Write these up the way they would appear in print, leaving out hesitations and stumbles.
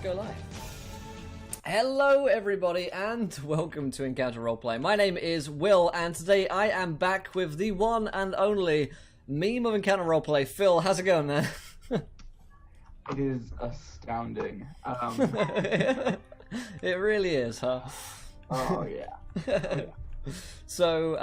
let's go live. Hello everybody and welcome to Encounter Roleplay. My name is Will and today I am back with the one and only meme of Encounter Roleplay. Phil, how's it going, man? It is astounding. It really is, huh? Oh yeah. So,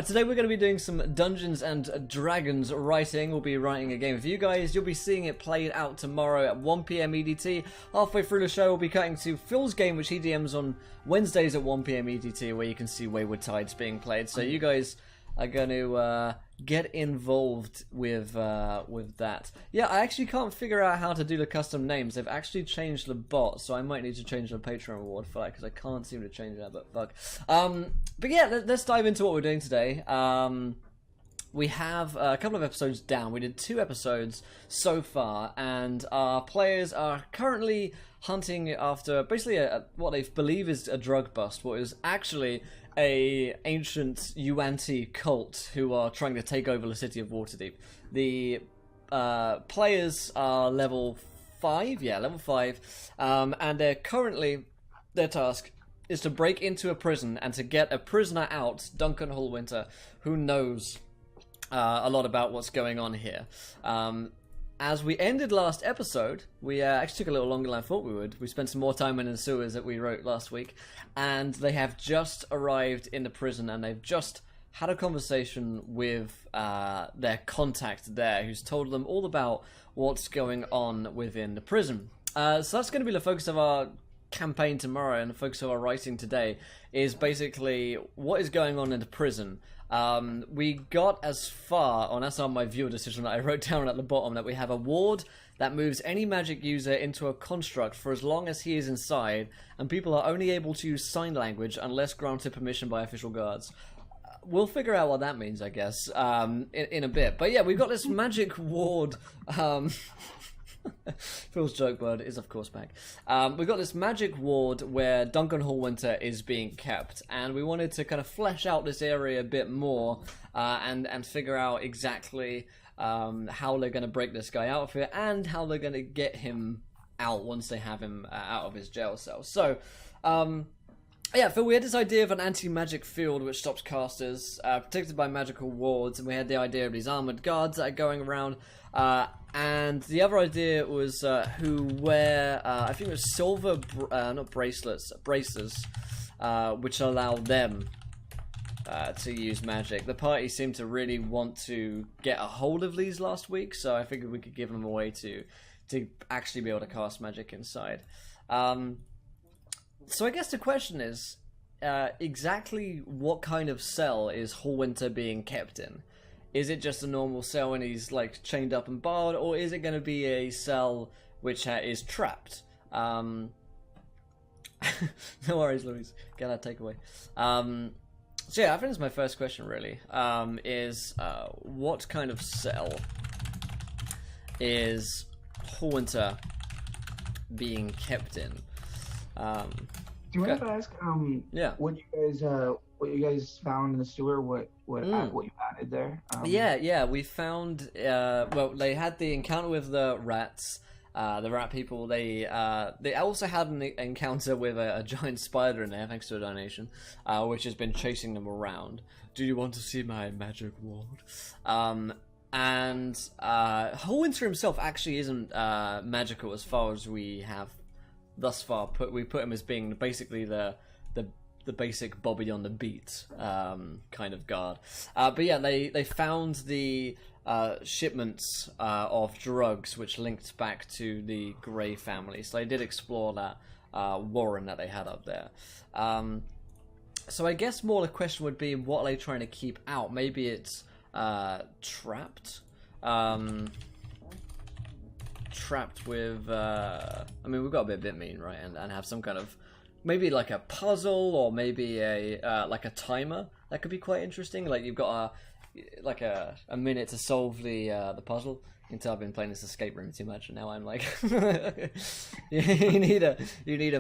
today we're going to be doing some Dungeons and Dragons writing. We'll be writing a game for you guys. You'll be seeing it played out tomorrow at 1 PM EDT. Halfway through the show, we'll be cutting to Phil's game, which he DMs on Wednesdays at 1 PM EDT, where you can see Wayward Tides being played. So you guys are going to get involved with that. Yeah, I actually can't figure out how to do the custom names. They've actually changed the bot, so I might need to change the Patreon reward for that, because I can't seem to change that, but fuck. But yeah, let's dive into what we're doing today. We have a couple of episodes down. We did 2 episodes so far, and our players are currently hunting after basically what they believe is a drug bust, what is actually a ancient Yuan-Ti cult who are trying to take over the city of Waterdeep. The players are level 5, level 5, and they're currently, their task is to break into a prison and to get a prisoner out, Duncan Hallwinter, who knows a lot about what's going on here. As we ended last episode, we actually took a little longer than I thought we would. We spent some more time in the sewers that we wrote last week, and they have just arrived in the prison, and they've just had a conversation with their contact there, who's told them all about what's going on within the prison. So that's going to be the focus of our campaign tomorrow, and the focus of our writing today is basically what is going on in the prison. We got as far on, that's on my viewer decision that I wrote down at the bottom, that we have a ward that moves any magic user into a construct for as long as he is inside, and people are only able to use sign language unless granted permission by official guards. We'll figure out what that means, I guess, in a bit. But yeah, we've got this magic ward. Phil's joke word is of course back. We've got this magic ward where Duncan Hallwinter is being kept, and we wanted to kind of flesh out this area a bit more and figure out exactly how they're going to break this guy out of here and how they're going to get him out once they have him out of his jail cell. So, yeah, Phil, we had this idea of an anti-magic field which stops casters, protected by magical wards, and we had the idea of these armoured guards that are going around, and the other idea was who wear, I think it was silver, not bracelets, braces, which allow them to use magic. The party seemed to really want to get a hold of these last week, so I figured we could give them a way to actually be able to cast magic inside. So I guess the question is, exactly what kind of cell is Hallwinter being kept in? Is it just a normal cell and he's like chained up and barred, or is it going to be a cell which is trapped? No worries, Louise. Get that takeaway. So yeah, I think that's my first question really, is what kind of cell is Hallwinter being kept in? Do you mind if I ask yeah, what you guys found in the sewer, what you added there? Yeah, we found well, they had the encounter with the rats, the rat people. They also had an encounter with a giant spider in there, thanks to a donation, which has been chasing them around. Do you want to see my magic ward? And Hallwinter himself actually isn't magical as far as we have thus far. We put him as being basically the basic Bobby on the beat kind of guard. But yeah, they found the shipments of drugs which linked back to the Grey family. So they did explore that warren that they had up there. So I guess more the question would be, what are they trying to keep out? Maybe it's trapped. Trapped with I mean, we've got to be a bit mean, right, and have some kind of maybe like a puzzle, or maybe a like a timer. That could be quite interesting. Like you've got a minute to solve the puzzle. You can tell I've been playing this escape room too much, and now I'm like, you need a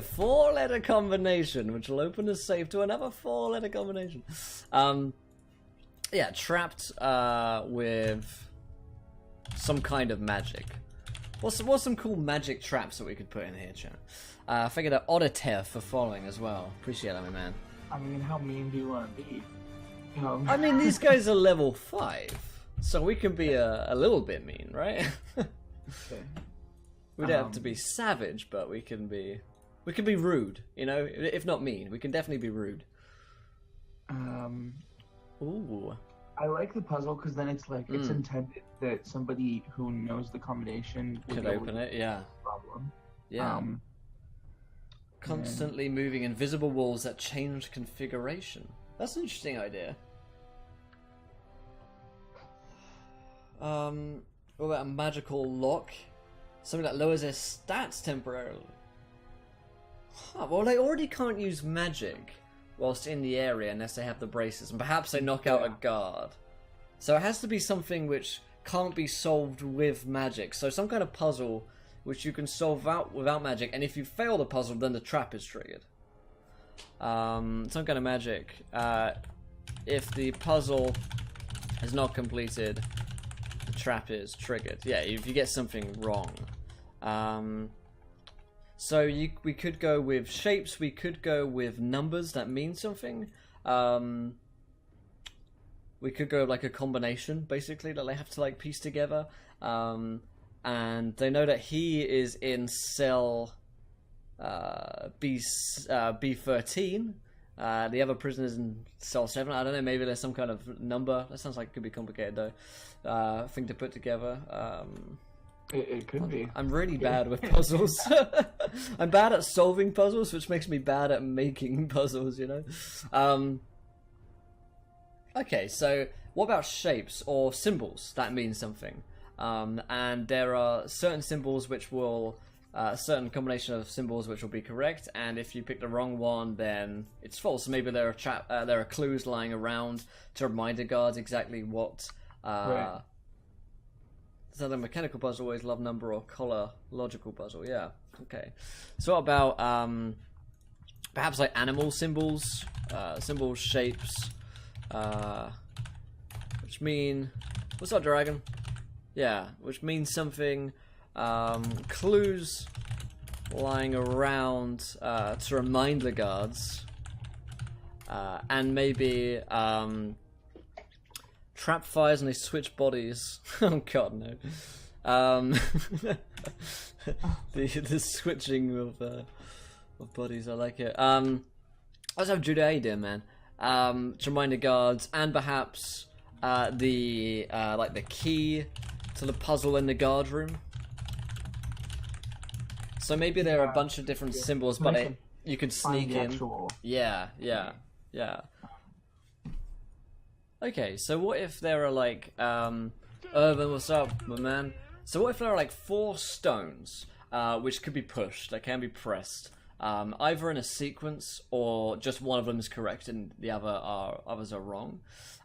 4-letter combination, which will open the safe to another 4-letter combination. Yeah, trapped with some kind of magic. What's some cool magic traps that we could put in here, chat? I figured out Odditev for following as well. Appreciate that, my man. I mean, how mean do you want to be? I mean, these guys are level 5, so we can be a little bit mean, right? Okay. We don't have to be savage, but we can be rude, you know? If not mean, we can definitely be rude. Ooh. I like the puzzle because then it's like it's intended that somebody who knows the combination could open it. Yeah. Problem. Yeah. Constantly moving invisible walls that change configuration. That's an interesting idea. What about a magical lock? Something that lowers their stats temporarily. Huh, well, they already can't use magic whilst in the area unless they have the braces, and perhaps they knock out a guard. So it has to be something which can't be solved with magic. So some kind of puzzle which you can solve out without magic, and if you fail the puzzle, then the trap is triggered. Some kind of magic. If the puzzle is not completed, the trap is triggered. Yeah, if you get something wrong. So we could go with shapes, we could go with numbers that mean something. We could go like a combination, basically, that they have to like piece together. And they know that he is in cell B13. The other prisoner's in cell 7. I don't know, maybe there's some kind of number. That sounds like it could be complicated though. Thing to put together. It could be. I'm really bad with puzzles. I'm bad at solving puzzles, which makes me bad at making puzzles, you know? Okay, so what about shapes or symbols that mean something? And there are certain symbols which will... a certain combination of symbols which will be correct, and if you pick the wrong one, then it's false. So maybe there are clues lying around to remind the guards exactly what... Right. So the mechanical puzzle, always love number or color logical puzzle. Yeah. Okay. So what about perhaps like animal symbols, symbols, shapes, which mean what's up, dragon? Yeah, which means something. Clues lying around to remind the guards, and maybe trap fires and they switch bodies. Oh god, no. The switching of bodies, I like it. Let's have Judah, how you doing, man? To remind the guards, and perhaps the like the key to the puzzle in the guard room. So maybe there are a bunch of different symbols, but you could sneak in. Yeah. Okay, so what if there are like, Urban, what's up, my man? So what if there are like 4 stones, which could be pushed, that can be pressed, either in a sequence or just one of them is correct and the others are wrong.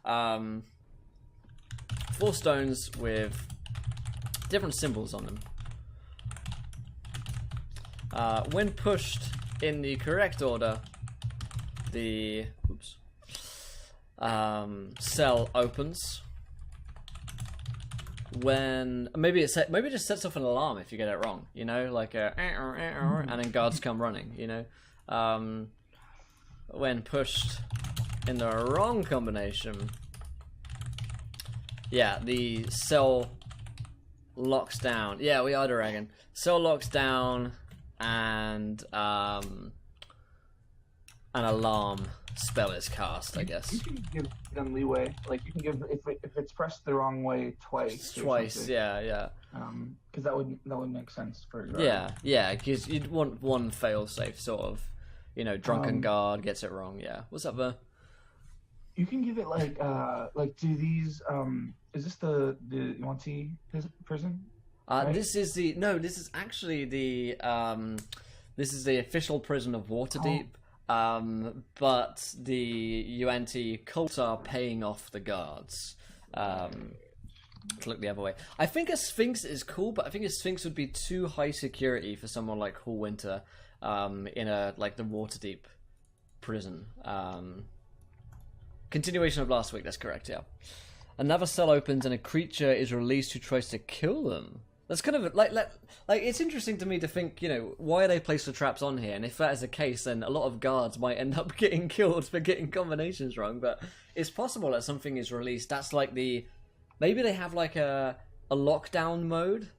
4 stones with different symbols on them. When pushed in the correct order, the cell opens. When maybe it just sets off an alarm if you get it wrong, you know, like a and then guards come running, you know. When pushed in the wrong combination, yeah, the cell locks down. Yeah, we are dragon. Cell locks down, and an alarm spell is cast, I guess. You can give them leeway. Like you can give if it's pressed the wrong way twice. Twice, yeah. Because that would make sense for. Yeah. Because you'd want one fail-safe sort of, you know, drunken guard gets it wrong. Yeah. What's up, there? You can give it like do these is this the Yuan-Ti prison? Right? This is actually the this is the official prison of Waterdeep. But the Yuan-Ti cult are paying off the guards. To look the other way. I think a Sphinx is cool, but I think a Sphinx would be too high security for someone like Hallwinter in a like the Waterdeep prison. Continuation of last week, that's correct, yeah. Another cell opens and a creature is released who tries to kill them. That's kind of like it's interesting to me to think, you know, why they place the traps on here, and if that is the case, then a lot of guards might end up getting killed for getting combinations wrong. But it's possible that something is released. That's like maybe they have like a lockdown mode,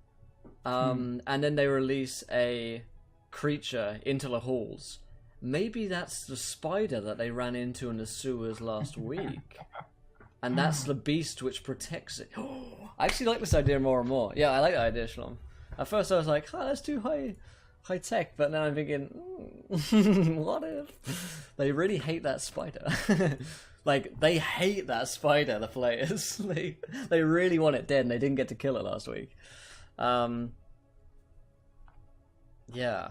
and then they release a creature into the halls. Maybe that's the spider that they ran into in the sewers last week. And that's the beast which protects it. I actually like this idea more and more. Yeah, I like that idea, Shalom. At first I was like, oh, that's too high tech. But now I'm thinking, what if? They really hate that spider. Like, they hate that spider, the players. They really want it dead, and they didn't get to kill it last week. Yeah.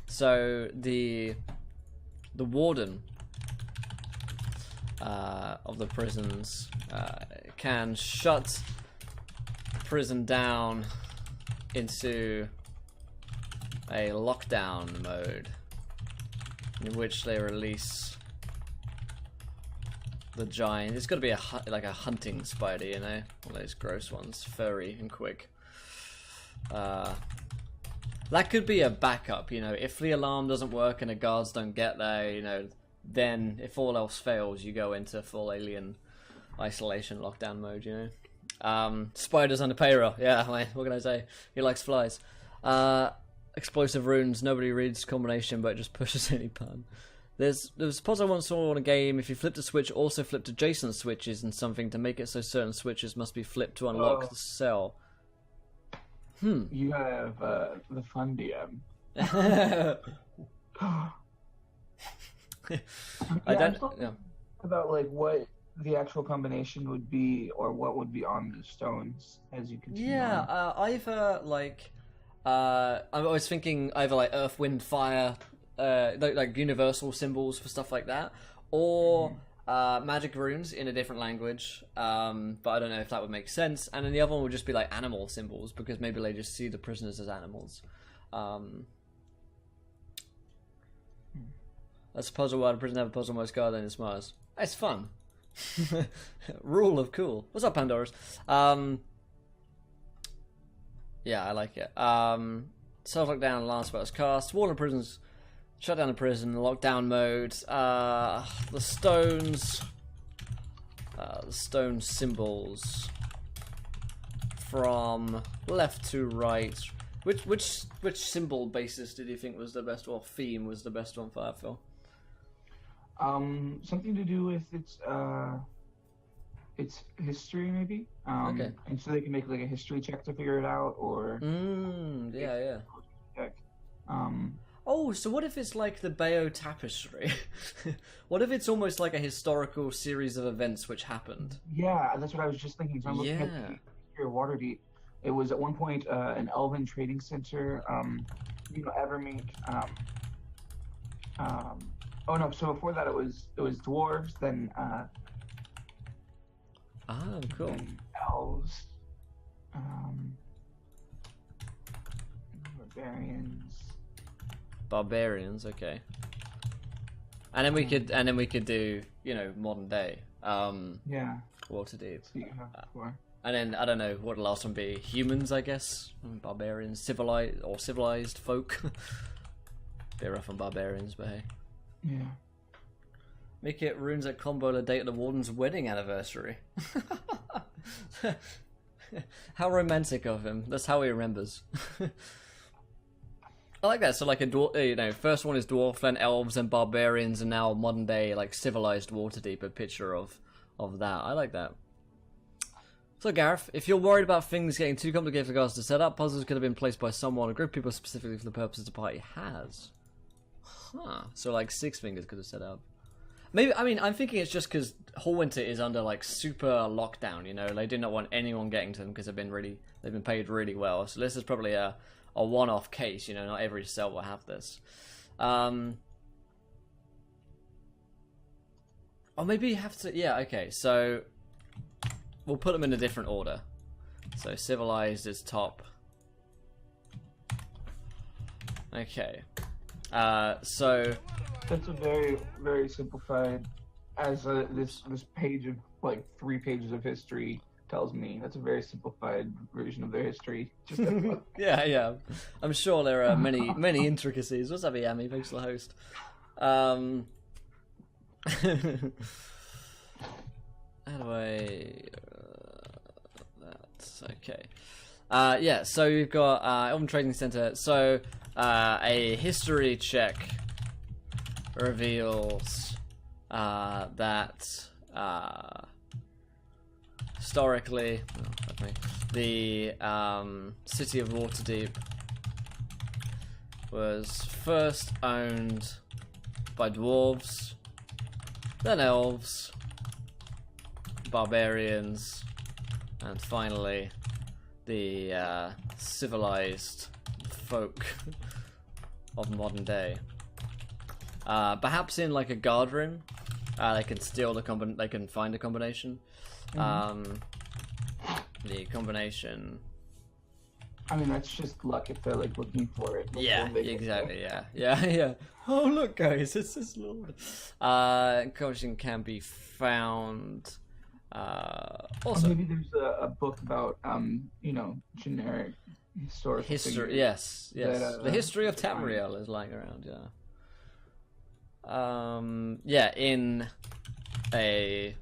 So, the warden of the prisons can shut the prison down into a lockdown mode in which they release the giant. It's got to be like a hunting spider, you know, one of those gross ones, furry and quick. That could be a backup, you know, if the alarm doesn't work and the guards don't get there, you know, then if all else fails, you go into full alien isolation lockdown mode, you know. Spiders under payroll, yeah, what can I say? He likes flies. Explosive runes, nobody reads combination, but it just pushes any button. There's a puzzle I once saw in a game. If you flipped a switch, also flipped adjacent switches and something to make it so certain switches must be flipped to unlock the cell. You have the fun DM. I don't about like what the actual combination would be, or what would be on the stones as you continue. Yeah, either like I'm always thinking either like earth, wind, fire, like universal symbols for stuff like that, or magic runes in a different language, but I don't know if that would make sense. And then the other one would just be like animal symbols, because maybe they just see the prisoners as animals. That's a puzzle where the prison have a puzzle most guard, then it's Mars. It's fun. Rule of cool. What's up, Pandoras? Yeah, I like it. Self-lockdown, last spells cast. Wall of prisons. Shut down the prison, lockdown mode. The stone symbols from left to right. Which symbol basis did you think was the best, or theme was the best one for that, Phil? Something to do with its history, maybe. Okay. And so they can make like a history check to figure it out, or yeah. check. Oh, so what if it's like the Bayeux Tapestry? What if it's almost like a historical series of events which happened? Yeah, that's what I was just thinking. So I'm looking at the history of Waterdeep. It was at one point an elven trading center. Evermeet. Oh no! So before that, it was dwarves. Then. Cool. Then elves. Barbarians, okay. And then we could do, you know, modern day. Yeah. Waterdeep. And then I don't know what the last one be. Humans, I guess. Barbarians, civilized folk. Bit rough on barbarians, but hey. Yeah. Make it runes that combo the date of the warden's wedding anniversary. How romantic of him. That's how he remembers. I like that. So like first one is dwarf, then elves and barbarians, and now modern day like civilized Waterdeep. A picture of that. I like that. So Gareth, if you're worried about things getting too complicated for guys to set up, puzzles could have been placed by someone, a group of people specifically for the purposes the party has. Huh. So like Six Fingers could have set up. Maybe, I mean, I'm thinking it's just because Hallwinter is under like super lockdown. You know, they do not want anyone getting to them because they've been paid really well. So this is probably a one-off case. You know, not every cell will have this. Or maybe you have to. Yeah, okay. So we'll put them in a different order. So civilized is top. Okay. So that's a very, very simplified, as this page of like 3 pages of history tells me. That's a very simplified version of their history. Just a book. Yeah. I'm sure there are many intricacies. What's up, Yami? Thanks for the host. How do I... that's okay. Yeah, so you've got Elven Trading Center. So a history check reveals that historically, the city of Waterdeep was first owned by dwarves, then elves, barbarians, and finally the civilized folk of modern day. Perhaps in like a guard room, they can steal they can find a combination. The combination. I mean, that's just luck if they're like looking for it. Yeah, exactly. Yeah. Oh look, guys, it's this little. Combination can be found. Also, maybe there's a book about generic historical history. figures. Yes. The history of Tamriel is lying around. Yeah. In a.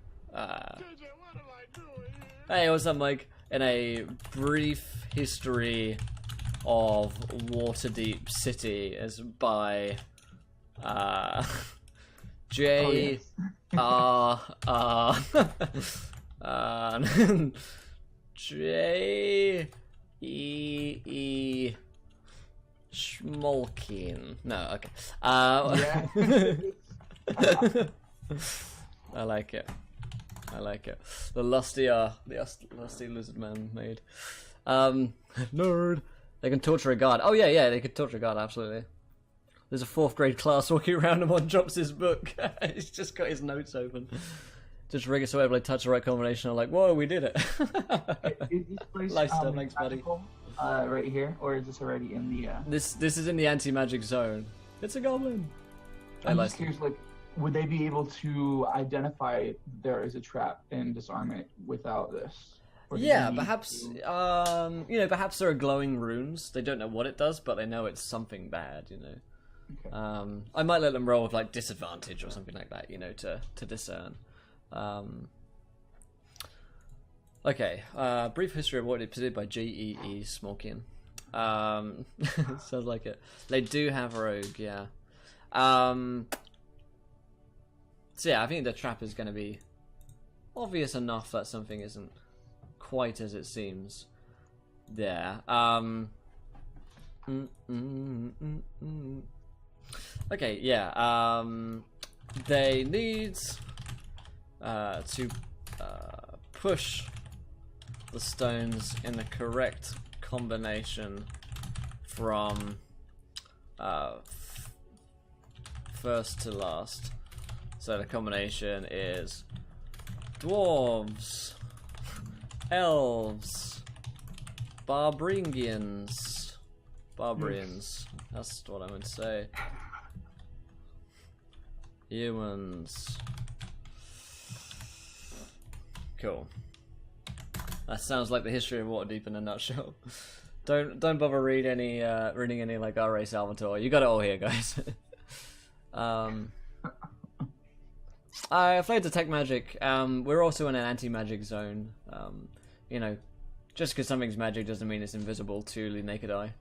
Hey, what's up, Mike? In a brief history of Waterdeep City, is by J. J. E. Schmolkin. No, okay. Yeah. I like it. The lusty lizard man made. Nerd. They can torture a guard. Oh yeah, they can torture a guard, absolutely. There's a 4th grade class walking around and one drops his book. He's just got his notes open. Just ring it so whenever they touch the right combination, I'm like, whoa, we did it. Is this place Lifestyle, thanks, buddy. Right here, or is this already in the? This is in the anti-magic zone. It's a goblin. I'm just curious, like, would they be able to identify there is a trap and disarm it without this? Yeah, perhaps. Perhaps there are glowing runes. They don't know what it does, but they know it's something bad. Okay. I might let them roll with like disadvantage or something like that. To discern. Okay. Brief history of what it presented by J.E.E. Smolkian. Sounds like it. They do have rogue, yeah. So yeah, I think the trap is going to be obvious enough that something isn't quite as it seems there. Okay, yeah. They need to push the stones in the correct combination from first to last. So the combination is dwarves, elves, barbarians. That's what I would say. Humans. Cool. That sounds like the history of Waterdeep in a nutshell. Don't bother reading any like R.A. Salvatore. You got it all here, guys. I played Detect Magic. We're also in an anti-magic zone. Just because something's magic doesn't mean it's invisible to the naked eye.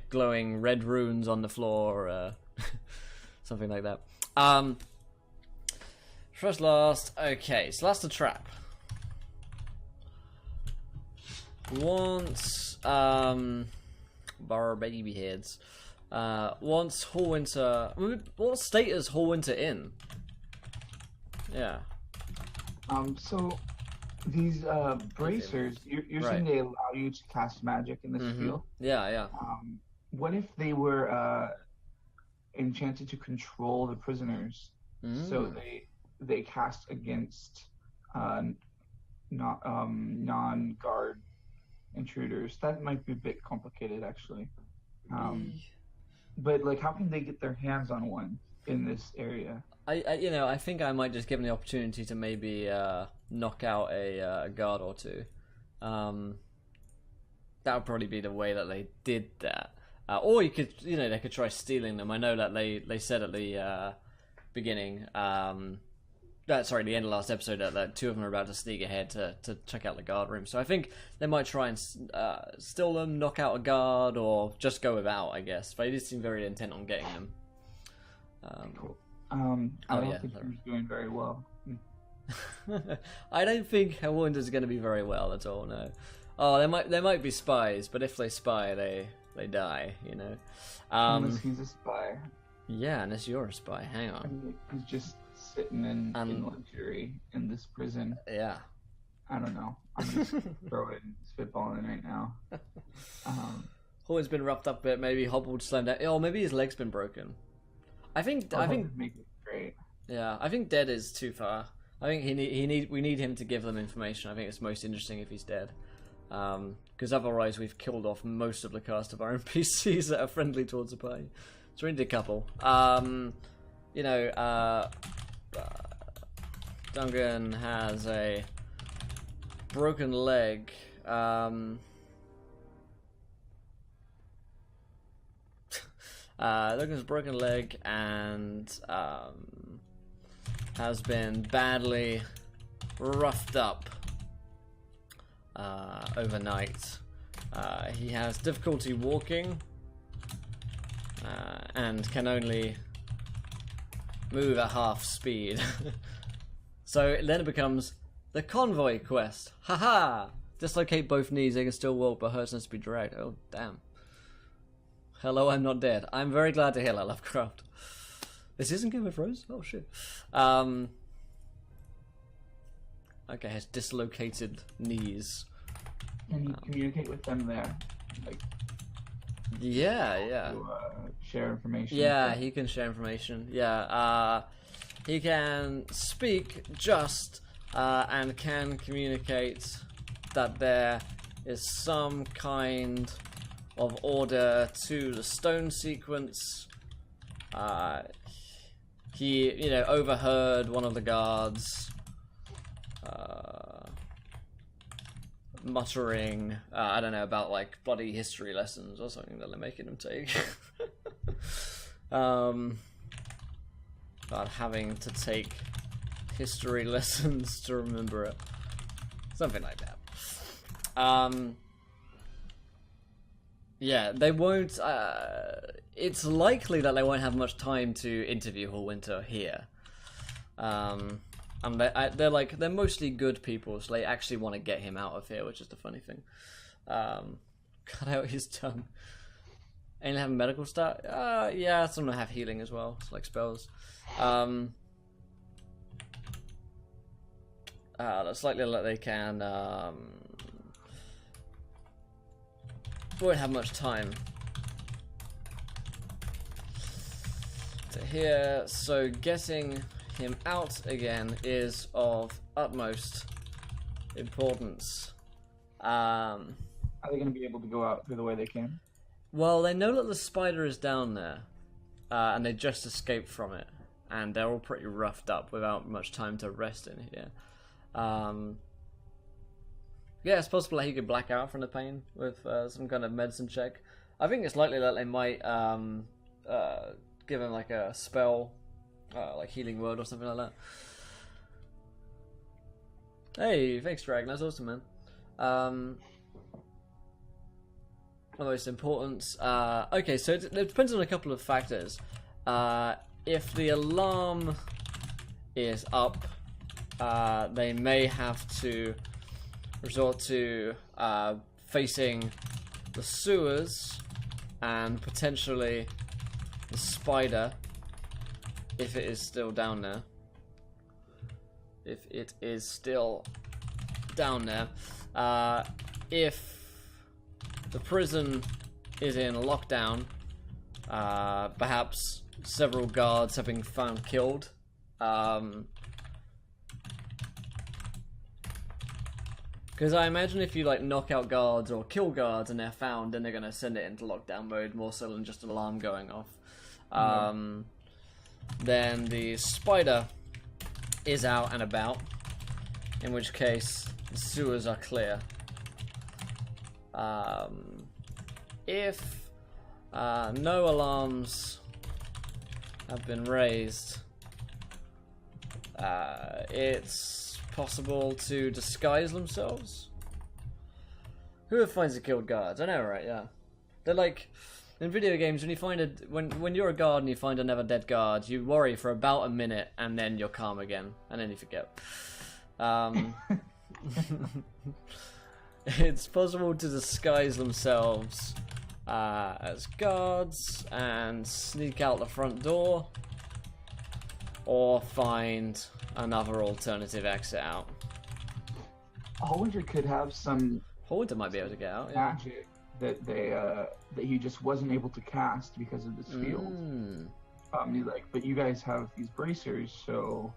Glowing red runes on the floor, something like that. First, last. Okay, so that's the trap. Once, bar baby heads. Once Hallwinter. What state is Hallwinter in? Yeah. So these bracers, you're saying they allow you to cast magic in this field? Yeah. What if they were enchanted to control the prisoners, so they cast against non-guard intruders? That might be a bit complicated, actually. But like, how can they get their hands on one? in this area. I think I might just give him the opportunity to maybe knock out a guard or two. That would probably be the way that they did that. Or you could, they could try stealing them. I know that they said at the beginning, sorry, the end of last episode, that two of them are about to sneak ahead to check out the guard room. So I think they might try and steal them, knock out a guard, or just go without, I guess. But they did seem very intent on getting them. Cool. I don't think he's doing very well. I don't think Hellwinter's going to be very well at all, no. Oh, they might be spies, but if they spy, they die, Unless he's a spy. Yeah, unless you're a spy. Hang on. He's just sitting in luxury in this prison. Yeah. I don't know. I'm just spitballing right now. Hallwin's been roughed up a bit, maybe hobbled, slammed down. Oh, maybe his leg's been broken. I think make it great. Yeah, I think dead is too far. I think we need him to give them information. I think it's most interesting if he's dead. Because otherwise we've killed off most of the cast of our NPCs that are friendly towards the party. So we need a couple. Duncan has a broken leg. Duncan's broken leg and has been badly roughed up overnight. He has difficulty walking and can only move at half speed. So then it becomes the convoy quest. Haha! Dislocate both knees, they can still walk, but hurts us to be dragged. Oh, damn. Hello, I'm not dead. I'm very glad to hear that, Lovecraft. This isn't Game of Thrones? Oh, shit. Okay, has dislocated knees. Can you communicate with them there? Yeah. To, share information. Yeah, he can share information. Yeah, he can speak just and can communicate that there is some kind of order to the stone sequence. He, overheard one of the guards muttering, I don't know, about bloody history lessons or something that they're making him take. About having to take history lessons to remember it. Something like that. Yeah, they won't. It's likely that they won't have much time to interview Hallwinter here. And they're mostly good people, so they actually want to get him out of here, which is the funny thing. Cut out his tongue. And have medical stuff. Yeah, some of them have healing as well, like spells. That's likely that they can. Won't have much time to hear, so getting him out again is of utmost importance. Are they going to be able to go out through the way they came? Well, they know that the spider is down there, and they just escaped from it, and they're all pretty roughed up without much time to rest in here. Yeah, it's possible that he could black out from the pain with some kind of medicine check. I think it's likely that they might give him a spell, like Healing Word or something like that. Hey, thanks, Dragon. That's awesome, man. Most important. Okay, so it depends on a couple of factors. If the alarm is up, they may have to resort to facing the sewers and potentially the spider if it is still down there. If it is still down there. If the prison is in lockdown, perhaps several guards have been found killed. Because I imagine if you knock out guards or kill guards and they're found, then they're going to send it into lockdown mode more so than just an alarm going off. then the spider is out and about, in which case the sewers are clear. If no alarms have been raised, it's possible to disguise themselves. Who finds a killed guards? I know, right? Yeah, they're like in video games when you find when you're a guard and you find another dead guard, you worry for about a minute and then you're calm again, and then you forget. It's possible to disguise themselves as guards and sneak out the front door, or find another alternative exit out. Hallwinter could have some Hallwinter might be able to get out. Yeah. magic that that he just wasn't able to cast because of this field. He's like, but you guys have these bracers, so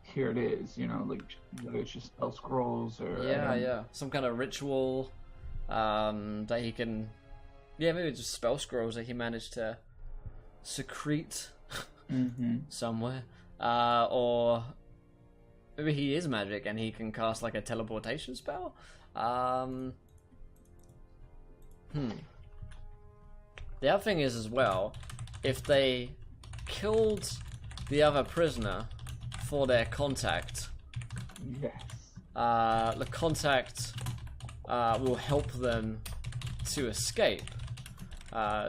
here it is. You know, like whether it's just spell scrolls or some kind of ritual that he can. Yeah, maybe just spell scrolls that he managed to secrete somewhere, or maybe he is magic and he can cast like a teleportation spell. The other thing is as well, if they killed the other prisoner for their contact, yes, the contact will help them to escape.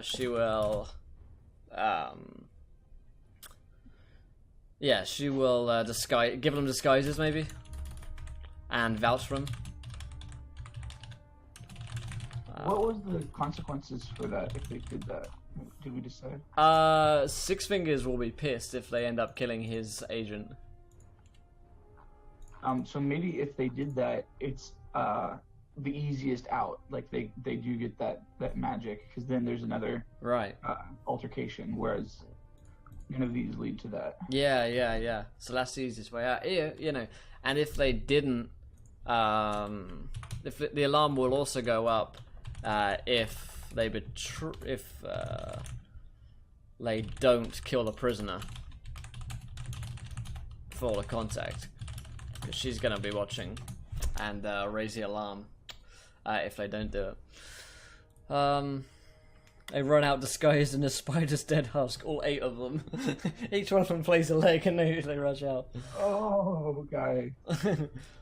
She will, she will disguise, give them disguises maybe, and vouch for them. What was the consequences for that if they did that? Did we decide? Six Fingers will be pissed if they end up killing his agent. So maybe if they did that, it's the easiest out. Like they do get that magic, because then there's another altercation. Whereas none of these lead to that. Yeah. So that's the easiest way out. You know, and if they didn't, if the alarm will also go up if they they don't kill the prisoner for the contact, because she's gonna be watching and raise the alarm if they don't do it. They run out disguised in a spider's dead husk, all 8 of them. Each one of them plays a leg and they rush out. Oh, guy.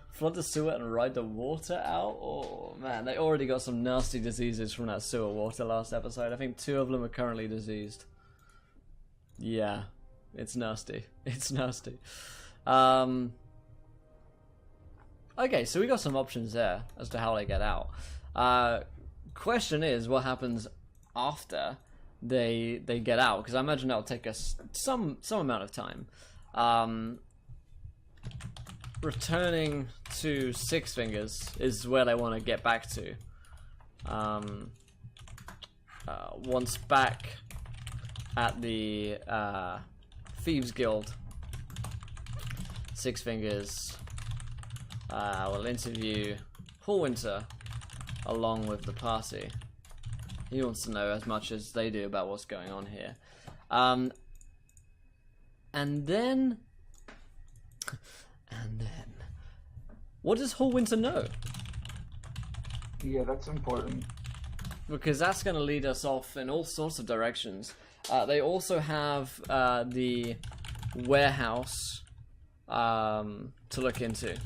Flood the sewer and ride the water out? Oh, man, they already got some nasty diseases from that sewer water last episode. I think 2 of them are currently diseased. Yeah, it's nasty. It's nasty. Okay, so we got some options there as to how they get out. Question is, what happens after they get out? Because I imagine that'll take us some amount of time. Returning to Six Fingers is where they want to get back to. Once back at the Thieves Guild, Six Fingers will interview Hallwinter along with the party. He wants to know as much as they do about what's going on here. And then, what does Hallwinter know? Yeah, that's important. Because that's going to lead us off in all sorts of directions. They also have the warehouse to look into.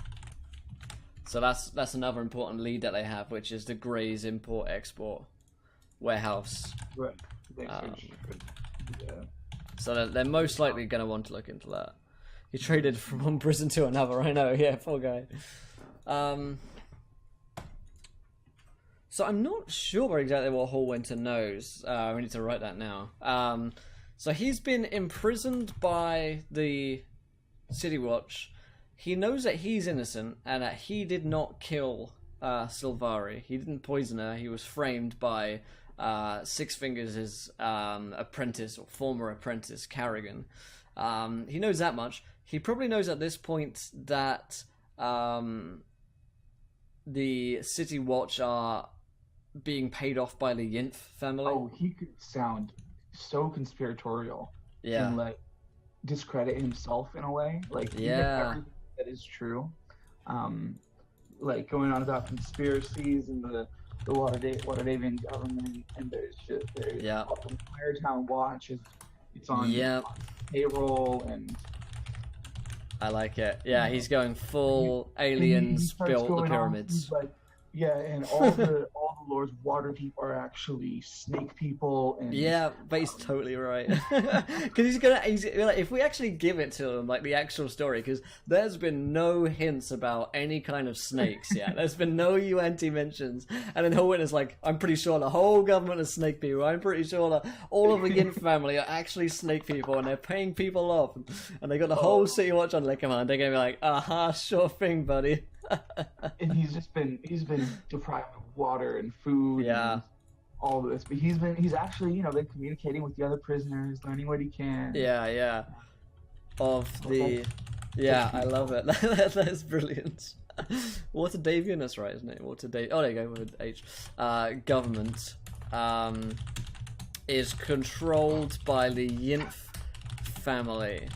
So that's another important lead that they have, which is the Gray's Import-Export warehouse. Right. So they're most likely going to want to look into that. He traded from one prison to another, I know, yeah, poor guy. So I'm not sure exactly what Hallwinter knows. We need to write that now. So he's been imprisoned by the City Watch. He knows that he's innocent and that he did not kill Sylvari. He didn't poison her. He was framed by Six Fingers' apprentice or former apprentice, Carrigan. He knows that much. He probably knows at this point that the City Watch are being paid off by the Yinth family. Oh, he could sound so conspiratorial. Yeah. And discredit himself in a way. Like even Yeah. everything that is true, um, like going on about conspiracies and the Waterdhavian government, and there's Yeah. Firetown Watch is it's on Yep. payroll, and I like it. Yeah, he's going he, full and he aliens starts built the going on. pyramids. He's like, yeah, and all the Lord's water people are actually snake people, and Yeah, but he's totally right. Because he's like, if we actually give it to him, like the actual story, because there's been no hints about any kind of snakes yet. There's been no UNT mentions. And then Hallwinter's is like, I'm pretty sure the whole government is snake people. I'm pretty sure that all of the Yin family are actually snake people and they're paying people off. And they got the whole city watch on their command. They're going to be like, aha, sure thing, buddy. and he's been deprived of water and food. Yeah. And all this, but he's actually been communicating with the other prisoners, learning what he can. Yeah. I love it. That's brilliant. Waterdhavian, that's right, isn't it? Oh, there you go, with H. Government is controlled by the Yinf family,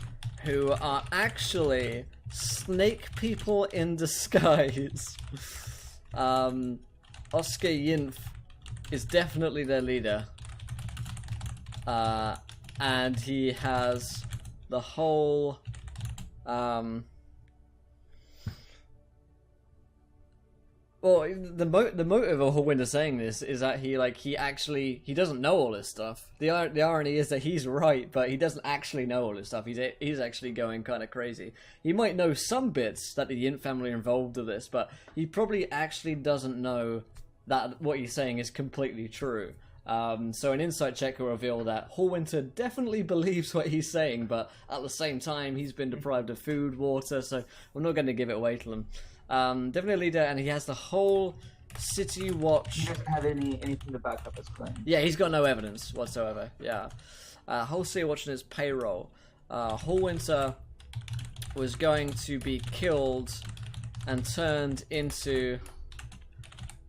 who are actually snake people in disguise. Oscar Yinf is definitely their leader. And he has the whole well, the motive of Hallwinter saying this is that he doesn't know all this stuff. The irony is that he's right, but he doesn't actually know all this stuff. He's actually going kind of crazy. He might know some bits that the Yint family are involved with this, but he probably actually doesn't know that what he's saying is completely true. So an insight check will reveal that Hallwinter definitely believes what he's saying, but at the same time he's been deprived of food, water, so we're not going to give it away to him. Definitely a leader, and he has the whole city watch. He doesn't have anything to back up his claim. Yeah, he's got no evidence whatsoever. Yeah, whole city watch in his payroll. Hallwinter was going to be killed and turned into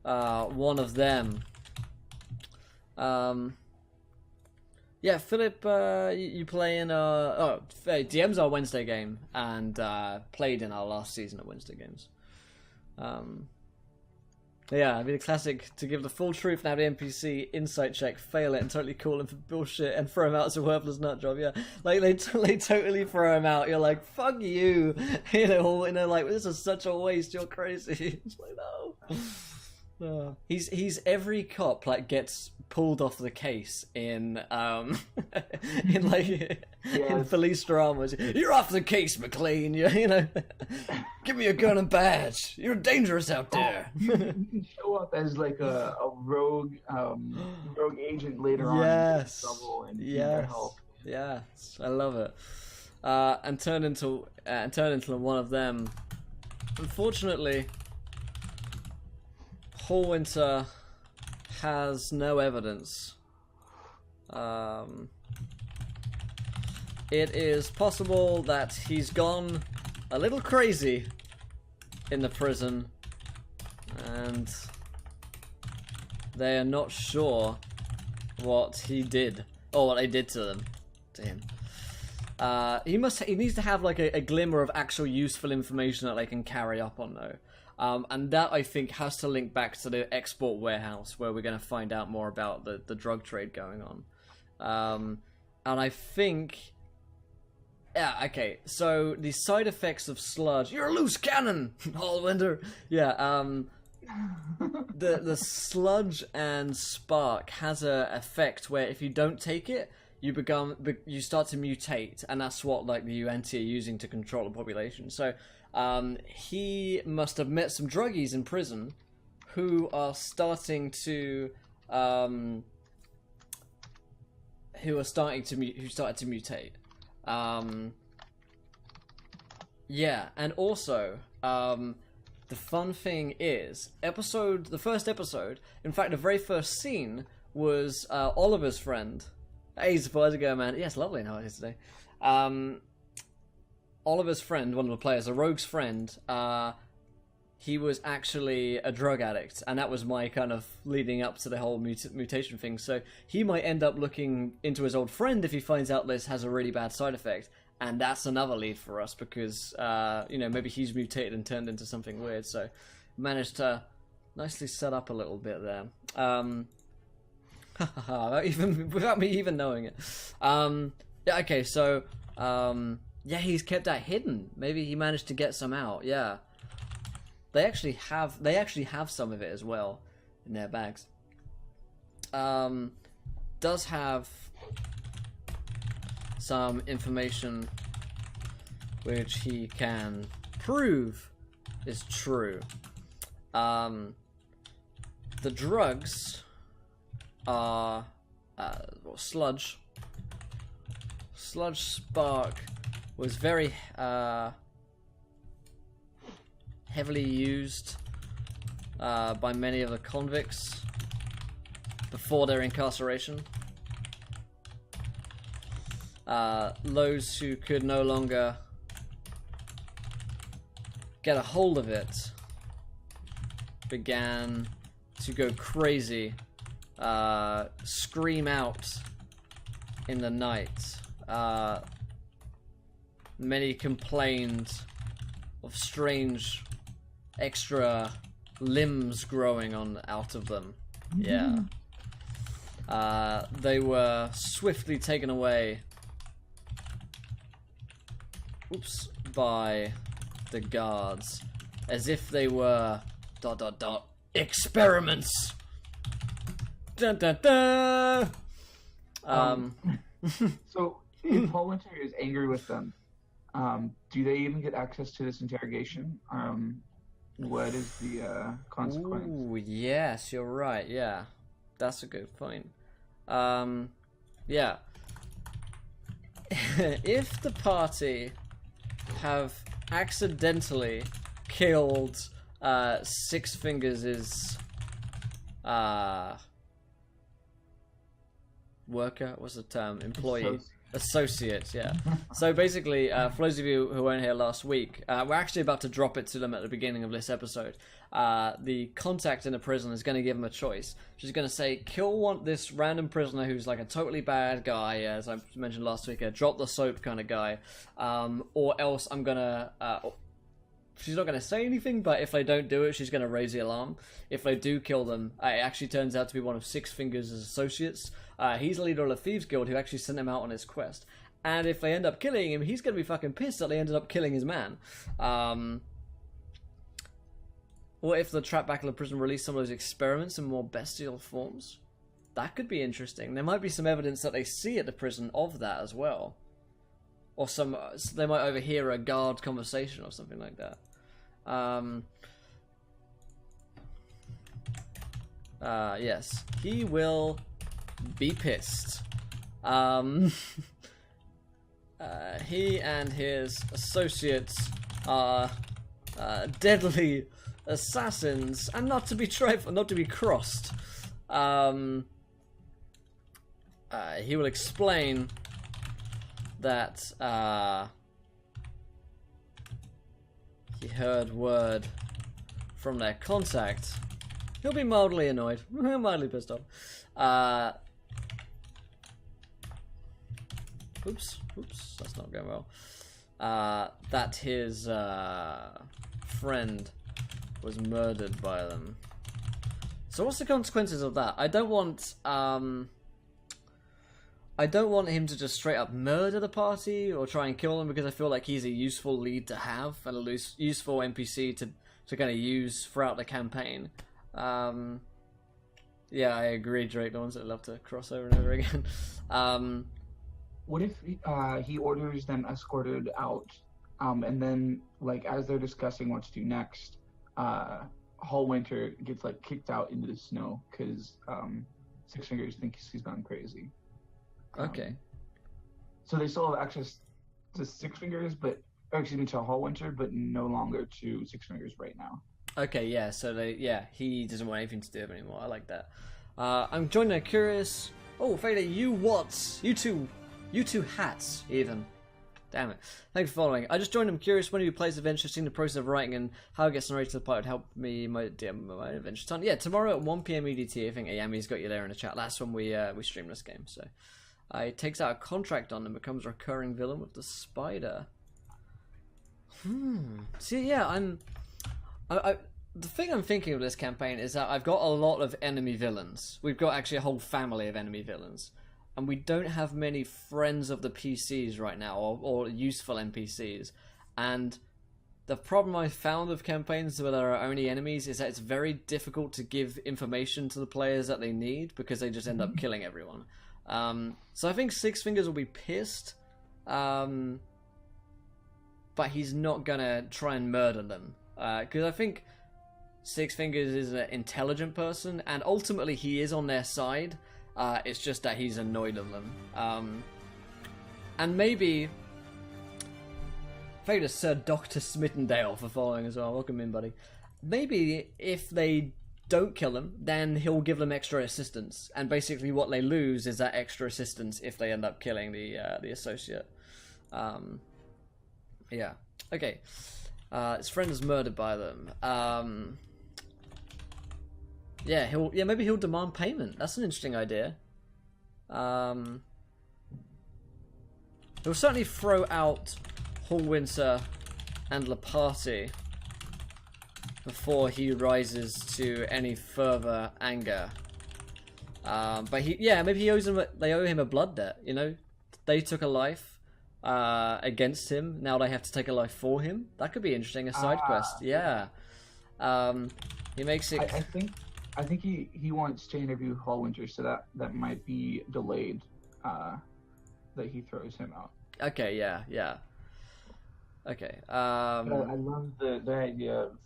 one of them. Yeah, Philip, you play in DM's our Wednesday game, and played in our last season of Wednesday games. Yeah, it'd be the classic to give the full truth and have the NPC insight check, fail it, and totally call him for bullshit and throw him out as a worthless nut job. Yeah, like they totally throw him out. You're like, fuck you, like this is such a waste. You're crazy. It's like no. He's every cop like gets pulled off the case in in police dramas. You're off the case, McLean. Give me a gun and badge. You're dangerous out there. You can show up as like a rogue agent later on. Yes. Trouble and yes. help. Yes. I love it. And turn into one of them. Unfortunately, Hallwinter has no evidence. It is possible that he's gone a little crazy in the prison, and they are not sure what he did or what they did to him. He needs to have like a glimmer of actual useful information that they can carry up on though. And that, I think, has to link back to the export warehouse, where we're going to find out more about the drug trade going on. And I think... Yeah, okay, so the side effects of sludge... You're a loose cannon, Hallwinter! Yeah, the sludge and spark has a effect where if you don't take it, you start to mutate, and that's what like the UNT are using to control the population. So... he must have met some druggies in prison who started to mutate. Yeah, and also the fun thing is the first episode, in fact the very first scene was Oliver's friend. Hey, surprise ago, man. Yes, lovely how it is today. Oliver's friend, one of the players, a rogue's friend, he was actually a drug addict, and that was my kind of leading up to the whole mutation thing. So he might end up looking into his old friend if he finds out this has a really bad side effect, and that's another lead for us because maybe he's mutated and turned into something weird. So managed to nicely set up a little bit there. Without me even knowing it. Yeah. Okay. So yeah, he's kept that hidden. Maybe he managed to get some out. Yeah. They actually have some of it as well in their bags. Does have some information which he can prove is true. The drugs are sludge. Sludge Spark was very heavily used by many of the convicts before their incarceration. Those who could no longer get a hold of it began to go crazy, scream out in the night. Many complained of strange extra limbs growing out of them. Yeah. They were swiftly taken away by the guards as if they were ... experiments. Dun, dun, dun. So if Paul Winter is angry with them, do they even get access to this interrogation? What is the consequence? Ooh, yes, you're right. Yeah, that's a good point. Yeah. If the party have accidentally killed Six Fingers' worker, what's the term? Employee. Associate, yeah. So basically, for those of you who weren't here last week, we're actually about to drop it to them at the beginning of this episode. The contact in the prison is going to give them a choice. She's going to say, kill this random prisoner who's like a totally bad guy, as I mentioned last week, a drop the soap kind of guy, or else I'm going to... she's not going to say anything, but if they don't do it, she's going to raise the alarm. If they do kill them, it actually turns out to be one of Six Fingers' associates. He's the leader of the Thieves Guild who actually sent him out on his quest. And if they end up killing him, he's going to be fucking pissed that they ended up killing his man. What if the trap back in the prison released some of those experiments in more bestial forms? That could be interesting. There might be some evidence that they see at the prison of that as well. Or they might overhear a guard conversation or something like that. Yes, he will be pissed. He and his associates are deadly assassins, and not to be crossed. He will explain that he heard word from their contact. He'll be mildly annoyed, mildly pissed off. Oops, that's not going well. That his friend was murdered by them. So what's the consequences of that? I don't want him to just straight up murder the party or try and kill them, because I feel like he's a useful lead to have and a useful NPC to kind of use throughout the campaign. Yeah, I agree, Drake. The ones that love to cross over and over again. What if he orders them escorted out, and then, like, as they're discussing what to do next, Hallwinter gets, like, kicked out into the snow because Six Fingers thinks he's gone crazy. Okay. So they still have access to Six Fingers, to Hallwinter, but no longer to Six Fingers right now. Okay, yeah. So he doesn't want anything to do with it anymore. I like that. I'm joining a curious. Oh, Fader, you two hats even. Damn it. Thanks for following. I just joined. I'm curious, when you plays adventure, seeing the process of writing and how it gets narrated to the part would help me my adventure time. Yeah, tomorrow at 1 PM EDT. I think Ayami's got you there in the chat. That's when we stream this game. So He takes out a contract on them, becomes a recurring villain with the spider. See, yeah, the thing I'm thinking of this campaign is that I've got a lot of enemy villains. We've got actually a whole family of enemy villains. And we don't have many friends of the PCs right now, or useful NPCs. And the problem I've found with campaigns where there are only enemies is that it's very difficult to give information to the players that they need, because they just end up killing everyone. So I think Six Fingers will be pissed. But he's not gonna try and murder them. Because I think Six Fingers is an intelligent person, and ultimately he is on their side. It's just that he's annoyed of them. And maybe... Thank you to Sir Dr. Smittendale for following as well. Welcome in, buddy. Maybe if they don't kill him, then he'll give them extra assistance. And basically what they lose is that extra assistance if they end up killing the associate. Yeah. Okay. His friend is murdered by them. Yeah, maybe he'll demand payment. That's an interesting idea. He'll certainly throw out Hallwinter and Lapati before he rises to any further anger. But maybe he owes them. They owe him a blood debt. You know, they took a life against him. Now they have to take a life for him. That could be interesting. A side quest. Yeah. He makes it. I think he wants to interview Hallwinter, so that might be delayed. That he throws him out. Okay. Yeah. Okay. But I love the idea of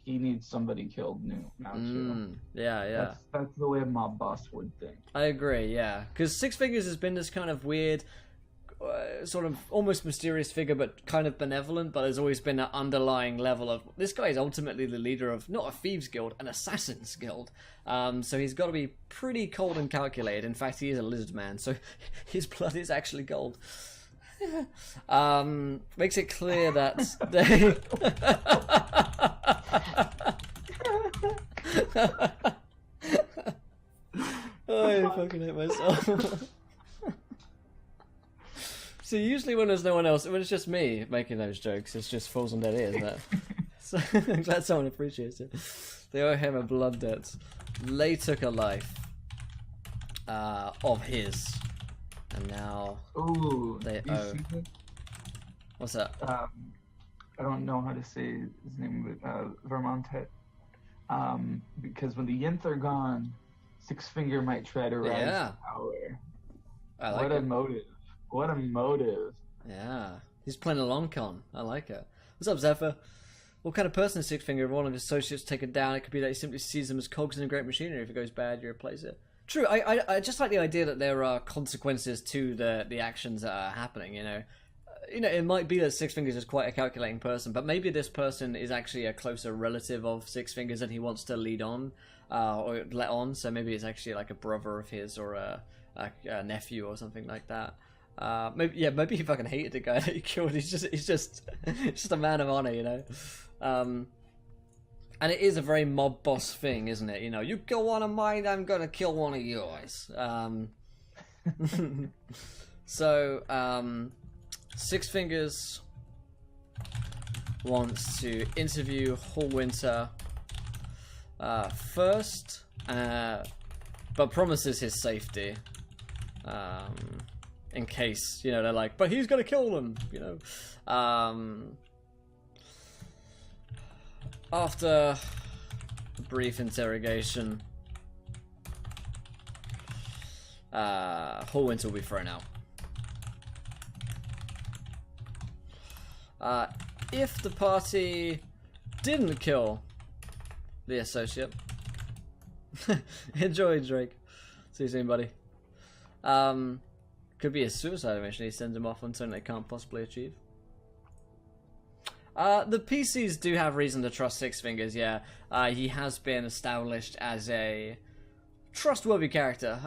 he needs somebody killed now too. Yeah. That's the way a mob boss would think. I agree. Yeah, because Six Fingers has been this kind of weird, sort of almost mysterious figure, but kind of benevolent. But there's always been that underlying level of this guy is ultimately the leader of not a thieves guild, an assassins guild. So he's got to be pretty cold and calculated. In fact, he is a lizard man, so his blood is actually gold. Makes it clear that they I fucking hate myself. See, usually when there's no one else, when it's just me making those jokes, it just falls on dead ears, isn't it? So I'm glad someone appreciates it. They owe him a blood debt. They took a life of his. And now they owe. What's that? I don't know how to say his name, but Vermontet. Because when the Yinth are gone, Six Finger might try to rise to power. What a motive! What a motive! Yeah, he's playing a long con. I like it. What's up, Zephyr? What kind of person is Six Finger? If one of his associates taken down, it could be that he simply sees them as cogs in a great machinery. If it goes bad, you replace it. True, I just like the idea that there are consequences to the actions that are happening, you know. It might be that Six Fingers is quite a calculating person, but maybe this person is actually a closer relative of Six Fingers and he wants to lead on, or let on, so maybe it's actually like a brother of his or a nephew or something like that. Maybe he fucking hated the guy that he killed. He's just a man of honor, you know. And it is a very mob boss thing, isn't it? You know, you kill one of mine, I'm gonna kill one of yours. So, Six Fingers wants to interview Hallwinter first, but promises his safety. In case, you know, they're like, but he's gonna kill them, you know. After a brief interrogation, Hallwinter will be thrown out. If the party didn't kill the associate, enjoy, Drake. See you soon, buddy. Could be a suicide mission. He sends him off on something they can't possibly achieve. The PCs do have reason to trust Six Fingers, yeah. He has been established as a trustworthy character,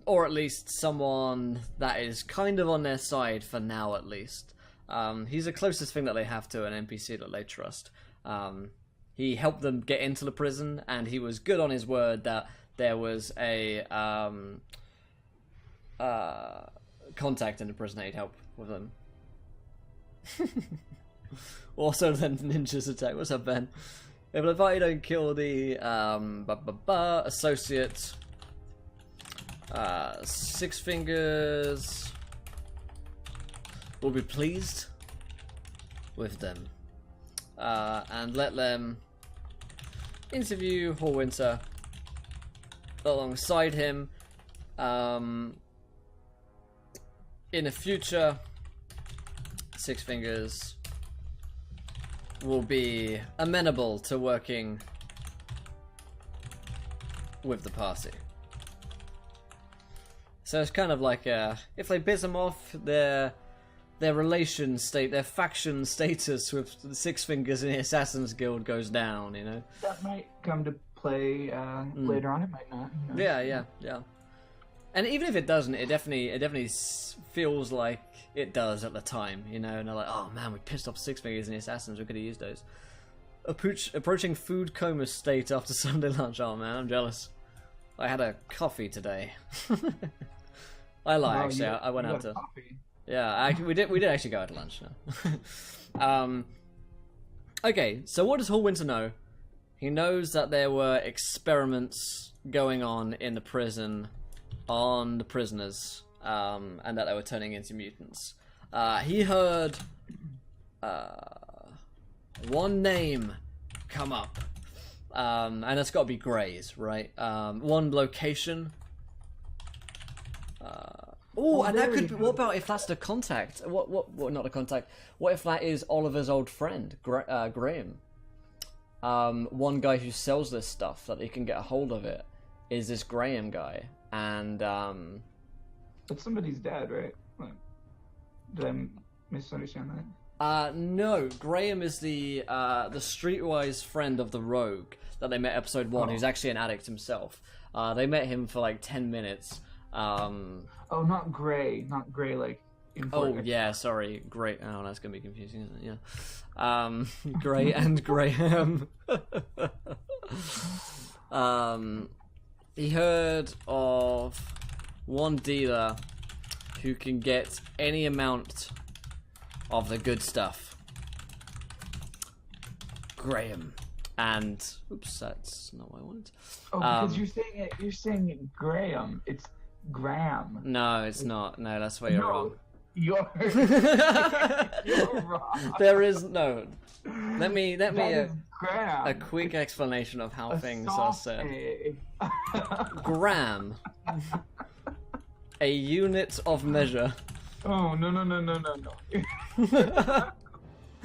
or at least someone that is kind of on their side for now, at least. He's the closest thing that they have to an NPC that they trust. He helped them get into the prison, and he was good on his word that there was a contact in the prison that he'd help with them. Also, then ninjas attack. What's up, Ben? If I invite you don't kill the associate, Six Fingers will be pleased with them, and let them interview Hallwinter alongside him in the future. Six Fingers will be amenable to working with the party. So it's kind of like if they piss him off, their relation state, their faction status with the Six Fingers in the Assassin's Guild goes down, you know. That might come to play later on. It might not. You know? Yeah. And even if it doesn't, it definitely feels like it does at the time, you know. And they're like, oh man, we pissed off Six Fingers and the Assassins. We could have used those. Approaching food coma state after Sunday lunch. Oh man, I'm jealous. I had a coffee today. I lie, actually. I went out to. Coffee. Yeah, we did actually go out to lunch. No. Okay, so what does Hallwinter know? He knows that there were experiments going on in the prison on the prisoners, and that they were turning into mutants. He heard one name come up, and that's got to be Gray's, right? One location. And that could be. What about if that's the contact? What? Not the contact. What if that is Oliver's old friend, Graham? One guy who sells this stuff that they can get a hold of it is this Graham guy, and But somebody's dad, right? Did I misunderstand that? No. Graham is the streetwise friend of the rogue that they met episode 1, who's actually an addict himself. They met him for like 10 minutes. Not Gray like. Yeah, sorry, Gray. Oh, that's gonna be confusing, isn't it? Yeah. Gray and Graham. He heard of one dealer who can get any amount of the good stuff. Graham. And oops, that's not what I wanted. Because you're saying it Graham. It's Graham. No, it's not. No, that's why you're wrong. You're wrong. There is no. Let me a quick explanation of how things are said. Gram. A unit of measure. Oh no.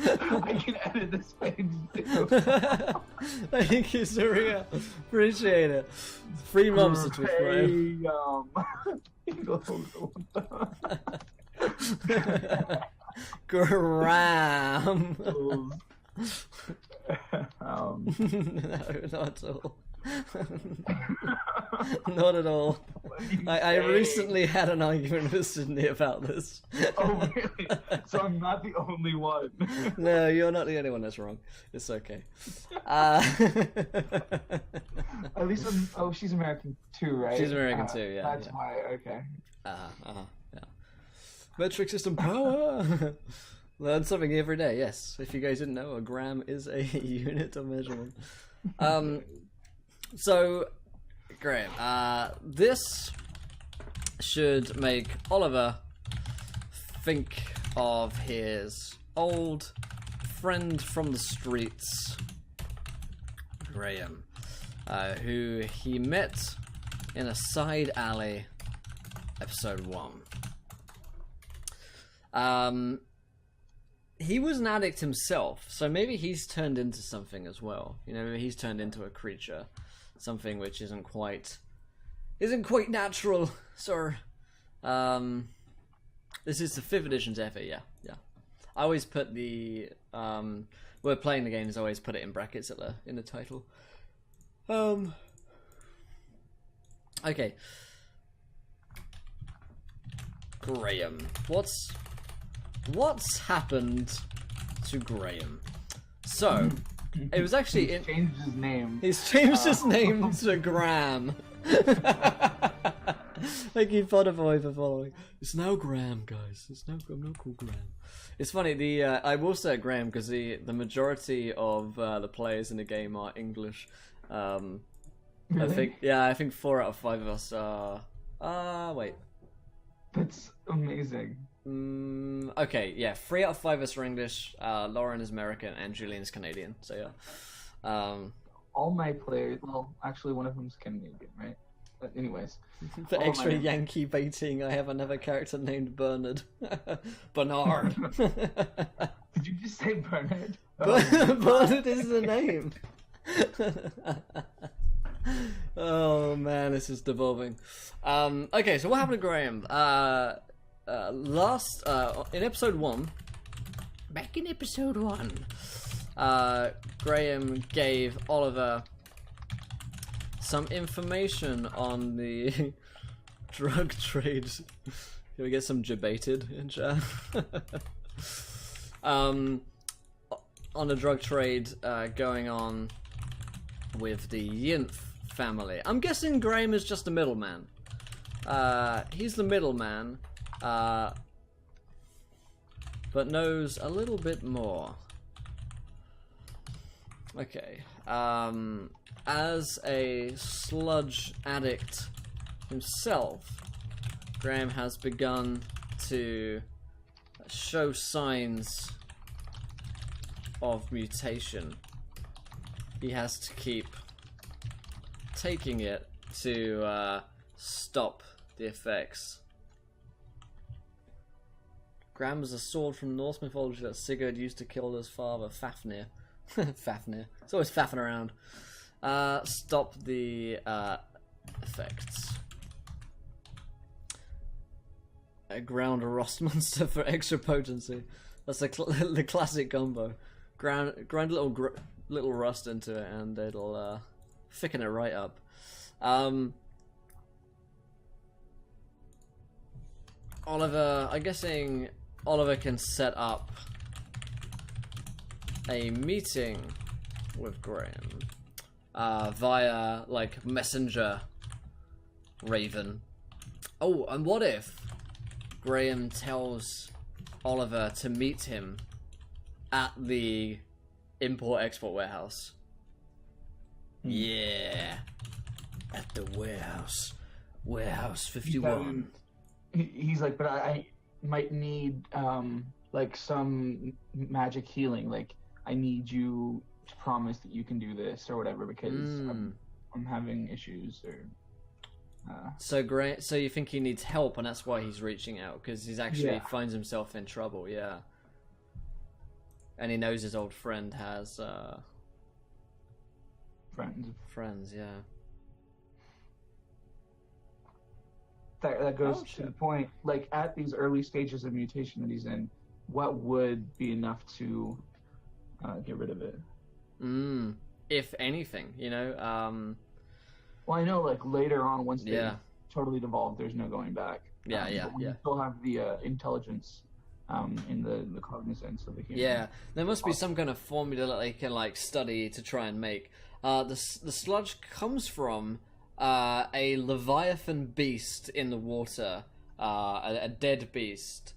I can edit this page too. Thank you, Surya. Appreciate it. 3 months of Twitch Prime. Gram. No, not at all. Not at all. I recently had an argument with Sydney about this. Oh, really? So I'm not the only one. No, you're not the only one that's wrong. It's okay. At least she's American too, right? She's American too, yeah. That's why, okay. Yeah. Metric system power! Learn something every day, yes. If you guys didn't know, a gram is a unit of measurement. So, Graham, this should make Oliver think of his old friend from the streets, Graham, who he met in a side alley, episode 1. He was an addict himself, so maybe he's turned into something as well. You know, maybe he's turned into a creature, something which isn't quite natural, sir. This is the 5th edition's effort, yeah. I always put the we're playing the games. I always put it in brackets in the title. Okay. Graham, what's happened to Graham? So, it was actually... He's changed his name. He's changed his name to Graham. Making fun of him for following. It's now Graham, guys. I'm not called Graham. It's funny. I will say Graham because the majority of the players in the game are English. Really? I think 4 out of 5 of us are. Wait. That's amazing. Okay, yeah, 3 out of 5 of us are English. Lauren is American, and Julian is Canadian. So yeah. All my players. Well, actually, one of them's Canadian, right? But anyways. For extra Yankee baiting, I have another character named Bernard. Bernard. Did you just say Bernard? Bernard is the name. Oh man, this is devolving. Okay, so what happened to Graham? In episode 1, back in episode 1, Graham gave Oliver some information on the drug trade. Can we get some debated in chat? On the drug trade going on with the Yinth family. I'm guessing Graham is just a middleman. He's the middleman, but knows a little bit more. Okay. As a sludge addict himself, Graham has begun to show signs of mutation. He has to keep taking it to stop the effects. Graham is a sword from Norse mythology that Sigurd used to kill his father, Fafnir. Fafnir. It's always faffing around. Stop the effects. A ground rust monster for extra potency. That's the classic combo. Grind a little rust into it, and it'll thicken it right up. Oliver, I'm guessing Oliver can set up a meeting with Graham via like messenger Raven. Oh, and what if Graham tells Oliver to meet him at the import-export warehouse? Yeah, at the warehouse. Warehouse 51. He's like, but I might need like some magic healing. Like, I need you to promise that you can do this or whatever because I'm having issues or. So you think he needs help, and that's why he's reaching out because he's actually finds himself in trouble. Yeah. And he knows his old friend has friends, yeah. That goes to the point, like, at these early stages of mutation that he's in, what would be enough to get rid of it? If anything, you know. Well, I know, like, later on, once they totally devolve, there's no going back. Yeah. You still have the intelligence in the cognizance of the human. Yeah, there must be some kind of formula that they can, like, study to try and make. The sludge comes from a leviathan beast in the water, a dead beast,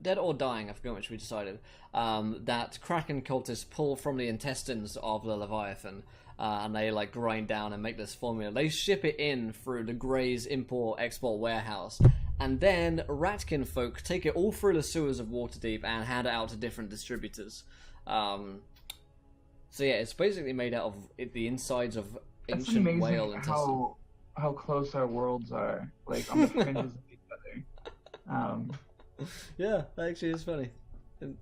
dead or dying, I forgot which we decided, that Kraken cultists pull from the intestines of the leviathan, and they like grind down and make this formula. They ship it in through the Grey's import-export warehouse, and then Ratkin folk take it all through the sewers of Waterdeep and hand it out to different distributors. So yeah, it's basically made out of the insides of ancient whale intestine. How close our worlds are, like on the fringes of each other. Yeah, that actually is funny. And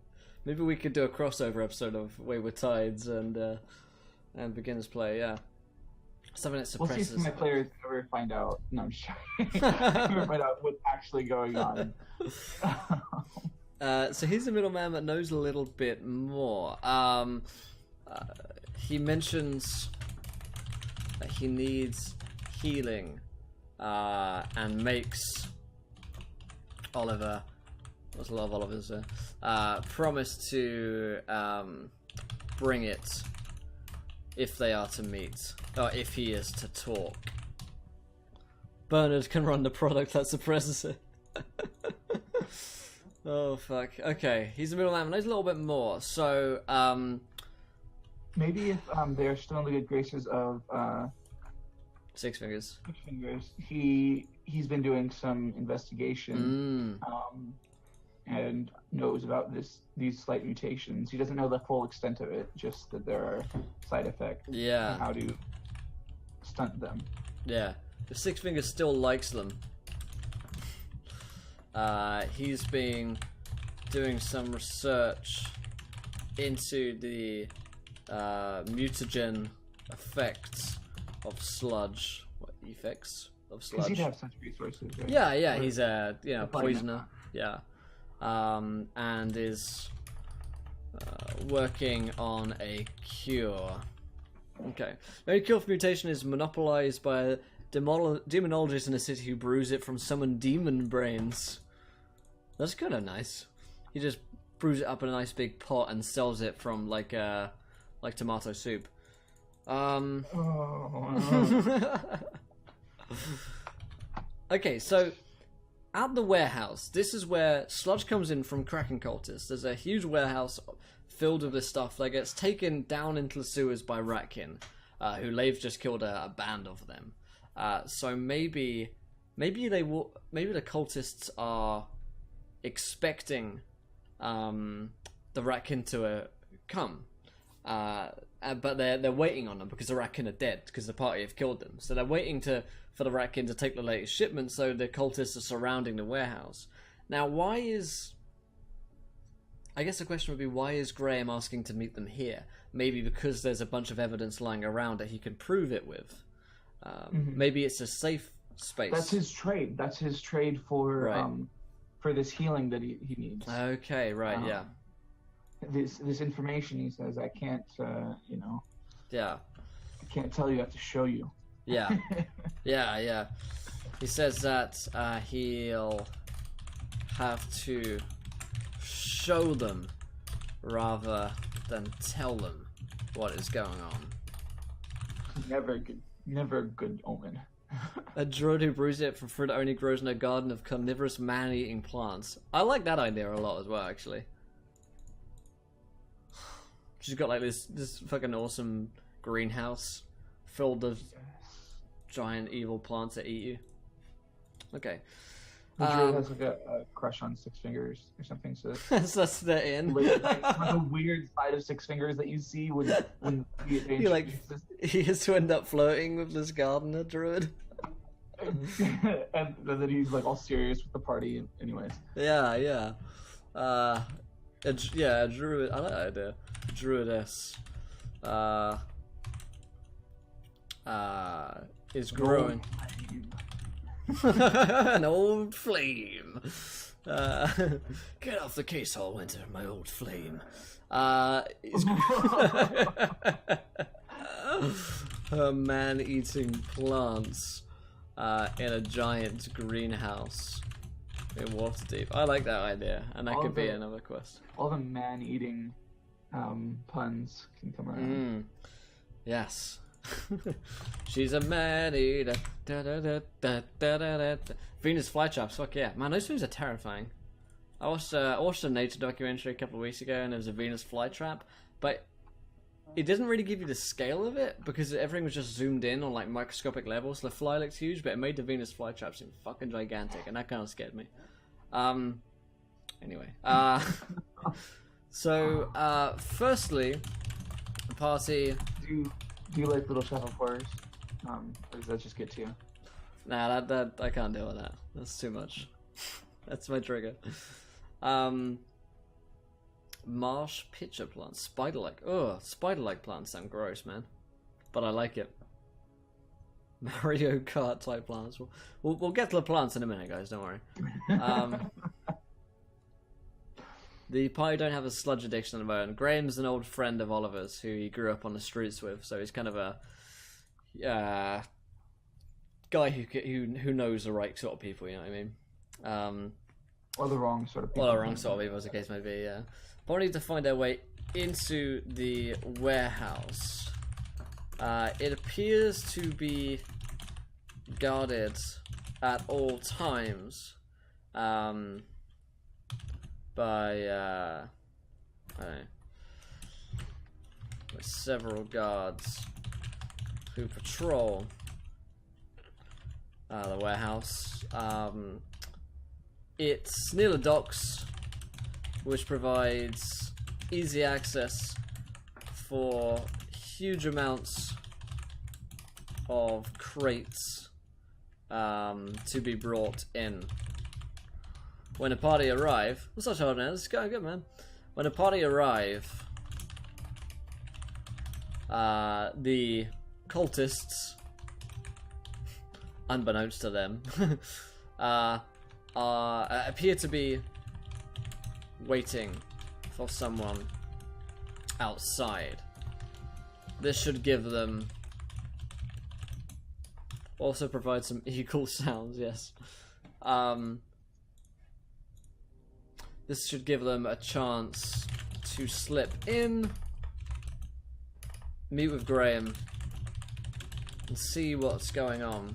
maybe we could do a crossover episode of Wayward Tides and Beginner's Play. Yeah, something that suppresses. We'll see if my players ever find out. No, I'm sure. Ever find out what's actually going on. So he's the middleman that knows a little bit more. He mentions that he needs healing, and makes Oliver, there's a lot of Olivers there, promise to bring it if they are to meet, or if he is to talk. Bernard can run the product that suppresses it. Oh fuck. Okay, he's a middleman. Knows a little bit more. So, maybe if they're still in the good graces of Six Fingers. Six Fingers, he's been doing some investigation, and knows about these slight mutations. He doesn't know the full extent of it, just that there are side effects. Yeah. And how to stunt them. Yeah. If Six Fingers still likes them, he's been doing some research into the mutagen effects of sludge. What effects of sludge? Because he'd have such resources, right? Yeah, he's a poisoner. Yeah, and is working on a cure. Okay, the cure for mutation is monopolized by a demonologist in a city who brews it from summoned demon brains. That's kind of nice. He just brews it up in a nice big pot and sells it from like tomato soup. Okay, so at the warehouse, this is where sludge comes in from Kraken cultists. There's a huge warehouse filled with this stuff that gets taken down into the sewers by Ratkin, who they've just killed a band of them. So maybe the cultists are expecting the Ratkin to come, but they're waiting on them because the Ratkin are dead because the party have killed them. So they're waiting for the Ratkin to take the latest shipment. So the cultists are surrounding the warehouse. Now, I guess the question would be, why is Graham asking to meet them here? Maybe because there's a bunch of evidence lying around that he can prove it with. Maybe it's a safe space. That's his trade. That's his trade for this healing that he needs. Okay, right, yeah. This information, he says, I can't, Yeah. I can't tell you, I have to show you. Yeah. Yeah. He says that he'll have to show them rather than tell them what is going on. Never a good omen. A druid who brews it from fruit that only grows in a garden of carnivorous man-eating plants. I like that idea a lot as well, actually. She's got like this fucking awesome greenhouse filled with giant evil plants that eat you. Okay. The druid has like a crush on Six Fingers or something, so that's the in. Like a weird side of Six Fingers that you see when he has to end up flirting with this gardener druid. and then he's like all serious with the party anyways. Yeah. A druid. I like that idea. Druidess is growing. An old flame. Get off the case, Hallwinter, my old flame. Man-eating plants in a giant greenhouse in Waterdeep. I like that idea, and that could be another quest. All the man-eating puns can come around. Yes. She's a man-eater. Venus flytraps, fuck yeah. Man, those things are terrifying. I watched a nature documentary a couple of weeks ago, and there was a Venus flytrap, but it doesn't really give you the scale of it because everything was just zoomed in on like microscopic levels. The fly looks huge, but it made the Venus flytrap seem fucking gigantic, and that kind of scared me. Anyway, so firstly, the party. Do you like Little Shop of Horrors? Or does that just get to you? Nah, that I can't deal with that. That's too much. That's my trigger. Marsh pitcher plants, spider-like. Ugh, spider-like plants sound gross, man. But I like it. Mario Kart type plants. We'll get to the plants in a minute, guys. Don't worry. The party don't have a sludge addiction at the moment. Graham's an old friend of Oliver's who he grew up on the streets with, so he's kind of a guy who knows the right sort of people. You know what I mean? Or the wrong sort of people. Or the wrong sort of people, as the case may be. Yeah. But need to find their way into the warehouse. It appears to be guarded at all times by I don't know, by several guards who patrol the warehouse. It's near the docks, which provides easy access for huge amounts of crates to be brought in. When a party arrive, what's that hard now? This is going good, man. When a party arrive, the cultists, unbeknownst to them, appear to be waiting for someone outside. This should give them, also provide some eagle sounds, yes. This should give them a chance to slip in, meet with Graham, and see what's going on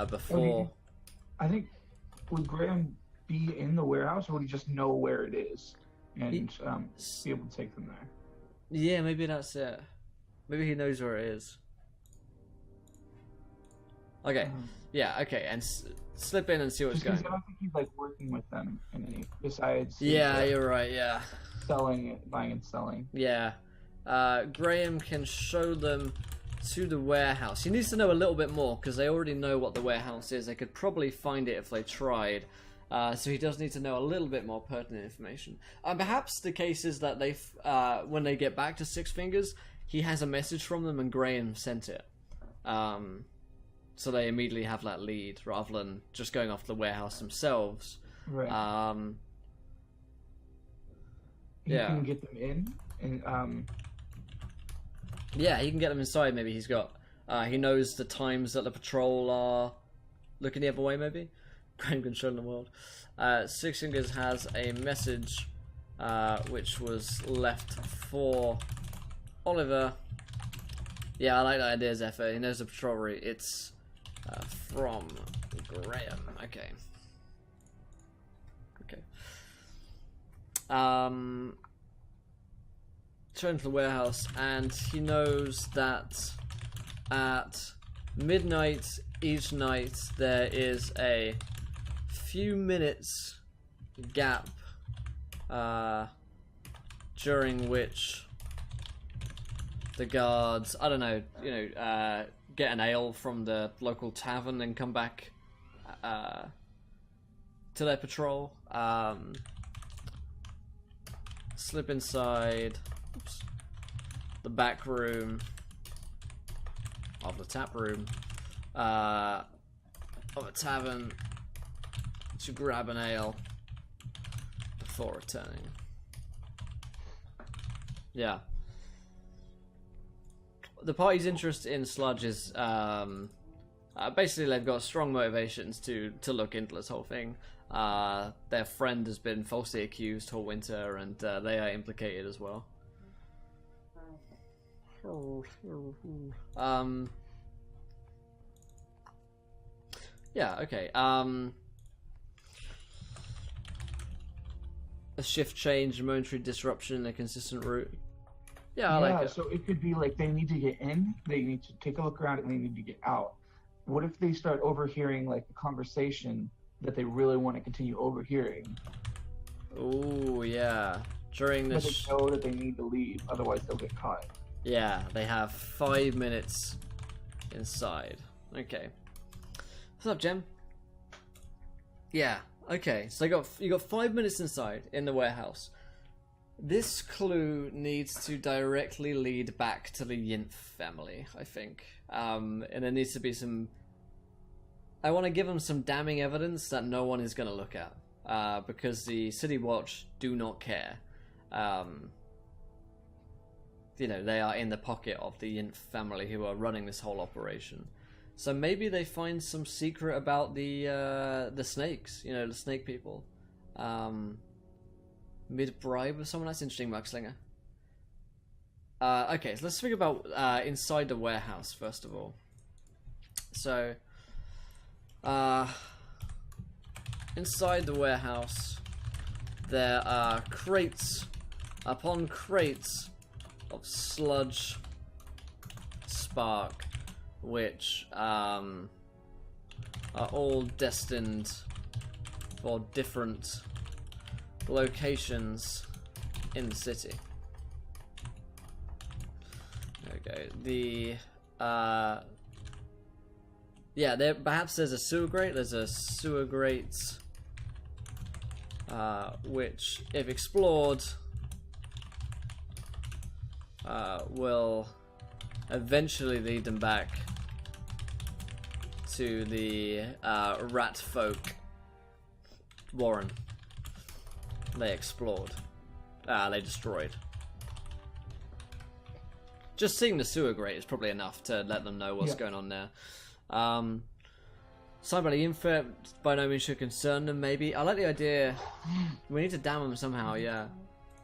before. I think, would Graham be in the warehouse, or would he just know where it is and be able to take them there? Yeah, maybe that's it. Maybe he knows where it is. Okay, yeah, okay, and slip in and see what's going on. I don't think he's like working with them in any, besides. Yeah, you're right. Yeah. Selling, buying and selling. Yeah, Graham can show them to the warehouse. He needs to know a little bit more because they already know what the warehouse is. They could probably find it if they tried. So he does need to know a little bit more pertinent information. Perhaps the case is that they, when they get back to Six Fingers, he has a message from them and Graham sent it. So they immediately have that lead rather than just going off the warehouse themselves. Right. He can get them in, and yeah, he can get them inside. Maybe he's got. He knows the times that the patrol are looking the other way. Maybe Graham can show them the world. Six Fingers has a message, which was left for Oliver. Yeah, I like that idea, Zephyr. He knows the patrol route. It's from Graham. Okay. Okay. Turn to the warehouse, and he knows that at midnight each night there is a few minutes gap during which the guards, I don't know, get an ale from the local tavern and come back to their patrol. Slip inside the back room of the tap room of a tavern to grab an ale before returning. Yeah. The party's interest in Sludge is basically they've got strong motivations to look into this whole thing. Their friend has been falsely accused all winter, and they are implicated as well. Yeah, okay. A shift change, a momentary disruption, a consistent route. Yeah, I like it. So it could be like they need to get in, they need to take a look around, and they need to get out. What if they start overhearing like a conversation that they really want to continue overhearing? Oh yeah. During But this, they know that they need to leave, otherwise they'll get caught. yeah, they have 5 minutes inside. Okay. What's up, Jem? Yeah. Okay. So you got 5 minutes inside in the warehouse. This clue needs to directly lead back to the Yinth family, I think. And there needs to be some... I want to give them some damning evidence that no one is going to look at. Because the City Watch do not care. They are in the pocket of the Yinth family who are running this whole operation. So maybe they find some secret about the snakes, the snake people. Mid-bribe with someone? That's interesting, Muckslinger. Okay, so let's think about inside the warehouse, first of all. So, inside the warehouse, there are crates upon crates of sludge spark, which are all destined for different locations in the city. Okay, yeah, perhaps there's a sewer grate. There's a sewer grate, which, if explored, will eventually lead them back to the rat folk warren they explored. They destroyed. Just seeing the sewer grate is probably enough to let them know what's going on there. Signed by the infant, by no means should concern them, maybe. I like the idea. We need to damn them somehow, yeah.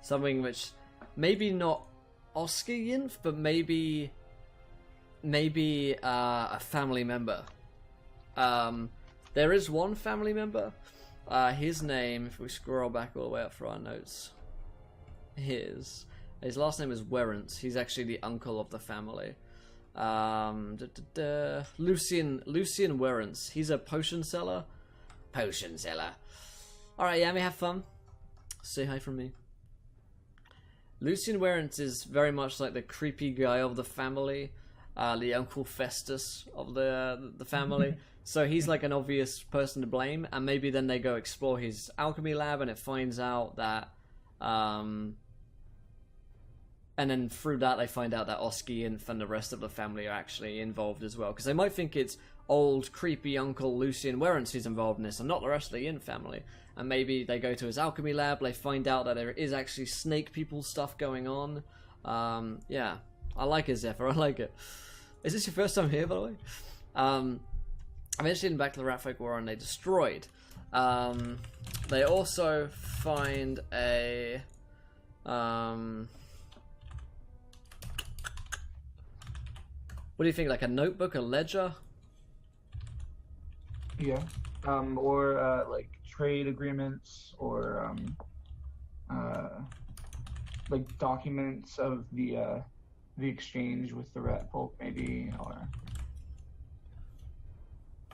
Something which, maybe not Oscar Yinf, but maybe a family member. There is one family member. His name, if we scroll back all the way up for our notes, his last name is Werrant. He's actually the uncle of the family. Lucian Werrant. He's a potion seller. Alright, yeah, we have fun. Say hi from me. Lucian Werrant is very much like the creepy guy of the family, the Uncle Festus of the family. So he's like an obvious person to blame, and maybe then they go explore his alchemy lab, and it finds out that, and then through that they find out that Oski and the rest of the family are actually involved as well, because they might think it's old creepy Uncle Lucian Werrant who's involved in this, and not the rest of the Yin family. And maybe they go to his alchemy lab, they find out that there is actually snake people stuff going on. Yeah, I like it, Zephyr, I like it. Is this your first time here, by the way? Eventually, back to the Ratfolk Warren, they destroyed. They also find a... what do you think, like a notebook, a ledger? Yeah. Or like trade agreements, or like documents of the exchange with the rat folk, maybe, or...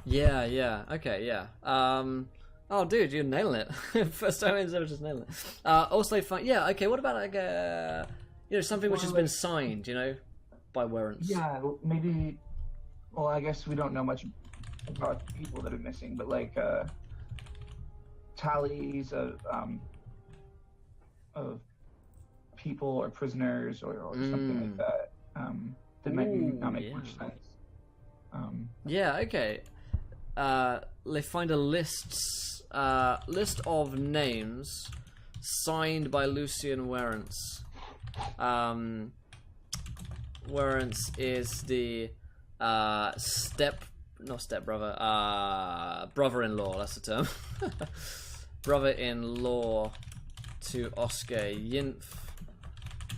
Yeah, okay, yeah. Oh, dude, you're nailing it. First time I've ever just nailing it. Also, yeah, okay, what about, like, something which has been signed, by Werrants? Yeah, maybe, well, I guess we don't know much about people that are missing, but, like, tallies of people or prisoners or something like that, that might not make much sense. Yeah, okay. They find a list of names signed by Lucian Werrants. Werrants is the brother-in-law, that's the term. Brother-in-law to Oscar Yinf,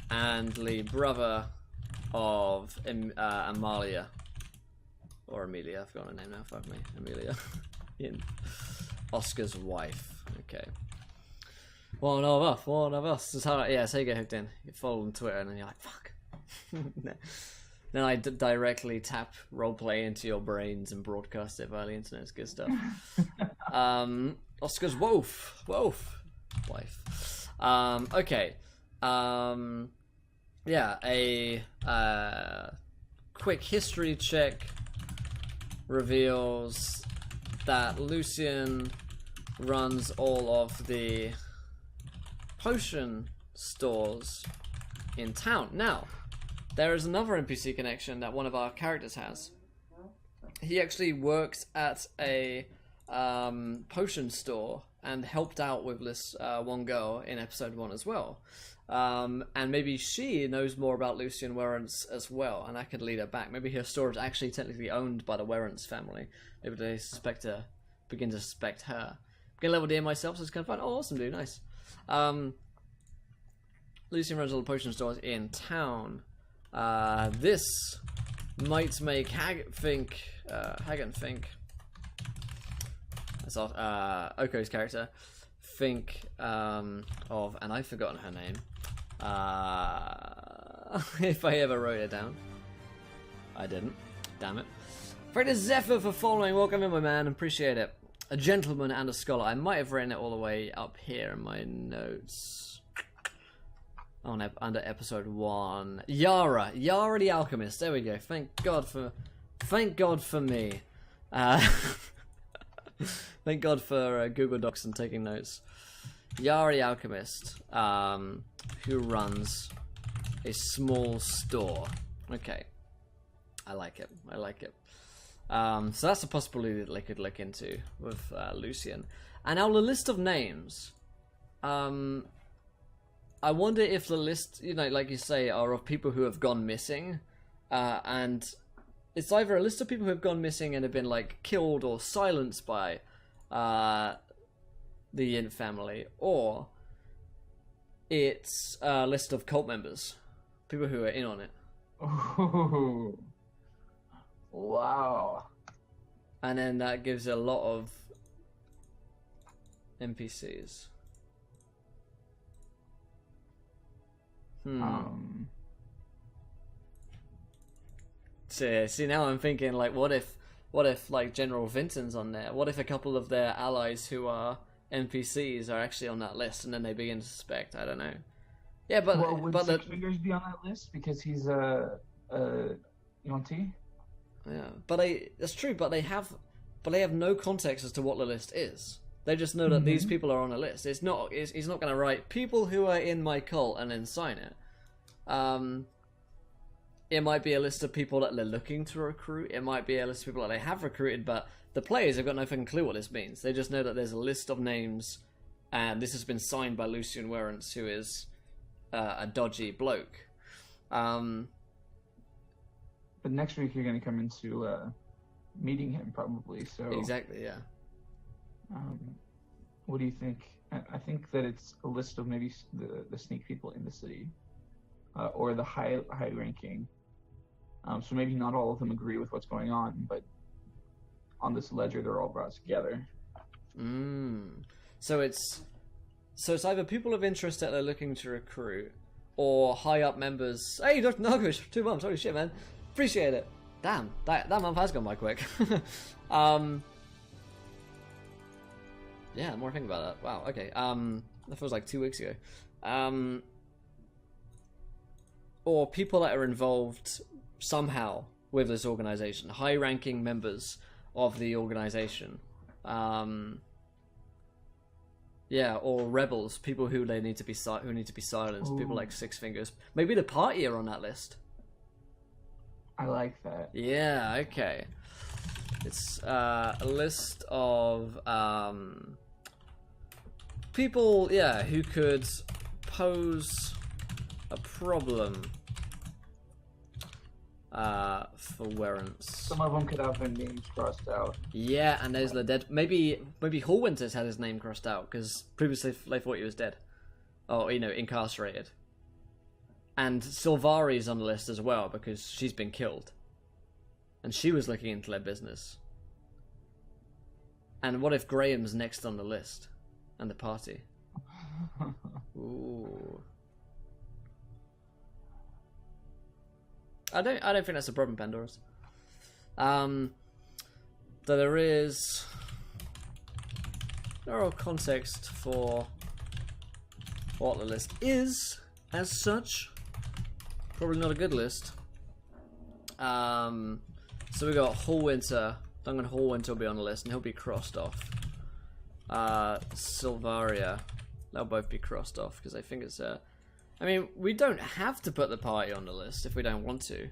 and the brother of Amalia. Or Amelia, I've forgotten her name now, fuck me. Amelia. In Oscar's wife. Okay. One of us. That's how, yeah, so you get hooked in. You follow on Twitter and then you're like, fuck. Then I directly tap roleplay into your brains and broadcast it via the internet. It's good stuff. Oscar's wife. Okay. Yeah, a quick history check reveals that Lucian runs all of the potion stores in town. Now, there is another NPC connection that one of our characters has. He actually worked at a potion store and helped out with this one girl in episode 1 as well. And maybe she knows more about Lucian Werrants as well, and that could lead her back. Maybe her store is actually technically owned by the Werrants family. Maybe they begin to suspect her. I'm gonna level D myself, so it's kind of fun. Oh, awesome, dude, nice. Lucian runs all the potion stores in town. This might make Haggett think Hagen think. That's Oko's character. Think of, and I've forgotten her name. If I ever wrote it down. I didn't. Damn it. Thank you to Zephyr for following. Welcome in, my man. Appreciate it. A gentleman and a scholar. I might have written it all the way up here in my notes. Under episode 1. Yara the Alchemist. There we go. Thank God for me. Thank God for Google Docs and taking notes. Yara the Alchemist, who runs a small store. Okay, I like it. So that's a possibility that they could look into with Lucian. And now the list of names. I wonder if the list, like you say, are of people who have gone missing, and it's either a list of people who have gone missing and have been like killed or silenced by the Yin family, or it's a list of cult members, people who are in on it. Ooh. Wow. And then that gives a lot of NPCs. So, see, now I'm thinking, like, what if like General Vinton's on there? What if a couple of their allies who are NPCs are actually on that list, and then they begin to suspect? I don't know. Yeah, but would Six Fingers be on that list because he's Yonti? Yeah, that's true. But they have no context as to what the list is. They just know that these people are on a list. He's not going to write people who are in my cult and then sign it. It might be a list of people that they're looking to recruit. It might be a list of people that they have recruited, but the players have got no fucking clue what this means. They just know that there's a list of names, and this has been signed by Lucian Werrance, who is a dodgy bloke. But next week you're going to come into meeting him, probably. So exactly, yeah. What do you think? I think that it's a list of maybe the sneak people in the city, or the high ranking. So maybe not all of them agree with what's going on, but on this ledger they're all brought together. So it's either people of interest that they're looking to recruit, or high up members. Hey, Dr. Nagush, 2 months. Holy shit, man! Appreciate it. Damn, that month has gone by quick. Yeah, more thinking about that. Wow, okay. That feels like 2 weeks ago. Or people that are involved somehow with this organization, high-ranking members of the organization. Yeah, or rebels, people who they need to be silenced. Ooh. People like Six Fingers. Maybe the party are on that list. I like that. Yeah, okay. It's a list of people, yeah, who could pose a problem for Werrance. Some of them could have their names crossed out. Yeah, and there's the dead. Maybe Hallwinter's had his name crossed out because previously they thought he was dead, or incarcerated. And Silvari's on the list as well because she's been killed, and she was looking into their business. And what if Graham's next on the list, and the party? Ooh. I don't think that's a problem, Pandora's. Though there is no context for what the list is as such. Probably not a good list. So we got Hallwinter. Duncan Hallwinter will be on the list, and he'll be crossed off. Silvaria, they'll both be crossed off because I think it's a. I mean, we don't have to put the party on the list if we don't want to.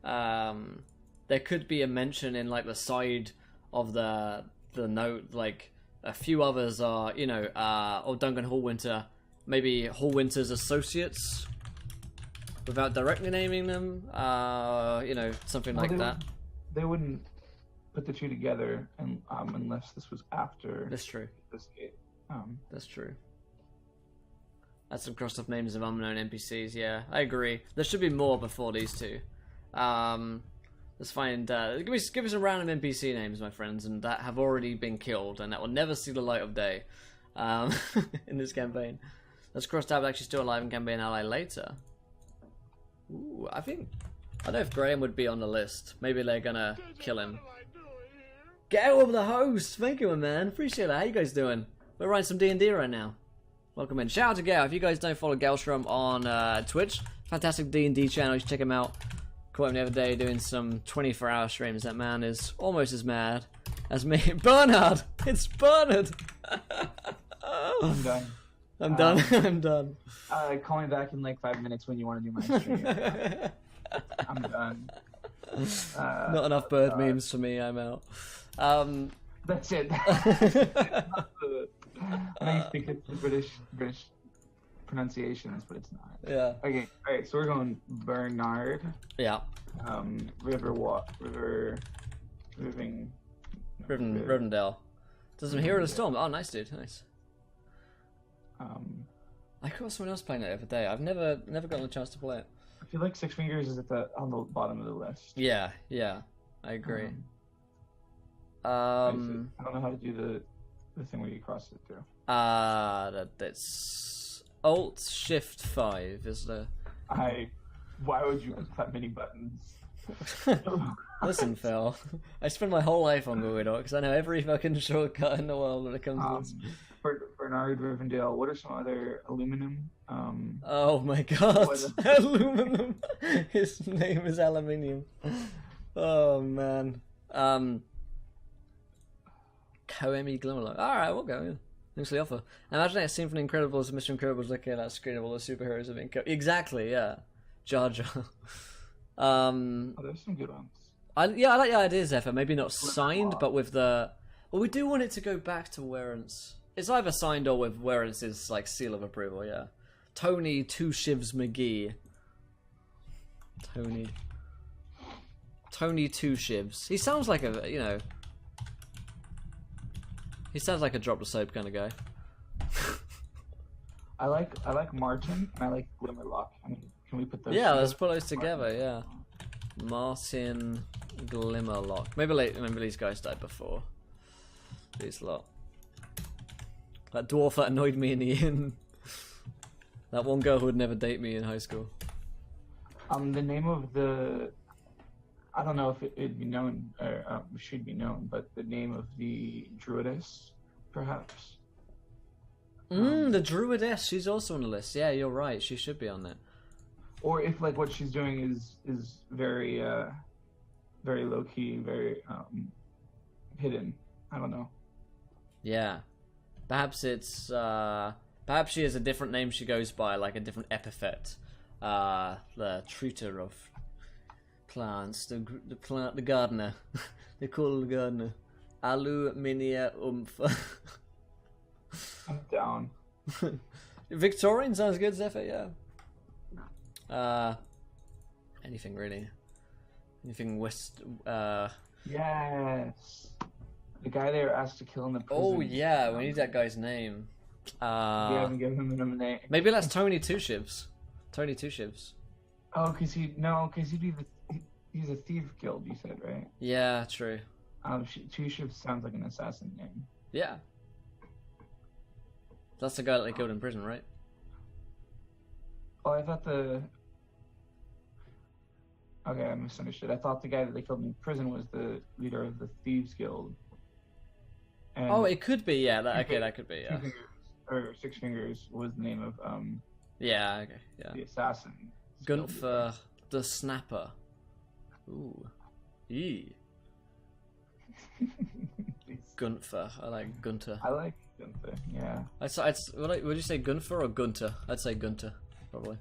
There could be a mention in like the side of the note, like a few others are, or Duncan Hallwinter, maybe Hallwinter's associates, without directly naming them, something like that. They wouldn't put the two together, unless this was after. That's true. This gate. That's true. That's some crossed off names of unknown NPCs, yeah. I agree. There should be more before these two. Let's find. Give me some random NPC names, my friends, and that have already been killed, and that will never see the light of day in this campaign. Let's cross tab. Actually, still alive and can be an ally later. Ooh, I don't know if Graham would be on the list. Maybe they're gonna kill him. Get out of the host. Thank you, man. Appreciate that. How you guys doing? We're writing some D&D right now. Welcome in. Shout out to Gal. If you guys don't follow Galstrom on Twitch, fantastic D&D channel. You should check him out. Caught him the other day doing some 24-hour streams. That man is almost as mad as me. Bernard! It's Bernard! I'm done. I'm done. I'm done. Call me back in like 5 minutes when you want to do my stream. I'm done. Not enough bird memes for me. I'm out. That's it. I think it's the British pronunciations, but it's not. Yeah. Okay. All right. So we're going Bernard. Yeah. Rivendell. Does some Hero of the Storm. Oh, nice, dude. Nice. I caught someone else playing it the other day. I've never gotten a chance to play it. I feel like Six Fingers is on the bottom of the list. Yeah. I agree. I don't know how to do the thing where you cross it through. That's Alt Shift 5 is the. Why would you have that many buttons? Listen, Phil. I spend my whole life on Google Docs. I know every fucking shortcut in the world when it comes to this. Bernard Rivendell. What are some other aluminum? Oh my god, aluminum. His name is aluminium. Oh man. Koemi Glimmerlock. Alright, we'll go. Yeah. Thanks for the offer. Imagine that scene from The Incredibles, Mr. Incredible's looking at that screen of all the superheroes have been killed. Exactly, yeah. Jar Jar. There's some good ones. I like the idea, Zephyr. Maybe not signed, but with the. Well, we do want it to go back to Werentz. It's either signed or with Werentz's like seal of approval. Yeah. Tony Two Shivs McGee. Tony Two Shivs. He sounds like a He sounds like a drop the soap kind of guy. I like Martin and I like Glimmerlock. I mean, can we put those? Yeah, let's put those together. Yeah. Martin Glimmerlock. Maybe these guys died before. These lot. That dwarf that annoyed me in the inn. That one girl who would never date me in high school. The name of the. I don't know if it'd be known or should be known, but the name of the druidess, perhaps. The druidess. She's also on the list. Yeah, you're right. She should be on there. Or if like what she's doing is very very low key, very hidden. I don't know. Yeah, perhaps it's perhaps she has a different name she goes by, like a different epithet. The treater of plants, the gardener. They call her the gardener. Aluminia I'm down. Victorian sounds good, Zephyr. Yeah. Anything really? Anything west? Yes. The guy they were asked to kill in the prison. Oh yeah, we need that guy's name. We haven't given him a name. Maybe that's Tony Two Shivs. Tony Two Shivs. Oh, he's a thief guild. You said, right? Yeah, true. Two Shivs sounds like an assassin name. Yeah. That's the guy that they killed in prison, right? Oh, I thought Okay, I misunderstood. I thought the guy that they killed in prison was the leader of the Thieves Guild. And oh, it could be, yeah. That could be, yeah. Six Fingers was the name of yeah, okay, yeah. the assassin. Gunther the Snapper. Ooh. Eee. Gunther. I like Gunther. I like Gunther, yeah. Would you say Gunther or Gunter? I'd say Gunter, probably.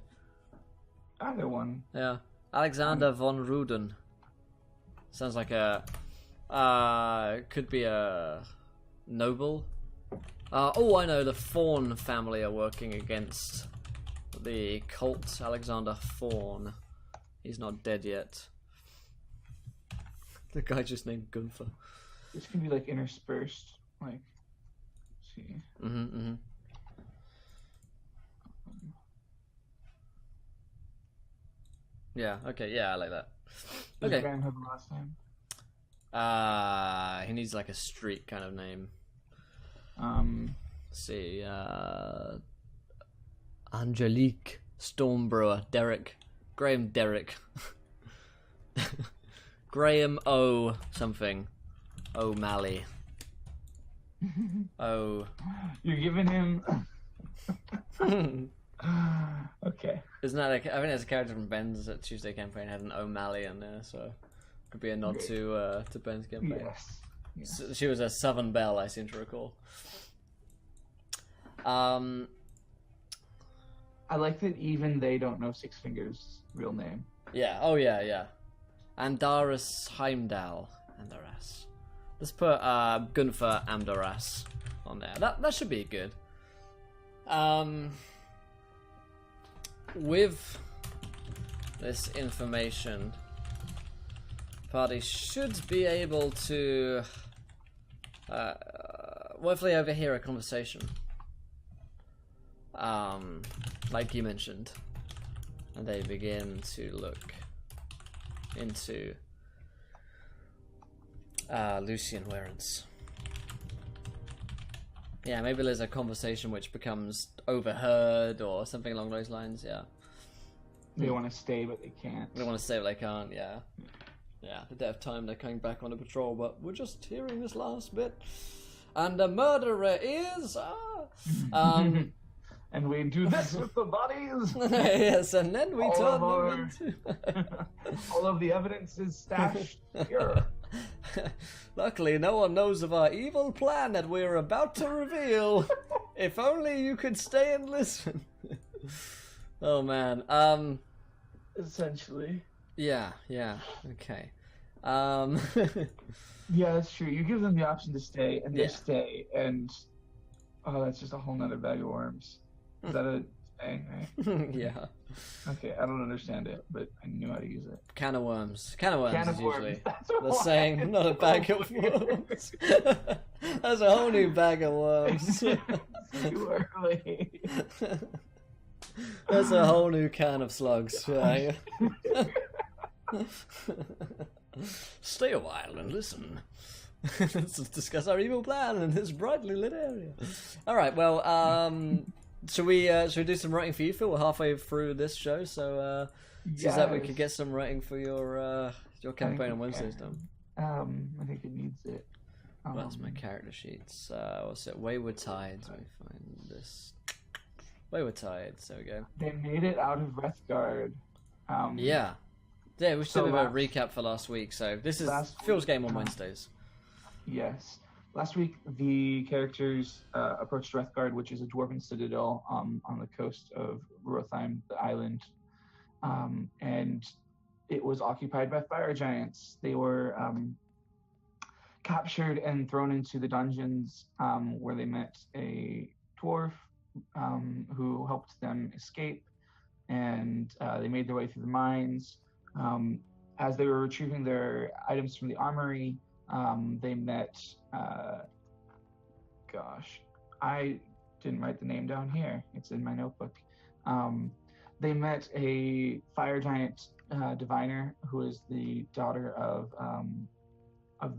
Either one. Yeah. Alexander von Ruden. Sounds like a could be a noble. Oh, I know. The Fawn family are working against the cult. Alexander Fawn. He's not dead yet. The guy just named Gunther. This can be like interspersed, like. See. Yeah. Okay. Yeah, I like that. Does Okay. Graham have a last name? He needs like a street kind of name. Let's see, Angelique Stormbrewer, Derek, Graham Derek, Graham O something, O'Malley. Oh. You're giving him. Okay. Isn't that like, I think there's a character from Ben's Tuesday campaign had an O'Malley in there, so could be a nod to Ben's campaign. Yes. So she was a Southern Belle, I seem to recall. I like that even they don't know Six Fingers' real name. Yeah. Oh yeah, yeah. Andaris Heimdall. Andaras. Let's put Gunther Andaras on there. That should be good. With this information, party should be able to what if they overhear a conversation, like you mentioned, and they begin to look into Lucian Warrants. Yeah, maybe there's a conversation which becomes overheard or something along those lines, yeah. They want to stay, but they can't. They want to stay, but they can't, yeah. Yeah, at that time they're coming back on the patrol, but we're just hearing this last bit. And the murderer is... And we do this with the bodies. Yes, and then we turn them into... All of the evidence is stashed here. Luckily, no one knows of our evil plan that we're about to reveal. If only you could stay and listen. Oh man. Essentially. Yeah. Okay. Yeah, that's true. You give them the option to stay, and they Yeah. stay, and that's just a whole nother bag of worms. Is that a saying, right? Yeah. Okay, I don't understand it, but I knew how to use it. Can of worms. Can of worms Can is of worms. usually That's the why saying, it's not a bag so of weird. worms. That's a whole new bag of worms. Too early. That's a whole new can of slugs. Yeah. Stay a while and listen. Let's discuss our evil plan in this brightly lit area. All right. Well, should we do some writing for you, Phil? We're halfway through this show, so seems like we could get some writing for your campaign on Wednesdays done. I think it needs it. Well, that's my character sheets. What's it? Wayward Tides. Let me find this. Wayward Tides. There we go. They made it out of Wrethgard. Yeah. Yeah, we should So do a last- recap for last week. So this is last Phil's week, game on Wednesdays. Yes. Last week, the characters approached Wrethgard, which is a dwarven citadel on the coast of Rothheim, the island. And it was occupied by fire giants. They were captured and thrown into the dungeons where they met a dwarf who helped them escape. And they made their way through the mines. As they were retrieving their items from the armory, they met, I didn't write the name down here. It's in my notebook. They met a fire giant diviner who is the daughter of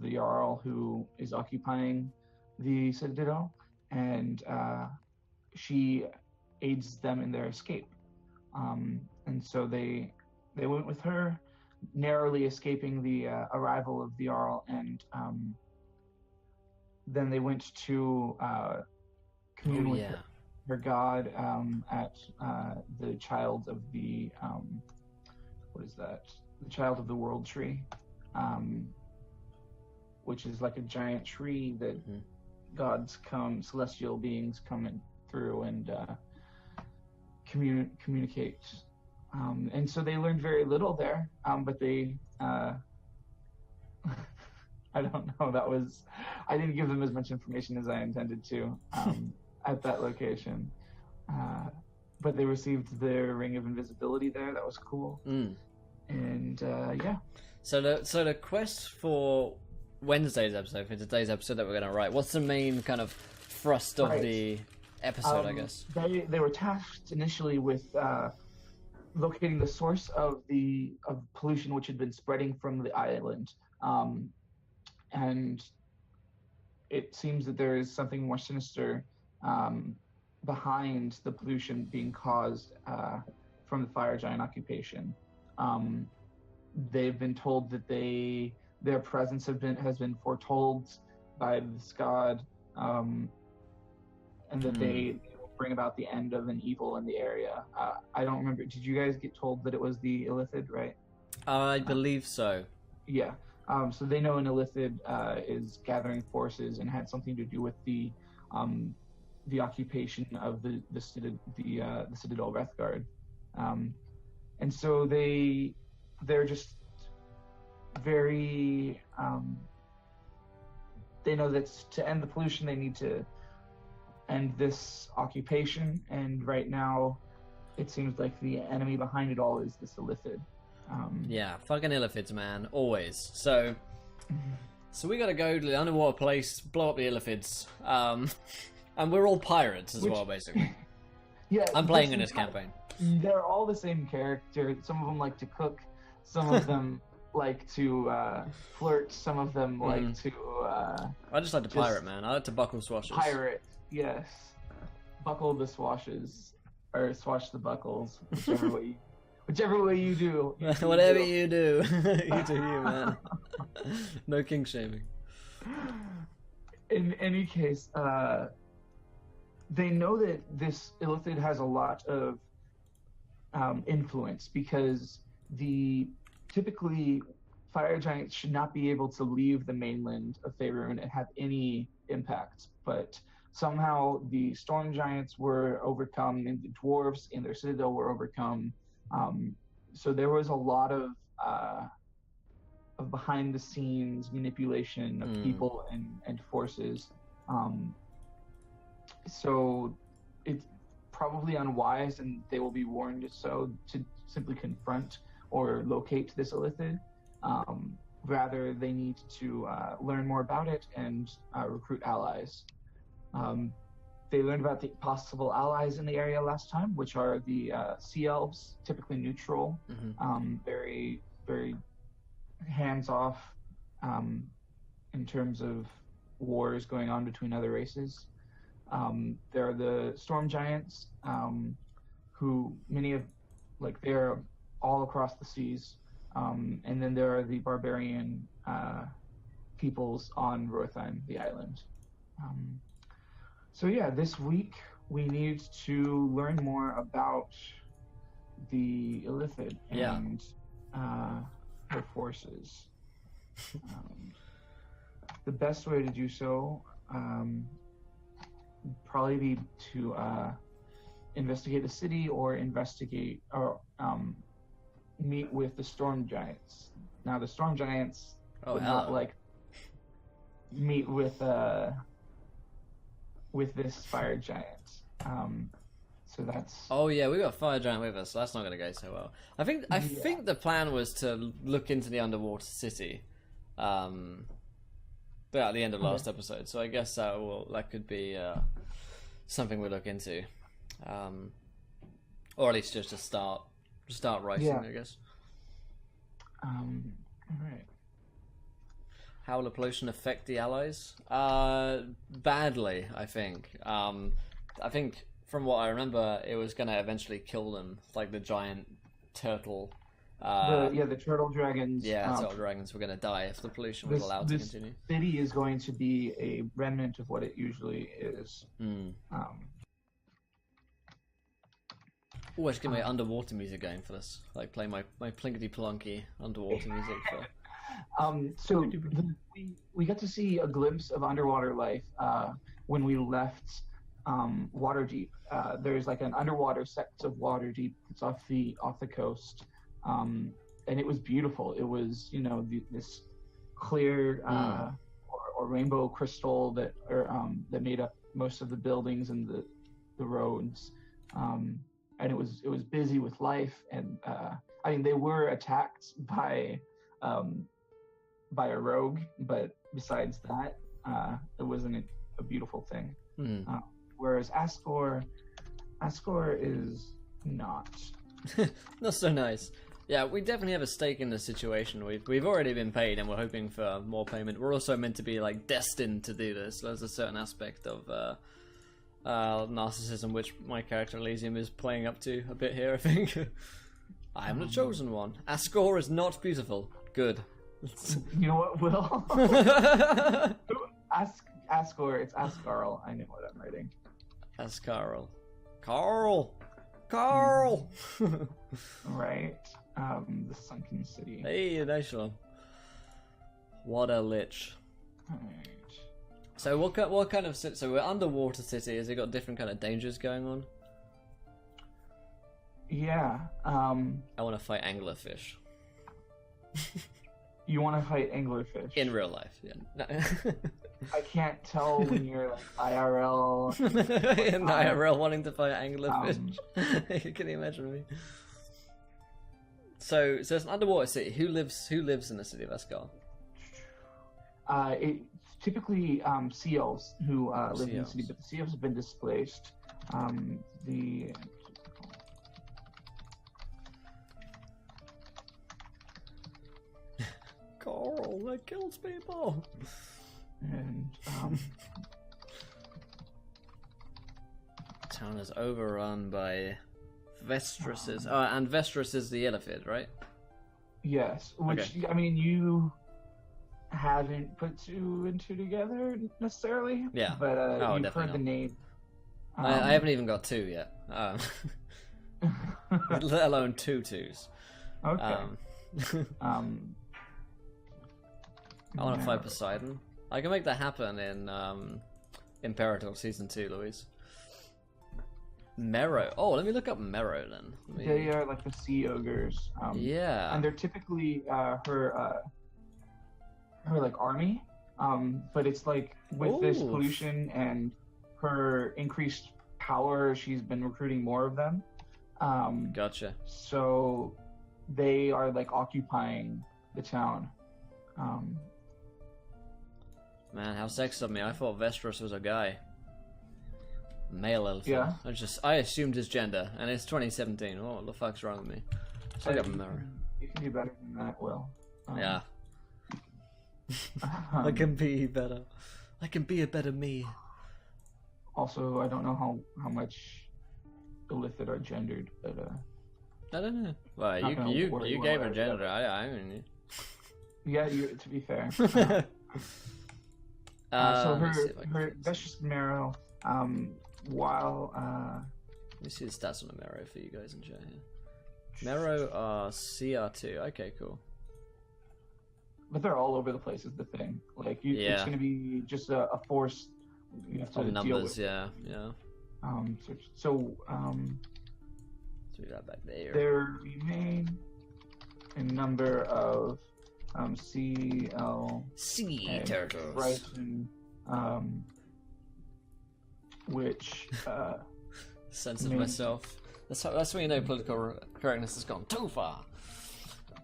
the Jarl who is occupying the citadel, and she aids them in their escape. And so they went with her, narrowly escaping the arrival of the Jarl, and then they went to commune with her god at the child of the what is that? The child of the world tree, which is like a giant tree that gods come, celestial beings come in through and communicate. And so they learned very little there, but they, I don't know, I didn't give them as much information as I intended to at that location. But they received their ring of invisibility there. That was cool. And yeah. So the quest for Wednesday's episode, for today's episode that we're going to write, what's the main kind of thrust of the episode, I guess? They were tasked initially with locating the source of the pollution which had been spreading from the island, and it seems that there is something more sinister behind the pollution being caused from the fire giant occupation. They've been told that their presence has been foretold by this god, and that they will bring about the end of an evil in the area. I don't remember. Did you guys get told that it was the Illithid, right? I believe so. Yeah. So they know an Illithid is gathering forces and had something to do with the occupation of the Citadel Wrathguard, and so they're just very they know that to end the pollution they need to end this occupation, and right now it seems like the enemy behind it all is this Illithid. Yeah, fucking Illithids, man, always. So we gotta go to the underwater place, blow up the Illithids, and we're all pirates as well, basically. Yeah, I'm playing in this campaign. They're all the same character. Some of them like to cook, some of them like to flirt, some of them like to... I just like to pirate, man. I like to buckle swashes. Pirate, yes. Buckle the swashes, or swash the buckles, whichever way you do. Whatever you do. You do you, man. No king shaming. In any case, they know that this Illithid has a lot of influence, because typically fire giants should not be able to leave the mainland of Faerun and have any impact, but somehow the storm giants were overcome and the dwarves in their citadel were overcome. So there was a lot of behind the scenes manipulation of people and forces. So it's probably unwise, and they will be warned so, to simply confront or locate this Illithid. Rather, they need to learn more about it and recruit allies. They learned about the possible allies in the area last time, which are the sea elves, typically neutral, very, very hands-off in terms of wars going on between other races. There are the storm giants, who they're all across the seas. And then there are the barbarian peoples on Rothheim, the island. So yeah, this week we need to learn more about the Illithid and her forces. The best way to do so would probably be to investigate the city or meet with the storm giants. Now the storm giants would not meet with this fire giant. So that's... Oh yeah, we got a fire giant with us, so that's not going to go so well. I think the plan was to look into the underwater city, but at the end of last episode. So I guess that could be something we look into, or at least just to start writing, I guess. All right. How will the pollution affect the allies? Badly, I think. I think from what I remember, it was going to eventually kill them, like the giant turtle. The turtle dragons. Yeah, turtle dragons were going to die if the pollution was allowed to continue. This city is going to be a remnant of what it usually is. Oh, I should get my underwater music going for this. Like play my plinkety plonky underwater music for. We got to see a glimpse of underwater life when we left Waterdeep. There's like an underwater sect of Waterdeep that's off the coast, and it was beautiful. It was this clear or rainbow crystal that made up most of the buildings and the roads, and it was busy with life. And they were attacked by a rogue, but besides that, it wasn't a beautiful thing. Whereas Asgore is not. Not so nice. Yeah, we definitely have a stake in the situation. We've already been paid, and we're hoping for more payment. We're also meant to be like destined to do this. There's a certain aspect of narcissism which my character Elysium is playing up to a bit here. I think. I am the chosen one. Our score is not beautiful. Good. You know what, Will? Ask or it's Ask Carl. I know what I'm writing. Ask Carl. Carl! Right. The sunken city. Hey, nice one. What a lich. Alright. So what kind of city? So we're underwater city. Has it got different kind of dangers going on? Yeah. I want to fight anglerfish. You want to fight anglerfish? In real life, yeah. No. I can't tell when you're like IRL. In IRL wanting to fight anglerfish. Can you imagine me? So it's an underwater city. Who lives in the city of Escar? It's typically sea elves who live in the city, but the sea elves have been displaced. Coral that kills people. And town is overrun by Vestresses. And Vestress is the Illithid, right? yes, which Okay. I mean you haven't put two and two together necessarily. Yeah. But you've definitely heard the not. name. I haven't even got two yet. Let alone two twos. Okay. I want to fight Poseidon. I can make that happen in Imperator Season 2, Louise. Merrow. Oh, let me look up Merrow then. They are like the sea ogres. Yeah. And they're typically her like army. But it's like with this Ooh. pollution and her increased power, she's been recruiting more of them. Gotcha. So they are like occupying the town. Man, how sexist of me. I thought Vestros was a guy. Male elf. Yeah. I assumed his gender, and it's 2017. What the fuck's wrong with me? So I got Merrow. You can do better than that, Will. Yeah. I can be better. I can be a better me. Also, I don't know how much Illithid are gendered, but I don't know. Well, Not gonna you worry gave about her it, gender. I mean. yeah. To be fair. So Let me see if I can her fix that's just Marrow. While Let me see the stats on the Marrow for you guys in chat here. Marrow CR2. Okay, cool. but they're all over the place is the thing. Like it's Yeah. going to be just a force you have to On deal numbers, with. yeah. So Let's do that back there. there remain a number of CL Sea and turtles. Brighton, which Sense of Maybe. myself. That's when you know political correctness has gone too far.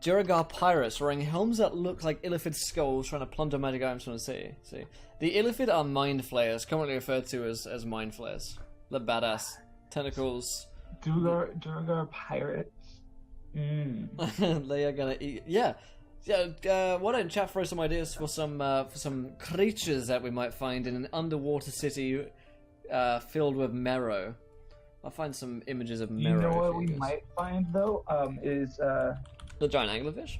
Duragar pirates wearing helms that look like Illithid skulls trying to plunder magic items from the sea. See, the Illithid are mind flayers, commonly referred to as mind flayers. The badass tentacles. Duragar pirates. They are gonna eat. Yeah. Why don't chat throw some ideas for some creatures that we might find in an underwater city filled with marrow. I'll find some images of marrow. You know what for we you guys. might find though is The giant anglerfish.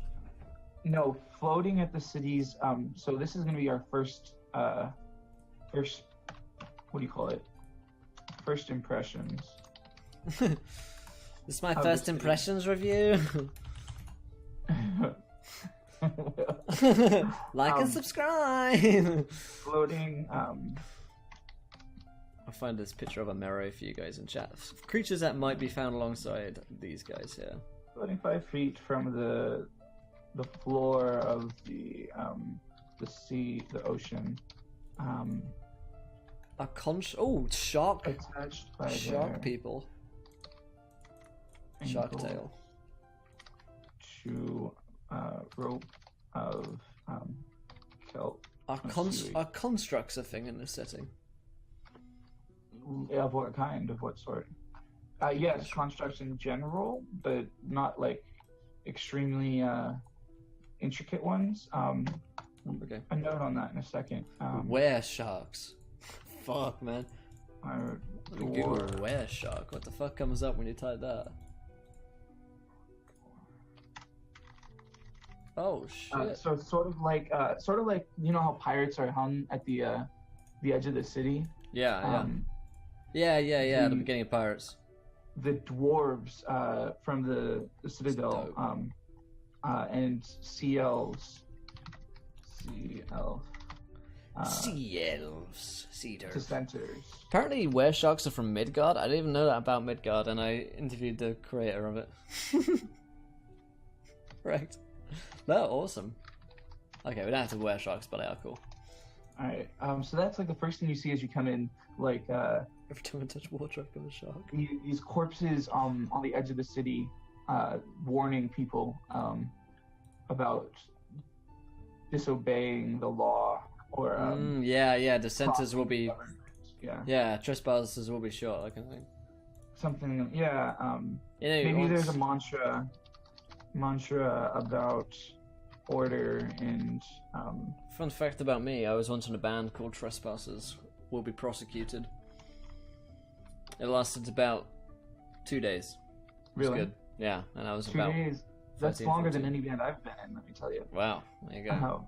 no floating at the city's. So this is going to be our first what do you call it? First impressions. This is my Of the first city. impressions review. Like and subscribe. Floating. I'll find this picture of a marrow for you guys in chat. Creatures that might be found alongside these guys here. Floating 5 feet from the floor of the sea, the ocean. A shark. Attached by Shark their people. Shark ankle tail. to rope of kelp. Are constructs a thing in this setting? Of what kind? Of what sort? Yes, constructs in general, but not like extremely intricate ones. Okay. A note on that in a second. Were sharks. Fuck, man. Google Dwarf. were shark. What the fuck comes up when you type that? Oh shit. So it's sort of like you know how pirates are hung at the edge of the city. Yeah. At the beginning of Pirates. The dwarves from the Citadel and sea elves. Sea elves. Cedar. Dissenters. Apparently, were sharks are from Midgard. I didn't even know that about Midgard, and I interviewed the creator of it. Right. No, awesome. Okay, we don't have to wear sharks, but they are cool. Alright, so that's like the first thing you see as you come in, like, Every time I touch water, I become a shark. these corpses on the edge of the city, warning people about disobeying the law or dissenters will be trespassers will be shot, that kind of thing. Something, You know, maybe there's a mantra about order and Fun fact about me, I was once in a band called Trespassers Will Be Prosecuted. It lasted about 2 days. It was really good. Yeah, and I was 2 about days. That's 13, longer 14. than any band I've been in, let me tell you. Wow, there you go.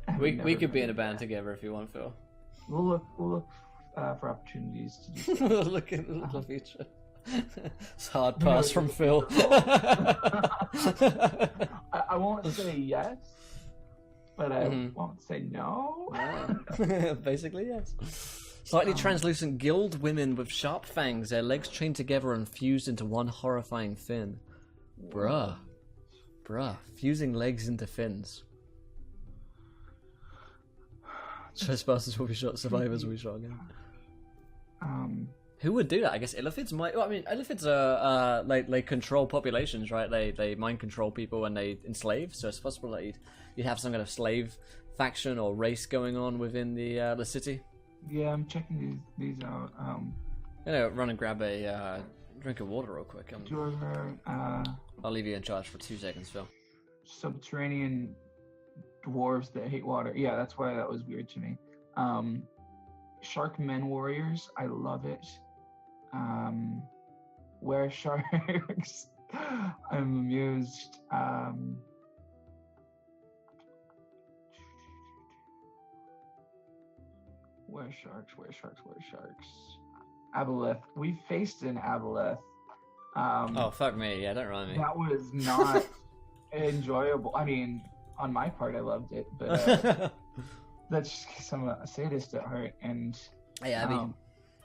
I've we never could be in been a band together if you want, Phil. We'll look for opportunities to do so. We'll look in the future. It's hard pass from Phil. I won't say yes, but I won't say no. Yeah. Basically, yes. Slightly translucent gilled women with sharp fangs, their legs chained together and fused into one horrifying fin. Bruh. Fusing legs into fins. Trespassers will be shot, survivors will be shot again. Who would do that? I guess Illithids might. Well, I mean, Illithids are they control populations, right? They mind control people and they enslave. So it's possible that you'd have some kind of slave faction or race going on within the city. Yeah, I'm checking these out. I'm gonna run and grab a drink of water real quick. I'll leave you in charge for 2 seconds, Phil. Subterranean dwarves that hate water. Yeah, that's why that was weird to me. Shark men warriors. I love it. Were sharks. I'm amused. Were sharks. Aboleth. We faced an Aboleth. Oh, fuck me. Yeah, don't remind me. That was not enjoyable. I mean, on my part, I loved it, but that's just because I'm a sadist at heart. And hey, Abby,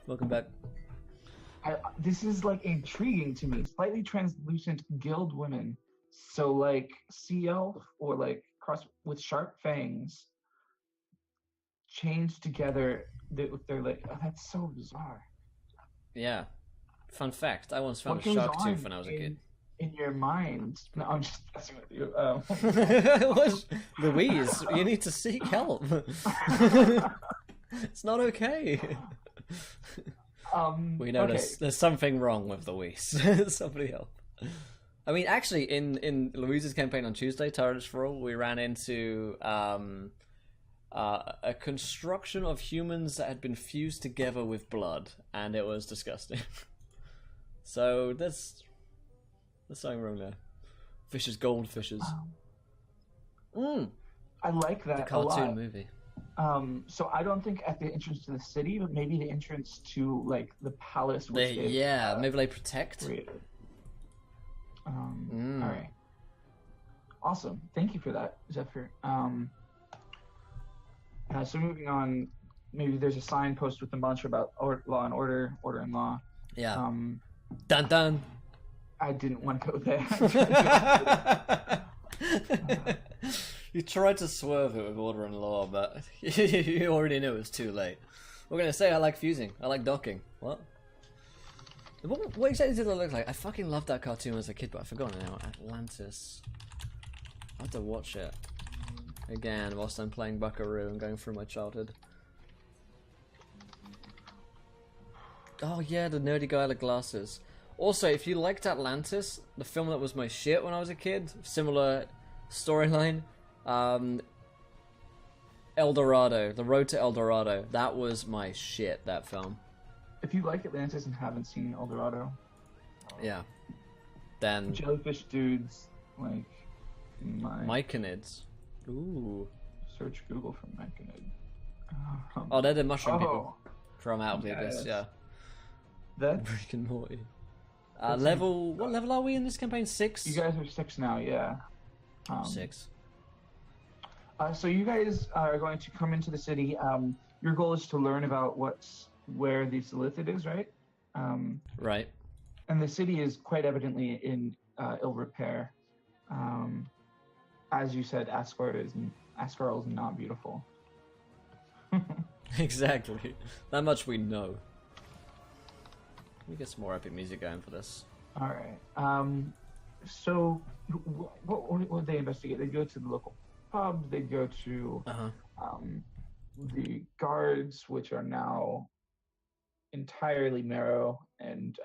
welcome back. This is like intriguing to me. Slightly translucent gilled women, so like sea elf or like cross with sharp fangs, chained together. They're like, oh, that's so bizarre. Yeah. Fun fact: I once found What a goes shark on tooth when I was a kid. In your mind? No, I'm just messing with you. Louise, you need to seek help. It's not okay. We noticed there's something wrong with Louise. Somebody help. I mean, actually, in Louise's campaign on Tuesday, Tyrants for All, we ran into a construction of humans that had been fused together with blood, and it was disgusting. So there's something wrong there. Fishes, goldfishes. I like that The cartoon a lot. movie. So I don't think at the entrance to the city, but maybe the entrance to like the palace. Which Maybe they protect. Created. All right. Awesome. Thank you for that, Zephyr. So moving on, maybe there's a signpost with the mantra about law and order and law. Yeah. Dun dun. I didn't want to go there. You tried to swerve it with order and law, but you already knew it was too late. We're gonna say I like fusing. I like docking. What? What exactly did it look like? I fucking loved that cartoon as a kid, but I've forgotten now. Atlantis. I have to watch it again whilst I'm playing Buckaroo and going through my childhood. Oh yeah, the nerdy guy with glasses. Also, if you liked Atlantis, the film that was my shit when I was a kid, similar storyline, El Dorado, The Road to El Dorado, that was my shit, that film. If you like Atlantis and haven't seen El Dorado, Yeah. Then... Jellyfish Dudes, like, Myconids. Ooh. Search Google for Myconid. Oh, they're the mushroom people from Out of the Abyss, yeah. That Rick and Morty. Level... What level are we in this campaign? 6? You guys are 6 now, yeah. 6. So you guys are going to come into the city. Your goal is to learn about where the Silithid is, right? Right. And the city is quite evidently in ill repair. As you said, Asgard is not beautiful. Exactly. That much we know. Let me get some more epic music going for this. All right. So what would they investigate? They go to the local pub. They go to the guards, which are now entirely Marrow and.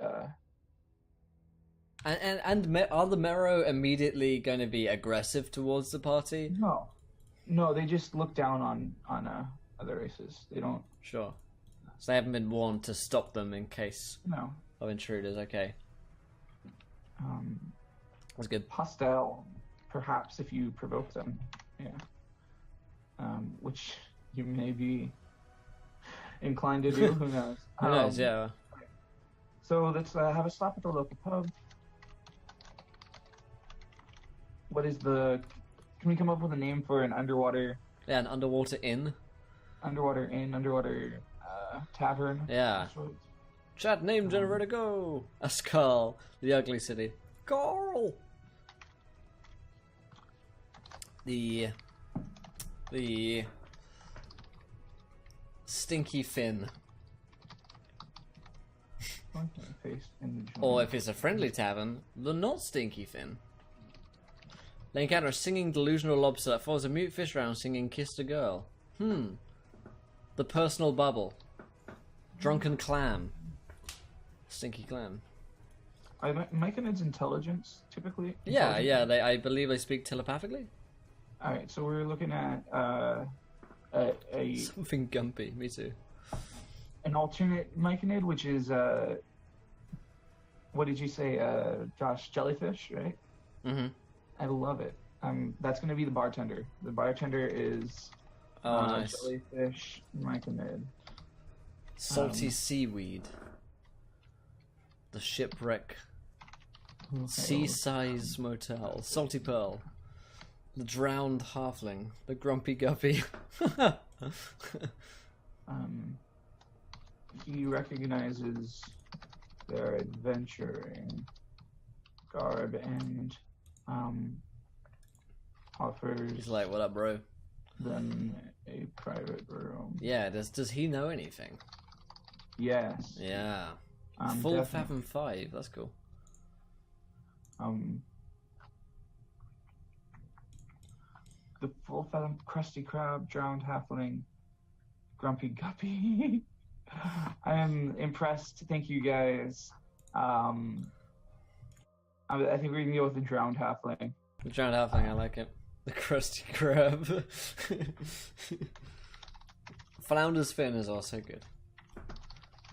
And are the Marrow immediately going to be aggressive towards the party? No, they just look down on other races. They don't. Sure. So they haven't been warned to stop them in case of intruders. Okay. That's good. Hostile, perhaps if you provoke them. Yeah. Which you may be inclined to do. Who knows? Who knows? Yeah. So let's have a stop at the local pub. What is the... Can we come up with a name for an underwater... Yeah, an underwater inn. Underwater inn, underwater tavern. Yeah. Chat name generator, go! That's Carl, the ugly city. Carl! The Stinky Fin. Or if it's a friendly tavern, the Not Stinky Fin. They encounter a singing delusional lobster that follows a mute fish around singing Kissed a Girl. The Personal Bubble. Drunken Clam. Stinky Clam. Are Myconid's intelligence typically? Yeah, I believe they speak telepathically. Alright, so we're looking at something gumpy, me too. An alternate Myconid, which is what did you say, Josh? Jellyfish, right? Mm-hmm. I love it. That's going to be the bartender. The bartender is nice. Jellyfish Myconid. Salty seaweed. The shipwreck. Seasize motel. Salty pearl. The drowned halfling. The grumpy guppy. He recognizes their adventuring garb and offers. He's like, "What up, bro?" Them a private room. Yeah. Does he know anything? Yes. Yeah. Full Fathom 5. That's cool. The Full Fathom Krusty Krab, Drowned Halfling, Grumpy Guppy. I am impressed. Thank you, guys. I think we're gonna go with the Drowned Halfling. The Drowned Halfling, I like it. The Krusty Krab. Flounder's Fin is also good.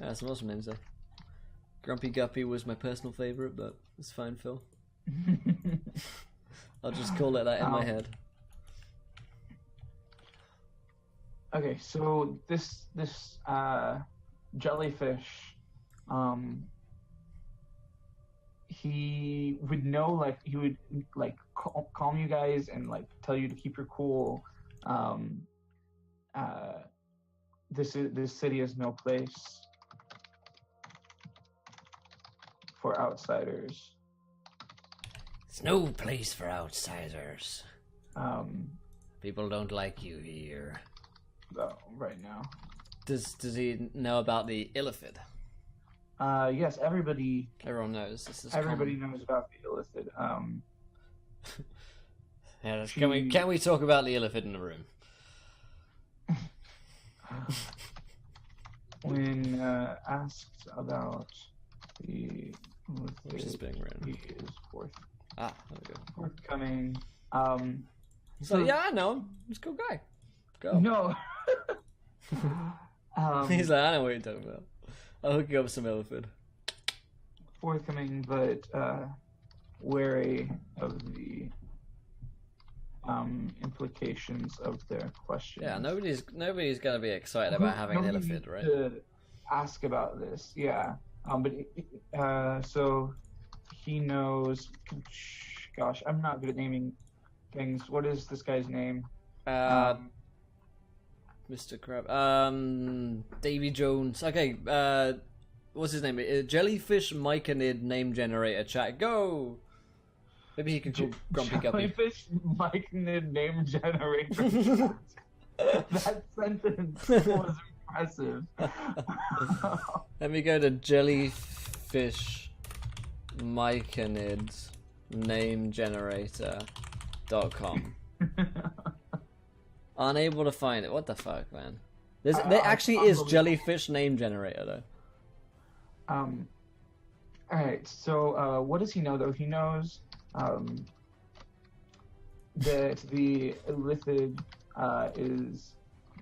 Yeah, some awesome names there. Grumpy Guppy was my personal favourite, but it's fine, Phil. I'll just call it that in my head. Okay, so this jellyfish, he would know, like, he would like calm you guys and like tell you to keep your cool. This city is no place for outsiders. It's no place for outsiders. People don't like you here. Right now. Does he know about the Illithid? Yes, everybody. Everyone knows. This is everybody knows about the Illithid. Yeah, can we talk about the Illithid in the room? When asked about the Which is being written. He is fourth. Ah, there we go. Forthcoming. So yeah, I know him. He's a cool guy. Go. No. He's like, I know what you're talking about. I'll hook you up with some elephant. Forthcoming, but wary of the implications of their questions. Yeah, nobody's gonna be excited about having an elephant, right? To ask about this, yeah. So he knows. Gosh, I'm not good at naming things. What is this guy's name? Mr. Crab. Davy Jones. Okay. What's his name? Jellyfish Myconid name generator. Chat. Go. Maybe he can call Grumpy Guppy. Jellyfish Myconid name generator. That sentence was impressive. Let me go to Jellyfish Myconid name generator.com. Unable to find it. What the fuck, man? There actually is Jellyfish name generator though. Alright, so what does he know though? He knows that the Illithid is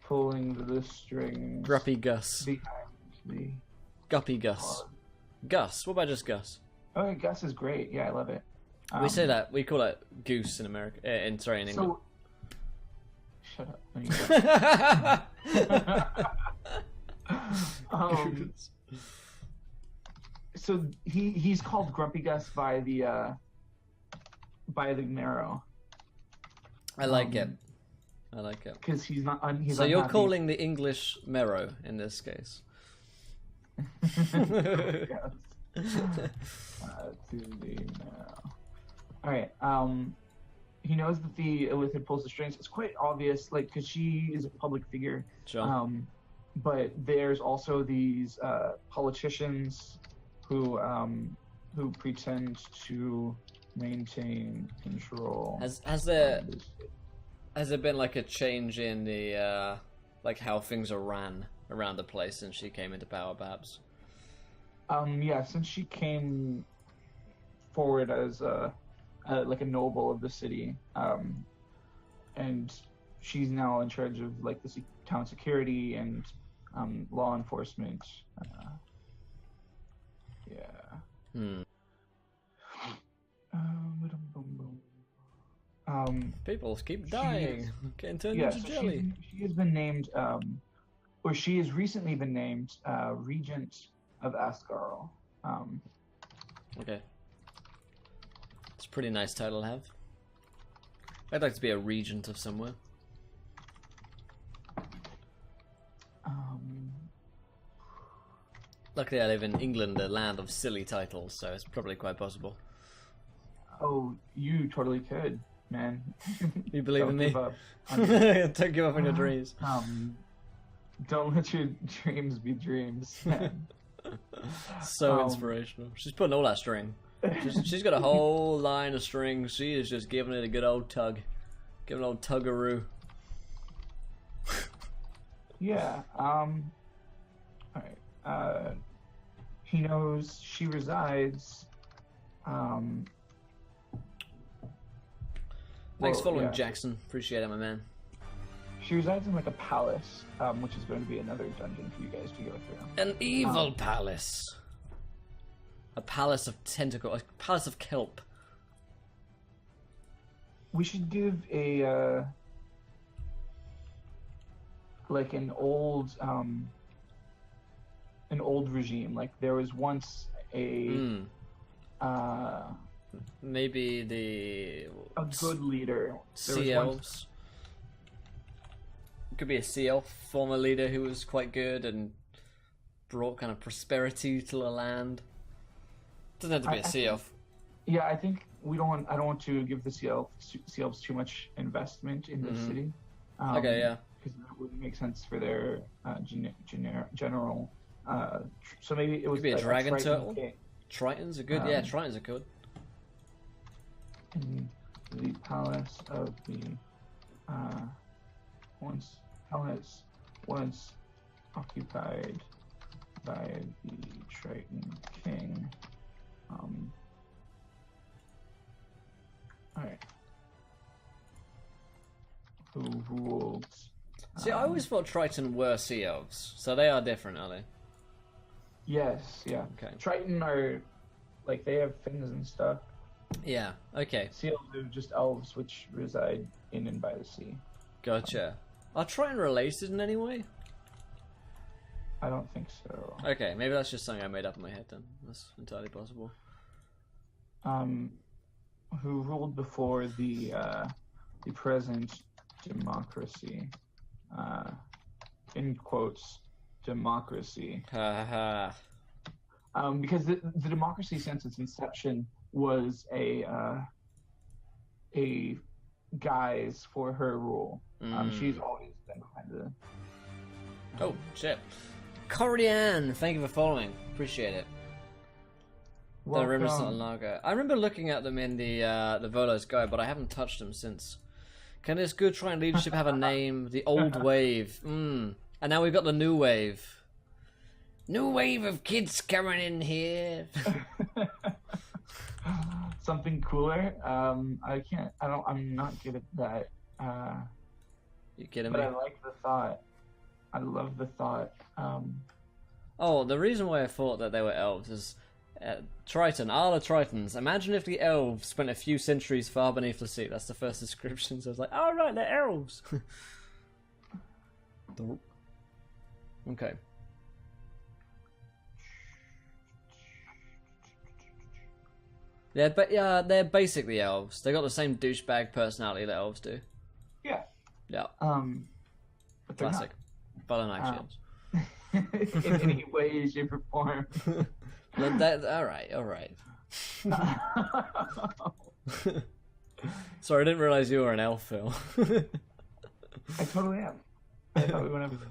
pulling the strings. Grumpy Gus. Behind the Guppy Gus. Gus. What about just Gus? Oh, Gus is great. Yeah, I love it. We say that. We call it Goose in America. In England. So, shut up. So he's called Grumpy Gus by the Marrow. I like it. I like it. Because he's not. He's so unhappy. you're calling the English Marrow in this case. Yes. To the Marrow. All right. He knows that the Illithid pulls the strings. It's quite obvious, like, because she is a public figure. Sure. But there's also these politicians who pretend to maintain control. Has there been like a change in the like how things are ran around the place since she came into power, perhaps? Yeah, since she came forward as like a noble of the city, and she's now in charge of like the town security and law enforcement. Yeah. People keep dying, getting turned into jelly. She has been named, or she has recently been named Regent of Asgarl. Okay. It's a pretty nice title to have. I'd like to be a regent of somewhere. Luckily I live in England, the land of silly titles, so it's probably quite possible. Oh, you totally could, man. You believe in me? Don't give up on your dreams. Don't let your dreams be dreams, man. So inspirational. She's putting all that string. She's got a whole line of strings. She is just giving it a good old tug. Giving an old tuggaroo. Yeah, alright. He knows she resides. Thanks for following, Jackson. Appreciate it, my man. She resides in like a palace, which is going to be another dungeon for you guys to go through. An evil palace. A palace of tentacle. A palace of kelp. We should give a like an old regime. Like there was once a maybe a good leader. Sea elves. Could be a sea elf former leader who was quite good and brought kind of prosperity to the land. Doesn't have to be a sea elf. Yeah, I think I don't want to give the sea elves too much investment in the city. Okay, yeah. Because that wouldn't make sense for their general. So maybe it could be a dragon turtle. King. Tritons are good. Yeah, Tritons are good. In the palace of the once occupied by the Triton King. See, I always thought Triton were sea elves, so they are different, are they? Yes, yeah. Okay. Triton are, like, they have fins and stuff. Yeah, okay. Sea elves are just elves which reside in and by the sea. Gotcha. Are Triton related in any way? I don't think so. Okay, maybe that's just something I made up in my head then. That's entirely possible. Who ruled before the present democracy? In quotes, democracy. Ha ha. Because the democracy since its inception was a guise for her rule. She's always been kind of. Oh shit. Corian, thank you for following. Appreciate it. The Rivers of Lager. I remember looking at them in the Volo's Guide, but I haven't touched them since. Can this good trying leadership have a name? The old wave. And now we've got the new wave. New wave of kids coming in here. Something cooler. I'm not good at that. You kidding me? me? But I like the thought. I love the thought. Oh, the reason why I thought that they were elves is Triton, the Tritons. Imagine if the elves spent a few centuries far beneath the sea. That's the first description. So I was like, oh right, they're elves. Okay. Yeah, but yeah, they're basically elves. They got the same douchebag personality that elves do. Yeah. Yeah. But classic. But not actually elves. In any way, shape, or form. All right. Sorry, I didn't realize you were an elf, Phil. I totally am. I thought we went over this.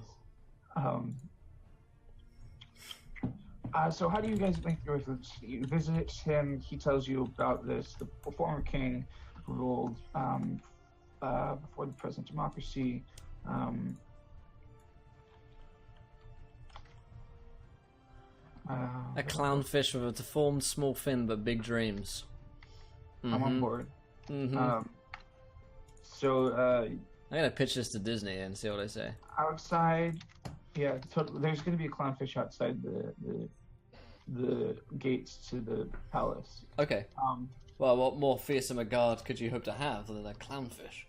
So how do you guys make your visits? You visit him, he tells you about this. The former king ruled before the present democracy. A clownfish with a deformed small fin but big dreams. I'm on board. I'm So gonna pitch this to Disney and see what they say. outside, yeah, there's going to be a clownfish outside the gates to the palace. Okay. Well, what more fearsome a guard could you hope to have than a clownfish?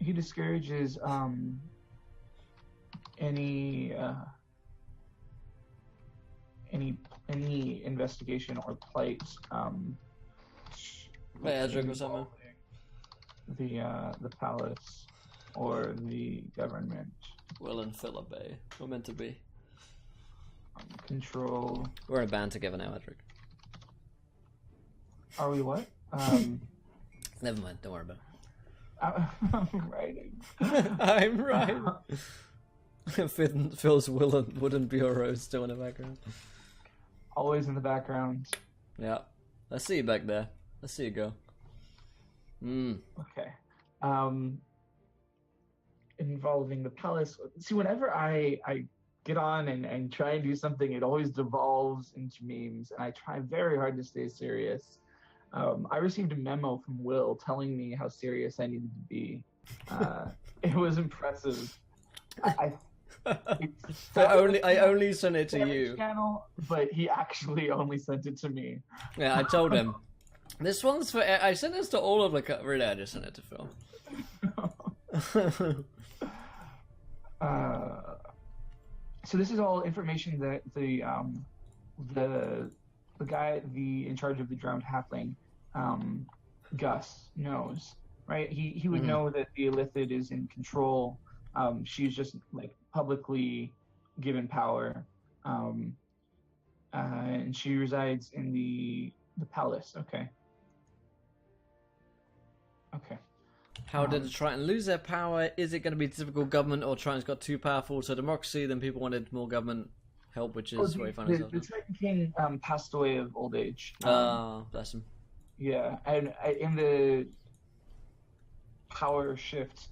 He discourages any investigation or plight Edric or something. The palace or the government. Will and Philip Bay. We're meant to be. Control. We're in a band together now, Edric. Are we what? Never mind, don't worry about I'm writing. I'm right. Phil's wooden bureau is still in the background. Always in the background. Yeah. I see you back there. I see you go. Okay. Involving the palace. See, whenever I get on and try and do something, it always devolves into memes, and I try very hard to stay serious. I received a memo from Will telling me how serious I needed to be. It was impressive. I only sent it to you. Channel, but he actually only sent it to me. Yeah, I told him. This one's for. I sent this to all of the. Really, I just sent it to Phil. So this is all information that the guy in charge of the drowned halfling, Gus, knows, right? He would know that the Illithid is in control. She's just like publicly given power, and she resides in the palace. Okay. How did the Triton lose their power? Is it going to be typical government, or Triton's got too powerful to democracy? Then people wanted more government help, which is where he found himself. The Triton King passed away of old age. Bless him. Yeah, and in the power shift,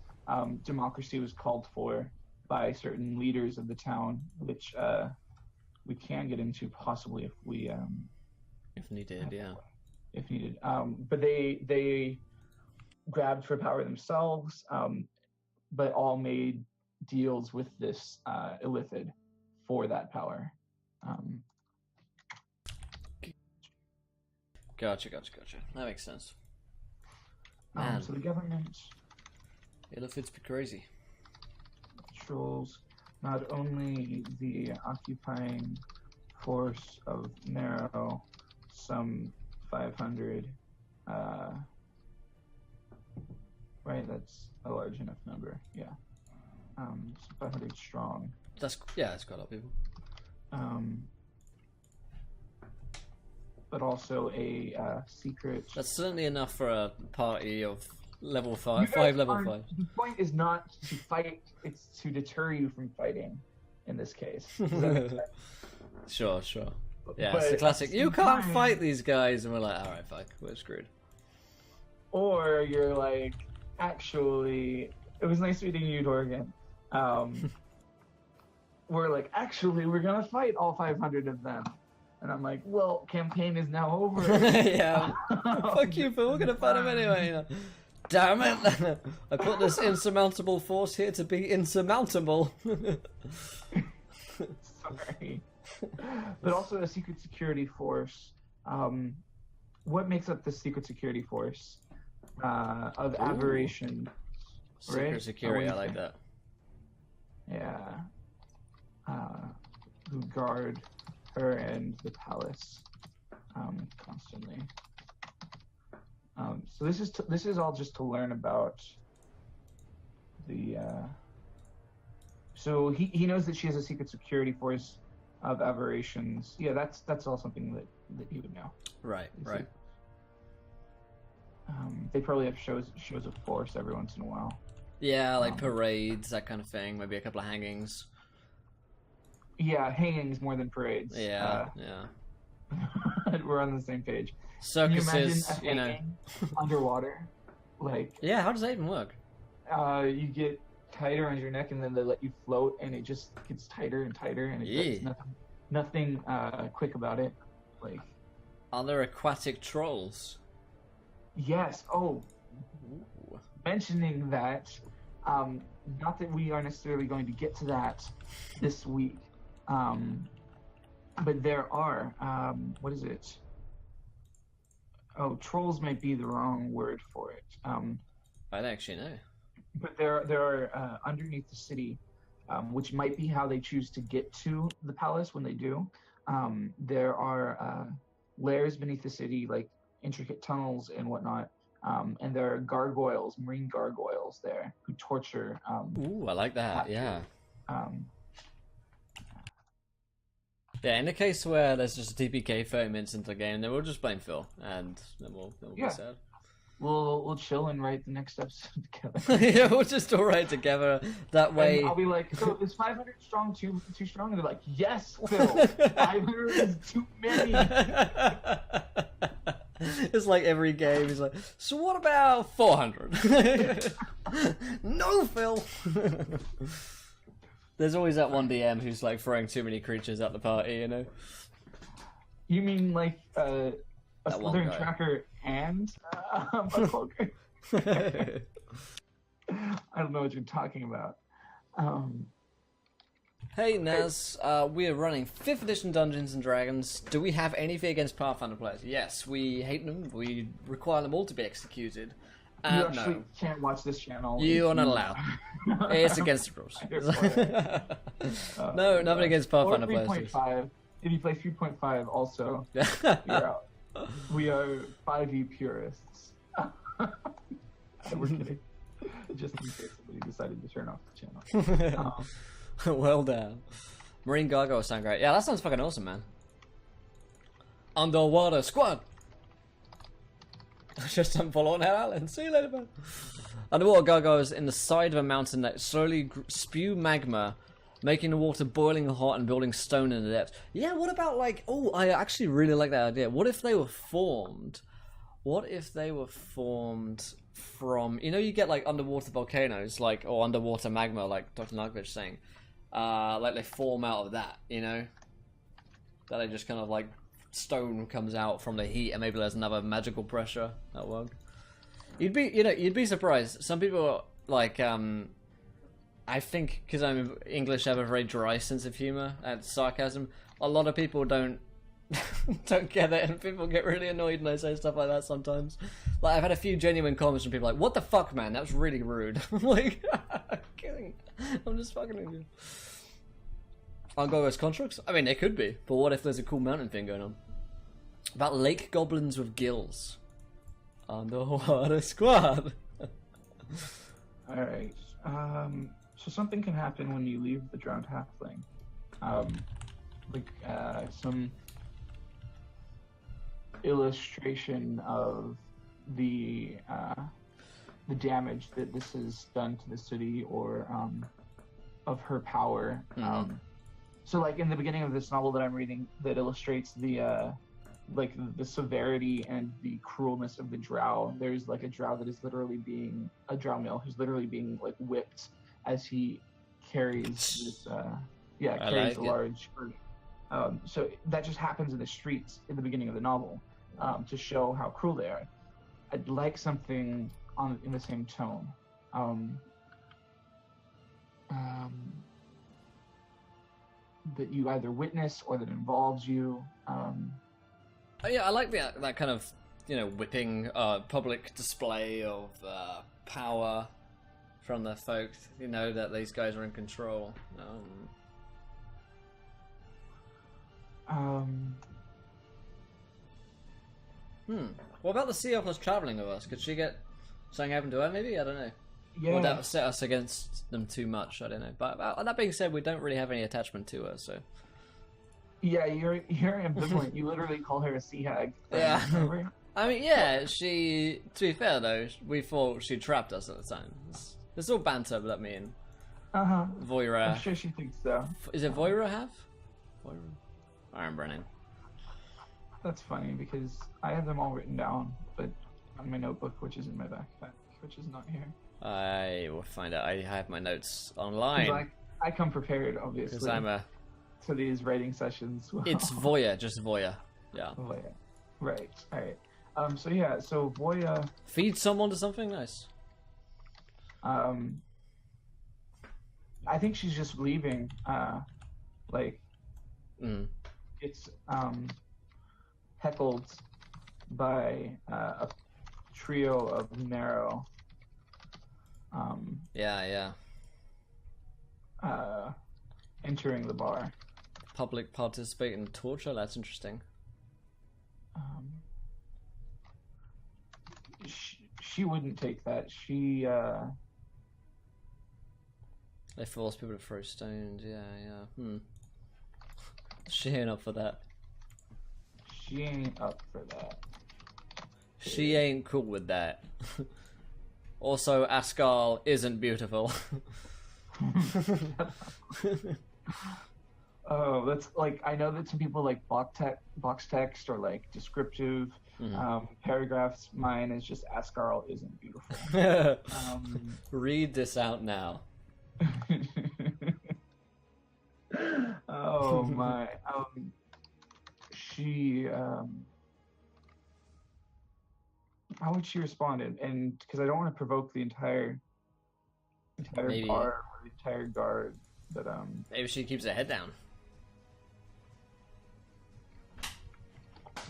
democracy was called for by certain leaders of the town, which we can get into possibly if we if needed, yeah. If needed, but they grabbed for power themselves, but all made deals with this illithid for that power. Gotcha. That makes sense. Man, So the government illithids be crazy. controls not only the occupying force of Narrow, some 500, right? That's a large enough number. Yeah. 500 strong. That's quite a lot of people. But also a secret. That's certainly enough for a party of level 5, level 5. The point is not to fight; it's to deter you from fighting. In this case, does that make sense? Sure. Yeah, But it's the classic. at the You same can't time- fight these guys, and we're like, all right, fuck, we're screwed. Or you're like, actually, it was nice meeting you, Dorgan. We're like, actually, we're gonna fight all 500 of them. And I'm like, well, campaign is now over. Yeah. Fuck you, Phil. We're gonna fight him anyway. You know? Damn it! I put this insurmountable force here to be insurmountable. Sorry. But also a secret security force. What makes up the secret security force? Of aberration. Secret Right? security, I like that. Yeah. Who guard her and the palace constantly. So this is all just to learn about the. So he knows that she has a secret security force of aberrations. Yeah, that's all something that he would know. Right. They probably have shows of force every once in a while. Yeah, like parades, that kind of thing. Maybe a couple of hangings. Yeah, hangings more than parades. Yeah. We're on the same page. Circuses, Can you imagine a hanging underwater? Like, Yeah, how does that even work? you get tighter on your neck, and then they let you float, and it just gets tighter and tighter, and it's nothing quick about it. Like, Are there aquatic trolls? yes. Oh, Ooh. mentioning that, not that we are necessarily going to get to that this week, but there are, what is it? Oh, trolls might be the wrong word for it. I don't actually know. But there are underneath the city, which might be how they choose to get to the palace when they do. There are layers beneath the city, like intricate tunnels and whatnot. And there are gargoyles, marine gargoyles there, who torture. Ooh, I like that. Yeah. Um, Yeah, in the case where there's just a TPK 30 minutes into the game, then we'll just blame Phil, and then we'll Yeah. be sad. we'll chill and write the next episode together. Yeah, we'll just all write together. That way. And I'll be like, so is 500 strong too strong? And they're like, yes, Phil, 500 is too many. It's like every game is like, so what about 400? No, Phil. There's always that one DM who's like throwing too many creatures at the party, you know? You mean like a That one Slytherin guy. tracker and a cloaker? I don't know what you're talking about. Hey Naz, we are running 5th edition Dungeons and Dragons. Do we have anything against Pathfinder players? Yes, we hate them. We require them all to be executed. You actually No, can't watch this channel. you if are not allowed. It's against the rules. No, nothing against Pathfinder or players. 3.5. If you play 3.5, also, you're out. We are 5e purists. We're kidding. Just in case somebody decided to turn off the channel. Well done. Marine gargoyles sound great. Yeah, that sounds fucking awesome, man. Underwater squad. Just don't follow on Island. See you later, man. Underwater gargoyles in the side of a mountain that slowly spew magma, making the water boiling hot and building stone in the depths. Yeah, what about like? Oh, I actually really like that idea. What if they were formed? What if they were formed from? You know, you get like underwater volcanoes, like or underwater magma, like Dr. Narkovich saying. Like they form out of that, you know? That they just kind of like stone comes out from the heat and maybe there's another magical pressure at work. You'd be surprised. Some people like I think because I'm English, have a very dry sense of humor and sarcasm. A lot of people don't don't get it, and people get really annoyed when I say stuff like that sometimes. Like I've had a few genuine comments from people like, "What the fuck, man? That was really rude." I'm like, I'm kidding. I'm just fucking with you. Aren't Gargoyles constructs? I mean, they could be, but what if there's a cool mountain thing going on? About lake goblins with gills. Underwater squad. Alright. So something can happen when you leave the drowned halfling. Some illustration of the damage that this has done to the city, or of her power. So like in the beginning of this novel that I'm reading, that illustrates the severity and the cruelness of the drow. There's like a drow that is literally being a drow male who's literally being like whipped as he carries this carries a large hurt. So that just happens in the streets in the beginning of the novel, to show how cruel they are. I'd like something in the same tone. That you either witness or that involves you. Oh, yeah, I like that kind of, whipping public display of power from the folk, that these guys are in control. What about the sea elf traveling with us? Could she get something happen to her, maybe? I don't know. Yeah. Would that set us against them too much? I don't know. But that being said, we don't really have any attachment to her, so... Yeah, you're ambivalent. You literally call her a sea hag. Yeah. I mean, yeah, to be fair though, we thought she trapped us at the time. It's all banter that me and Voira... I'm sure she thinks so. Is it Voira have? Voira? I remember her name. That's funny, because I have them all written down, but on my notebook, which is in my backpack, which is not here. I will find out. I have my notes online. I come prepared, obviously. Because I'm to these writing sessions. Well. It's Voya, just Voya. Yeah. Voya. Right. All right. So Voya. Feed someone to something nice. I think she's just leaving. It's heckled by a trio of narrow. Entering the bar. Public participate in torture? That's interesting. She wouldn't take that. They force people to throw stones. Yeah. She ain't up for that. She ain't up for that. She ain't cool with that. Also, Askal isn't beautiful. Oh, that's like, I know that some people like box text or like descriptive paragraphs. Mine is just Askarl isn't beautiful. Read this out now. Oh my. How would she respond? And because I don't want to provoke the entire Maybe. bar or the entire guard, but maybe she keeps her head down.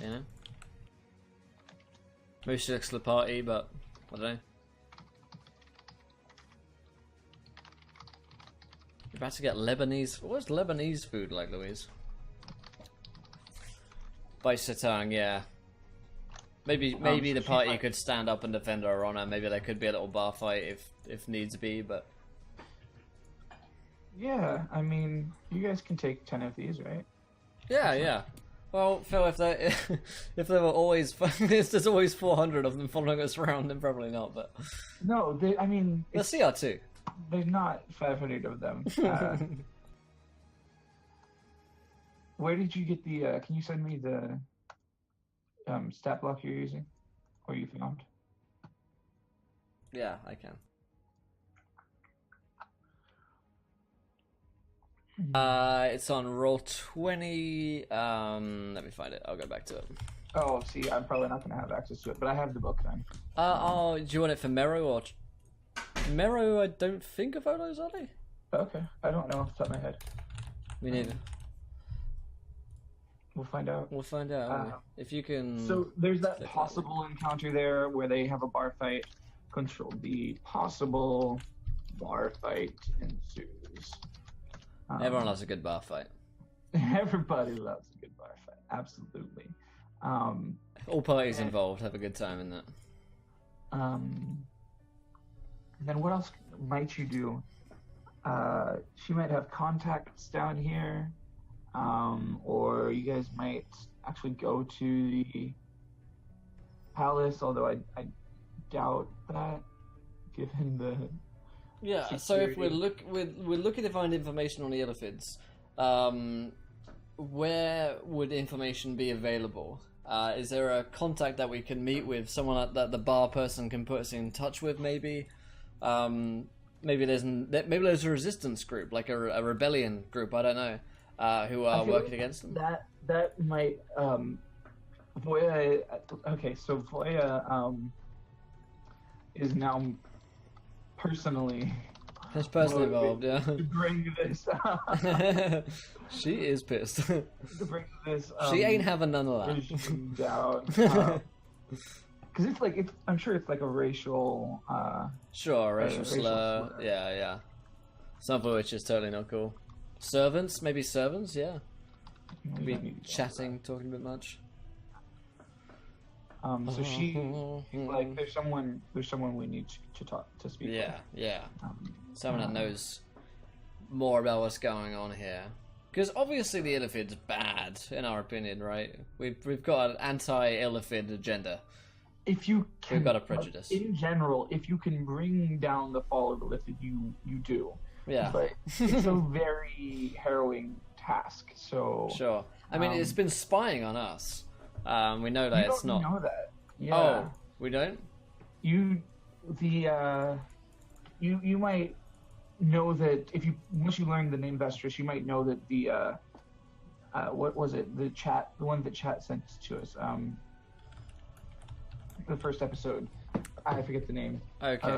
You know? Maybe she looks to the party, but I don't know. You're about to get Lebanese. What's Lebanese food like, Louise? Bites her tongue, yeah. Maybe the party could stand up and defend her honor. Maybe there could be a little bar fight if needs be, but... Yeah, I mean, you guys can take 10 of these, right? Yeah. Well, Phil, if there were always... if there's always 400 of them following us around, then probably not, but... No, I mean... Let's see CR2. There's not 500 of them. Where did you get the... can you send me the... stat block you're using, or you found? Yeah, I can. It's on Roll20. Let me find it. I'll go back to it. Oh, see, I'm probably not gonna have access to it, but I have the book then. Do you want it for Mero or Mero? I don't think are photos, are they? Okay, I don't know off the top of my head. Me neither. We'll find out. We'll find out, won't we? If you can... So there's that possible encounter there where they have a bar fight. Control the possible bar fight ensues. Everyone loves a good bar fight. Everybody loves a good bar fight. Absolutely. All parties involved have a good time in that. And then what else might you do? She might have contacts down here. Or you guys might actually go to the palace, although I doubt that, given the security. So if we're looking to find information on the Illithids, where would information be available? Is there a contact that we can meet with, someone that the bar person can put us in touch with? Maybe there's a resistance group, like a rebellion group. I don't know. Who are working against them? That might Voya. Okay, so Voya is now personally. There's personally involved, yeah. To bring this. She is pissed. To bring this. She ain't having none of that. Down. Because I'm sure it's like a racial. Racial slur. Yeah. Some of which is totally not cool. Servants, maybe servants, yeah. Maybe chatting, talking a bit much. So she, like, there's someone we need to speak with. Yeah. Someone that knows more about what's going on here. Because obviously the Illithid's bad, in our opinion, right? We've got an anti-Illithid agenda. If you can, we've got a prejudice. In general, if you can bring down the fall of the Illithid, you do. Yeah. But it's a very harrowing task, so... Sure. I mean, it's been spying on us. We know that it's not... You know that. Yeah. Oh, we don't? You might know that once you learn the name Vestris, you might know that the, what was it? The one that chat sent to us, the first episode. I forget the name. Okay.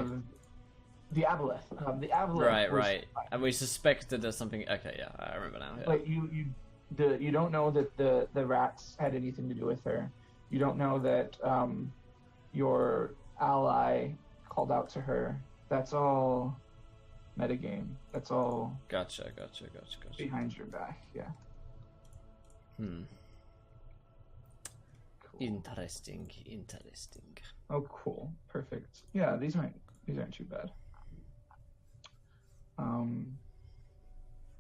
The Aboleth. The Aboleth. Right. And we suspected there's something. Okay, yeah, I remember now. Yeah. But you don't know that the rats had anything to do with her. You don't know that your ally called out to her. That's all metagame. That's all. Gotcha. Behind your back, yeah. Cool. Interesting. Oh, cool. Perfect. Yeah, these aren't too bad.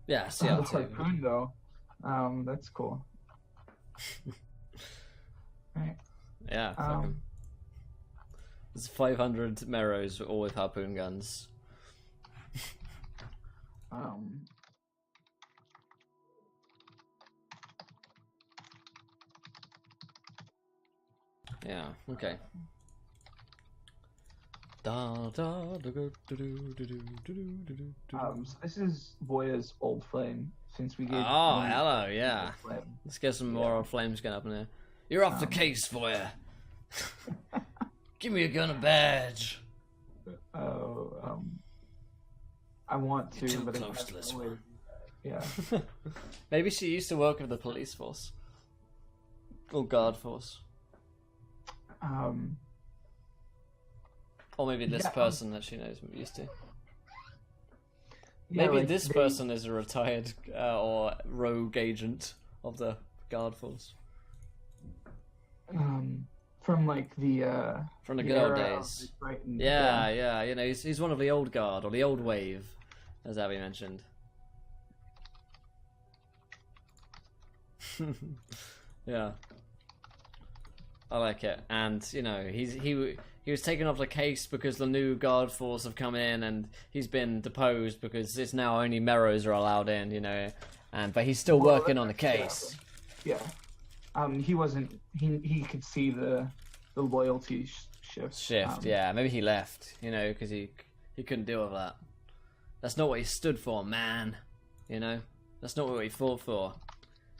Yeah, the harpoon though. That's cool. Right. Yeah. There's 500 Meros all with harpoon guns. Yeah. Okay. So this is Voya's old flame. Since we gave. Oh, hello, yeah. Let's get some more old flames going up in there. You're off the case, Voya. Give me a gun and badge. I want to, You're too but close to this one. Yeah. Maybe she used to work with the police force or guard force. Or maybe this person that she knows used to. Yeah, maybe this person is a retired or rogue agent of the guard force. From like the good old days. Yeah. You know, he's one of the old guard or the old wave, as Abby mentioned. Yeah. I like it, and you know he was taken off the case because the new guard force have come in, and he's been deposed because it's now only Meros are allowed in, you know, but he's still working on the case. Yeah. He wasn't. He could see the loyalty shift. Yeah. Maybe he left, you know, because he couldn't deal with that. That's not what he stood for, man. You know, that's not what he fought for.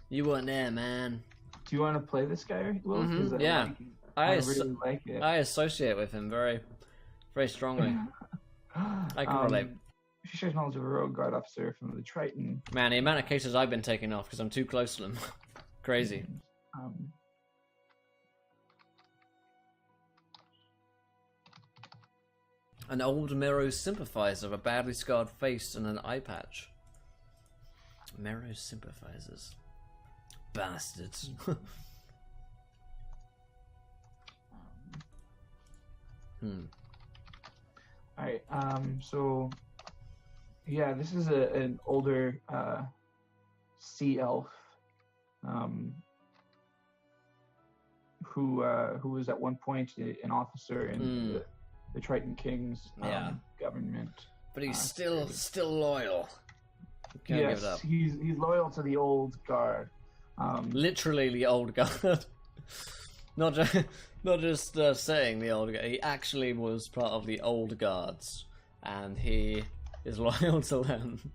You weren't there, man. Do you want to play this guy, Will? Mm-hmm. Yeah, I really like it. I associate with him very, very strongly. I can relate. She shares knowledge of a rogue guard officer from the Triton. Man, the amount of cases I've been taking off because I'm too close to them. Crazy. An old Mero sympathizer, a badly scarred face, and an eye patch. Mero sympathizers. Bastards. Alright, so yeah, this is an older sea elf who was at one point an officer in the Triton King's government. But he's still loyal. Can't yes, give it up. He's loyal to the old guard. Literally the old guard. Not just saying the old guard. He actually was part of the old guards, and he is loyal to them.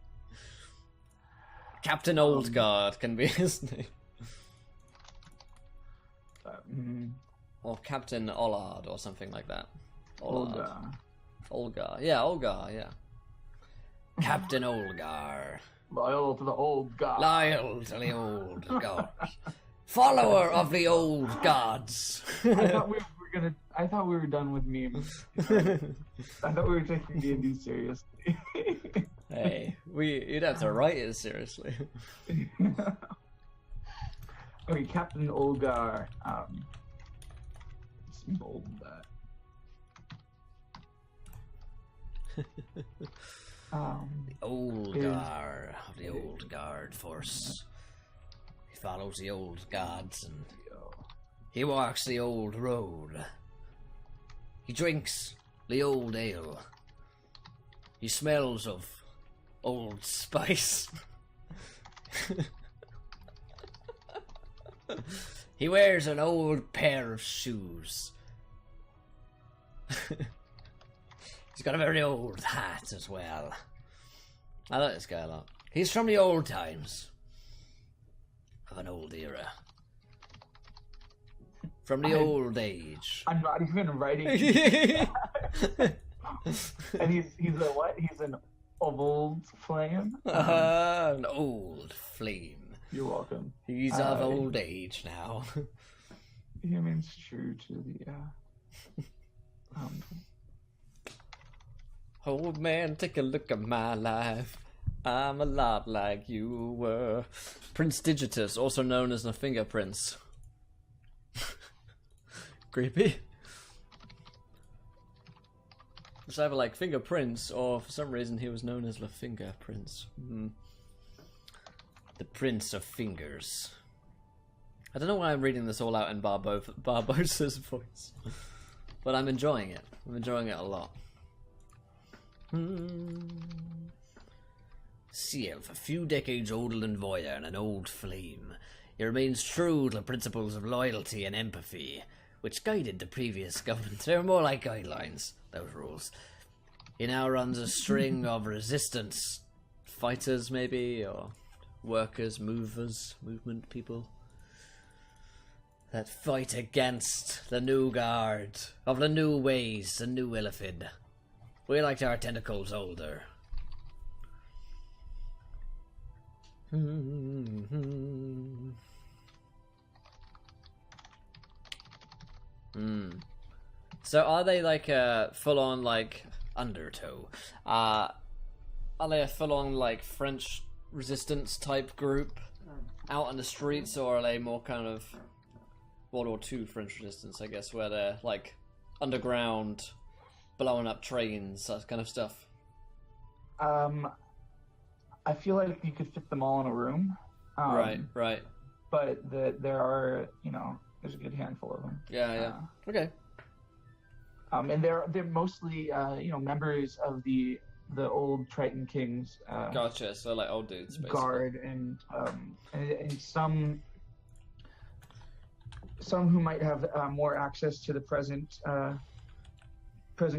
Captain Oldguard can be his name. Or Captain Ollard or something like that. Olgar. Yeah, Olgar, yeah. Captain Olgar. Loyal to the old god. Loyal to the old god. Follower of the old gods. I thought we were done with memes. I thought we were taking D&D seriously. Hey, you'd have to write it seriously. Okay, Captain Olgar. Let's bold that. The old guard of the old guard force. He follows the old gods and he walks the old road. He drinks the old ale. He smells of old spice. He wears an old pair of shoes. He's got a very old hat as well. I like this guy a lot. He's from the old times. Of an old era. From the old age. I'm not even writing. And he's a what? He's an old flame? An old flame. You're welcome. He's of old age now. He remains true to the Old man, take a look at my life. I'm a lot like you were. Prince Digitus, also known as the Finger Prince. Creepy. It's either like Finger Prince, or for some reason he was known as the Finger Prince. The Prince of Fingers. I don't know why I'm reading this all out in Barbossa's voice. But I'm enjoying it. I'm enjoying it a lot. Sea elf, a few decades older than Voya and an old flame. He remains true to the principles of loyalty and empathy, which guided the previous government. They were more like guidelines, those rules. He now runs a string of resistance fighters, maybe, or workers, movement people, that fight against the new guard of the new ways, the new Illithid. We liked our tentacles older. So are they like a full-on like Undertow? Are they a full-on like French resistance type group out in the streets, or are they more kind of World War II French resistance, I guess, where they're like underground, blowing up trains, that kind of stuff? I feel like you could fit them all in a room. Right. But there are, there's a good handful of them. Yeah. Okay. And they're mostly, members of the old Triton Kings. Gotcha. So like old dudes, basically. Guard and some who might have more access to the present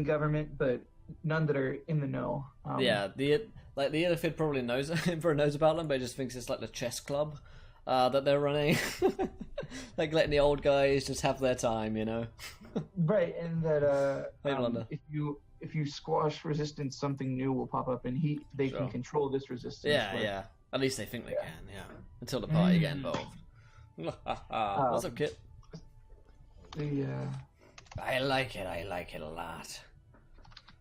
government, but none that are in the know. The Illithid probably knows about them, but he just thinks it's like the chess club that they're running, like letting the old guys just have their time, Right, and that if if you squash resistance, something new will pop up, and they can control this resistance. Yeah, yeah. At least they think they can. Yeah. Until the party get involved. What's up, Kit? I like it. I like it a lot.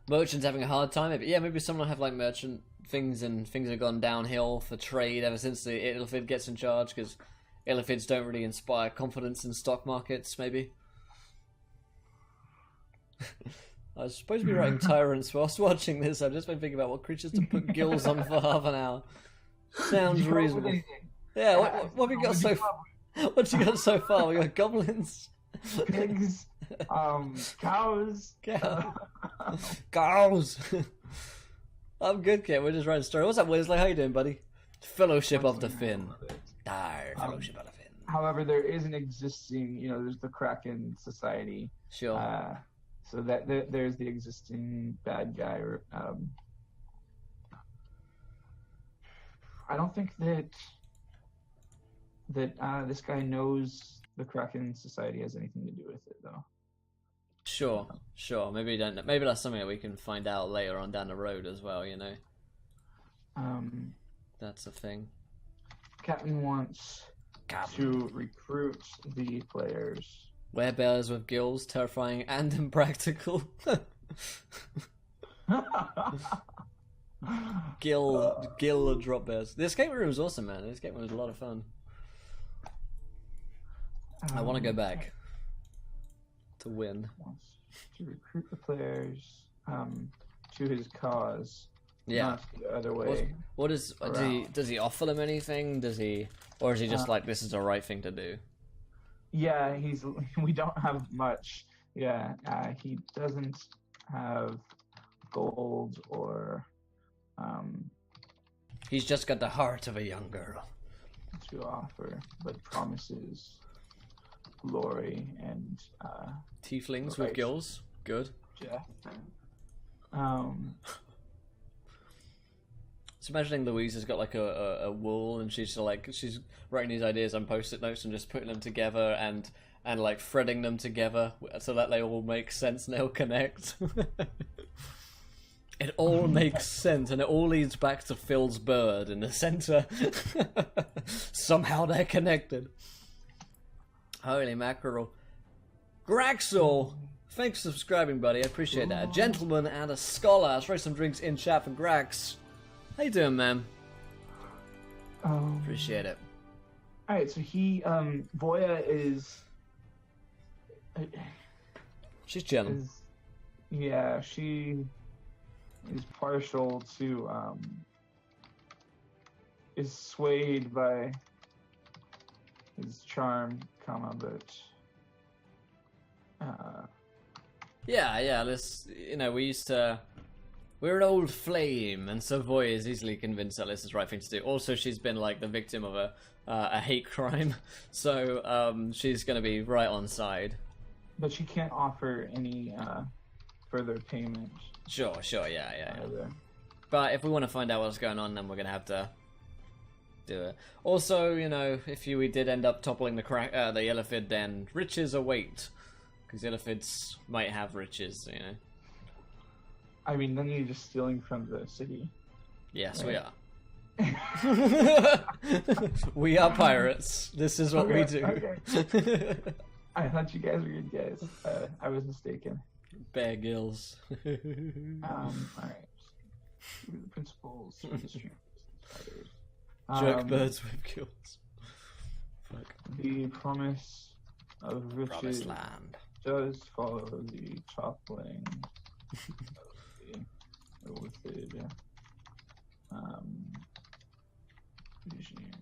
Merchants having a hard time. Yeah, maybe someone will have like merchant things, and things have gone downhill for trade ever since the Illithid gets in charge, because Illithids don't really inspire confidence in stock markets. Maybe. I was supposed to be writing tyrants whilst watching this. I've just been thinking about what creatures to put gills on for half an hour. Sounds reasonable. Yeah, what have we got so far? What you got so far? We got goblins, pigs, cows. Cows. I'm good, kid. We're just writing a story. What's up, Wesley? How you doing, buddy? Fellowship of the Fin. Fellowship of the Fin. However, there is an existing, there's the Kraken Society. Sure. So that there's the existing bad guy. I don't think that this guy knows the Kraken Society has anything to do with it, though. Sure. Maybe don't. Maybe that's something that we can find out later on down the road as well. That's a thing. Captain wants to recruit the players. Werebears with gills, terrifying and impractical. Gill drop bears. The escape room was awesome, man. The escape room was a lot of fun. I want to go back to win. Wants to recruit the players to his cause. Yeah. Not the other way. What is? Does he offer them anything? Or is he just like, this is the right thing to do? Yeah, we don't have much. Yeah, he doesn't have gold or. He's just got the heart of a young girl to offer, but promises glory and tieflings with gills. Good. Yeah. So imagining Louise has got like a wall, and she's writing these ideas on post-it notes and just putting them together and like threading them together so that they all make sense and they'll connect. It all makes sense, and it all leads back to Phil's bird in the center. Somehow they're connected. Holy mackerel. Graxel! Thanks for subscribing, buddy. I appreciate that. A gentleman and a scholar. Let's throw some drinks in chat for Grax. How you doing, man? Appreciate it. Alright, so Voya is... She's chilling. She is partial to, is swayed by his charm, but... Yeah, this, we're an old flame, and Savoy is easily convinced that this is the right thing to do. Also, she's been like the victim of a hate crime, so she's going to be right on side. But she can't offer any further payment. Sure, yeah. But if we want to find out what's going on, then we're going to have to do it. Also, if we did end up toppling the Illithid, then riches await. Because Illithids might have riches, I mean, then you're just stealing from the city. Yes, right? We are. We are pirates. This is what we do. Okay. I thought you guys were good guys. I was mistaken. Bear gills. Alright. The principles. Jerk birds with gills. Fuck. The promise of riches Promised land does follow the toppling of the Illithid regime.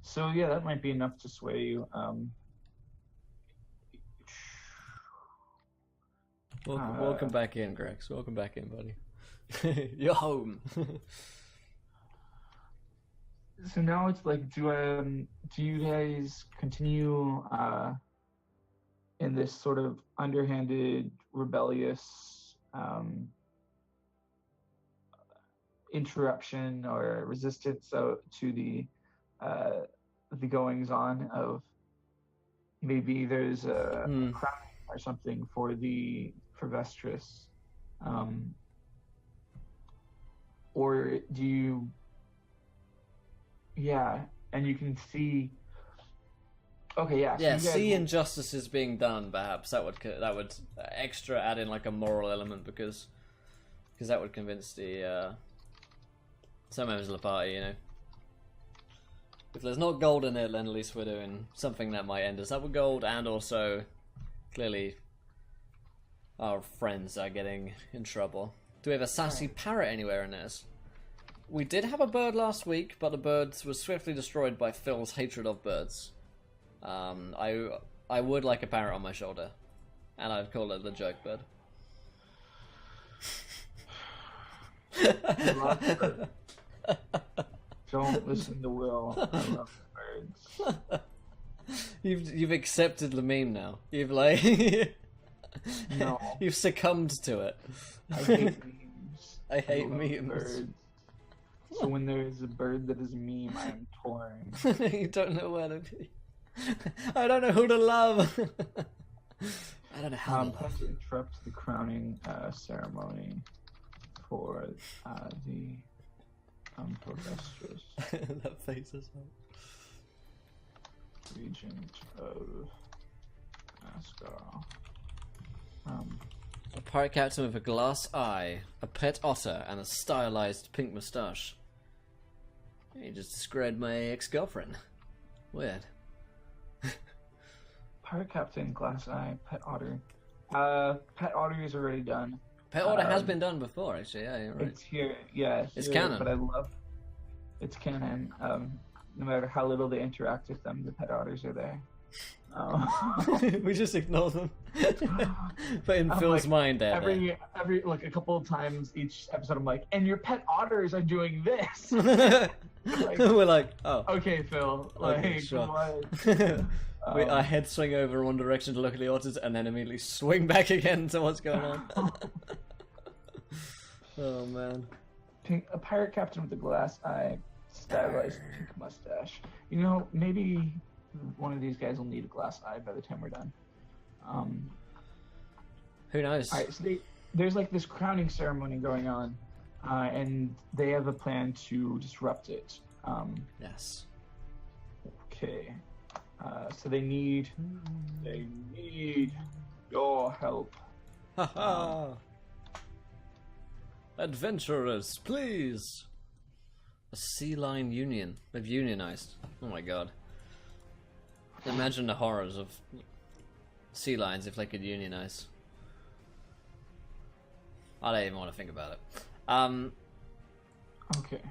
So yeah, that might be enough to sway you. Welcome back in, Grex. Welcome back in, buddy. You're home. So now it's like, do you guys continue in this sort of underhanded, rebellious interruption or resistance to the goings on of maybe there's a crown or something for Vestris, or do you? Yeah, and you can see. Okay, yeah. So Yeah, you guys see injustices being done. Perhaps that would extra add in like a moral element because that would convince the some members of the party, you know. If there's not gold in it, then at least we're doing something that might end us up with gold, and also clearly our friends are getting in trouble. Do we have a sassy parrot anywhere in this? We did have a bird last week, but the bird was swiftly destroyed by Phil's hatred of birds. I would like a parrot on my shoulder, and I'd call it the joke bird. I love birds. Don't listen to Will. I love birds. You've accepted the meme now. You've like No. you've succumbed to it. I hate memes. I hate love memes. Birds. So when there is a bird that is a meme, I am torn. You don't know where to be. I don't know who to love. I don't know how to Have to interrupt the crowning ceremony for the Vestris, that face is like... regent of Asgar. A pirate captain with a glass eye, a pet otter, and a stylized pink moustache. You just described my ex-girlfriend. Weird. Pirate captain, glass eye, pet otter. Pet otter is already done. Pet otter has been done before, actually. Yeah, you're right. It's here, yeah. It's here, canon. But I love it's canon. No matter how little they interact with them, the pet otters are there. We just ignore them. But in I'm Phil's like, mind, every like a couple of times each episode, I'm like, and your pet otters are doing this. Like, we're like, oh, okay, Phil. Like, okay, sure. what? Our heads swing over in one direction to look at the otters, and then immediately swing back again to what's going on. Oh man. A pirate captain with a glass eye, stylized pink mustache. You know, maybe one of these guys will need a glass eye by the time we're done. Who knows? All right, so there's like this crowning ceremony going on, and they have a plan to disrupt it. Yes. Okay. So they need your help. Haha. Adventurers, please. A sea lion union. They've unionized. Oh my god. Imagine the horrors of sea lions if they could unionize. I don't even want to think about it. Okay.